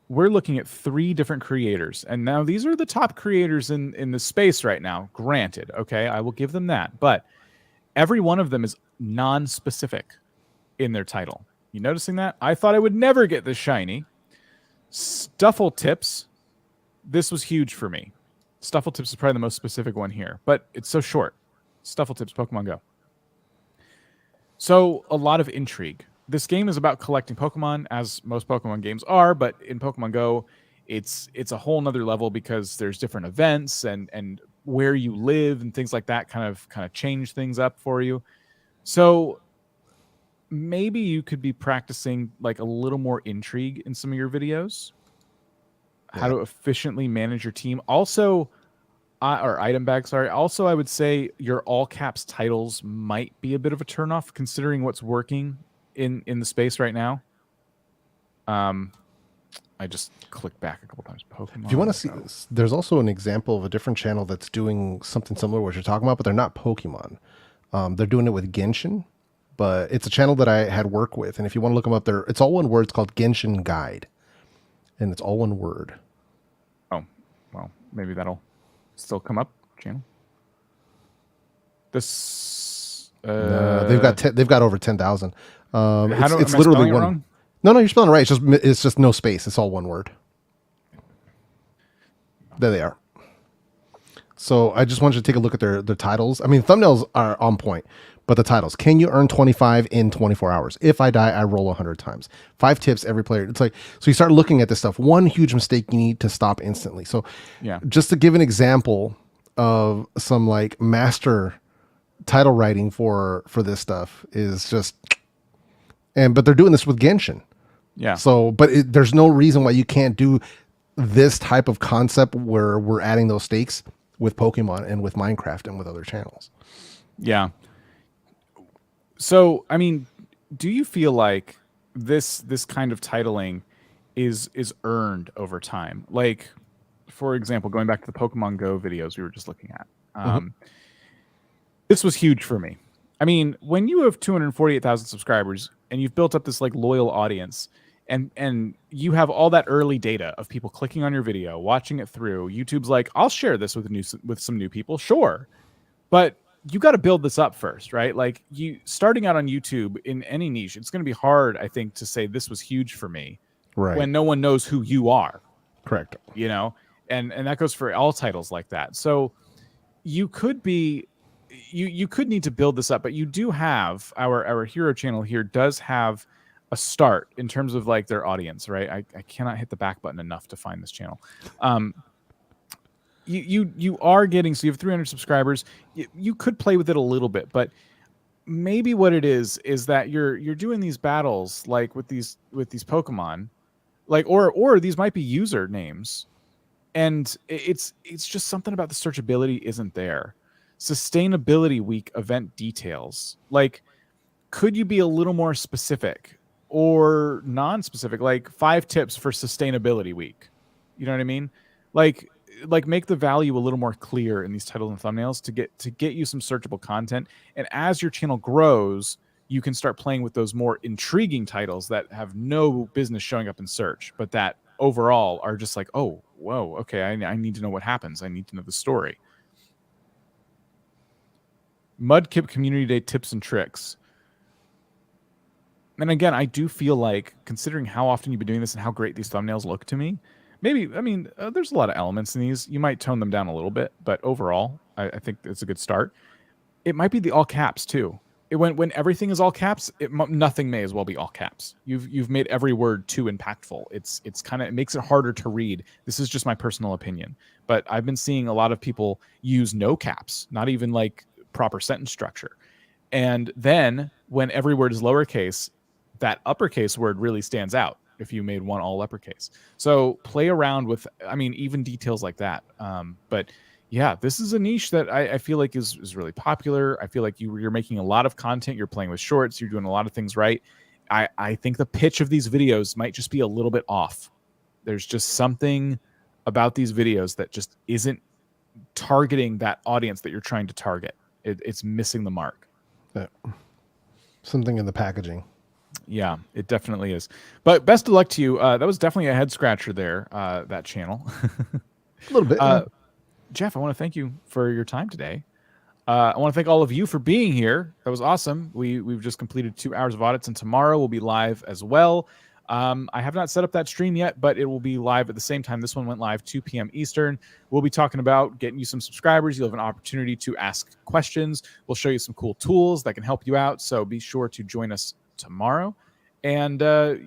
we're looking at 3 different creators. And now these are the top creators in the space right now. Granted, okay, I will give them that. But every one of them is non-specific in their title. You noticing that? I thought I would never get this shiny. Stuffle Tips. This was huge for me. Stuffle Tips is probably the most specific one here, but it's so short. Stuffle Tips, Pokemon Go. So a lot of intrigue. This game is about collecting Pokemon, as most Pokemon games are, but in Pokemon Go, it's a whole nother level because there's different events and where you live and things like that kind of change things up for you. So maybe you could be practicing a little more intrigue in some of your videos. How to efficiently manage your team. Also, or item bag, sorry. Also, I would say your all caps titles might be a bit of a turnoff considering what's working in the space right now. I just clicked back a couple times. Pokemon. If you want to see this, there's also an example of a different channel that's doing something similar to what you're talking about, but they're not Pokemon. They're doing it with Genshin, but it's a channel that I had work with. And if you want to look them up there, it's all one word. It's called Genshin Guide. And it's all one word. Oh, well, maybe that'll still come up, channel. This they've got over 10,000. It's am I literally spelling it one. wrong? No, you're spelling it right. It's just no space. It's all one word. There they are. So I just want you to take a look at their titles. I mean, thumbnails are on point, but the titles: can you earn 25 in 24 hours? If I die, I roll 100 times. 5 tips every player. It's like, so you start looking at this stuff. One huge mistake you need to stop instantly. So Yeah. just to give an example of some like master title writing for this stuff is just, but they're doing this with Genshin. Yeah. So, but there's no reason why you can't do this type of concept where we're adding those stakes with Pokemon and with Minecraft and with other channels. Yeah. So, I mean, do you feel like this kind of titling is earned over time? Like, for example, going back to the Pokemon Go videos we were just looking at. This was huge for me. I mean, when you have 248,000 subscribers and you've built up this like loyal audience, and you have all that early data of people clicking on your video, watching it through, YouTube's like, I'll share this with some new people, sure, but you got to build this up first, right? Like, you starting out on YouTube in any niche, it's going to be hard, I think, to say this was huge for me, right, when no one knows who you are. Correct. You know, and that goes for all titles like that. So you could be, you could need to build this up, but you do have our hero channel here does have a start in terms of like their audience, right? I cannot hit the back button enough to find this channel. You are getting, so you have 300 subscribers. You could play with it a little bit, but maybe what it is that you're doing these battles like with these Pokemon, like or these might be user names, and it's just something about the searchability isn't there. Sustainability week event details, like, could you be a little more specific or non-specific, like 5 tips for sustainability week? You know what I mean? Like make the value a little more clear in these titles and thumbnails to get you some searchable content. And as your channel grows, you can start playing with those more intriguing titles that have no business showing up in search, but that overall are just like, oh, whoa, okay, I need to know what happens. I need to know the story. Mudkip Community Day tips and tricks. And again, I do feel like, considering how often you've been doing this and how great these thumbnails look to me, maybe, I mean, there's a lot of elements in these. You might tone them down a little bit, but overall, I think it's a good start. It might be the all caps too. When everything is all caps, nothing may as well be all caps. You've made every word too impactful. It's kind of, it makes it harder to read. This is just my personal opinion, but I've been seeing a lot of people use no caps, not even like proper sentence structure. And then when every word is lowercase, that uppercase word really stands out if you made one all uppercase. So play around with, I mean, even details like that. But yeah, this is a niche that I feel like is really popular. I feel like you're making a lot of content. You're playing with shorts. You're doing a lot of things right. I think the pitch of these videos might just be a little bit off. There's just something about these videos that just isn't targeting that audience that you're trying to target. It's missing the mark. Yeah. Something in the packaging. Yeah, it definitely is. But best of luck to you. That was definitely a head scratcher there, that channel. A little bit. Jeff, I want to thank you for your time today. I want to thank all of you for being here. That was awesome. We've just completed 2 hours of audits, and tomorrow we'll be live as well. I have not set up that stream yet, but it will be live at the same time. This one went live 2 p.m. Eastern. We'll be talking about getting you some subscribers. You'll have an opportunity to ask questions. We'll show you some cool tools that can help you out. So be sure to join us tomorrow. And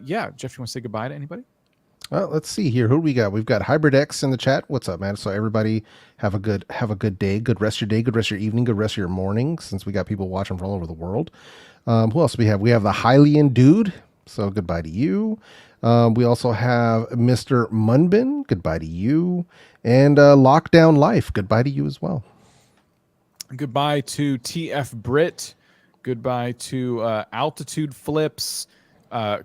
yeah, Jeff, you want to say goodbye to anybody? Well, let's see here. Who do we got? We've got Hybrid X in the chat. What's up, man? So everybody have a good day. Good rest of your day. Good rest of your evening. Good rest of your morning, since we got people watching from all over the world. Who else do we have? We have the Hylian Dude. So goodbye to you. We also have Mr. Munbin. Goodbye to you. And Lockdown Life. Goodbye to you as well. Goodbye to TF Brit. Goodbye to Altitude Flips.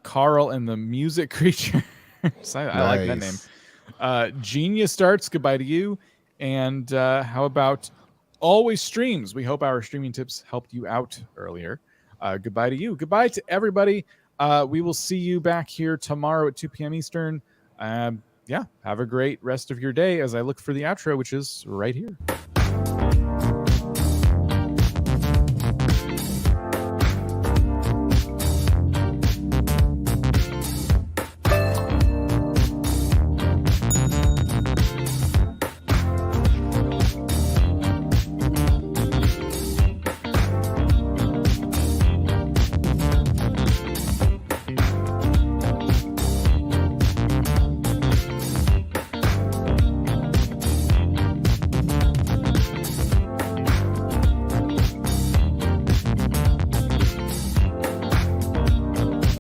Carl and the Music Creature. I like that name. Genius Starts, goodbye to you. And how about Always Streams? We hope our streaming tips helped you out earlier. Goodbye to you. Goodbye to everybody. We will see you back here tomorrow at 2 p.m. Eastern. Yeah, have a great rest of your day as I look for the outro, which is right here.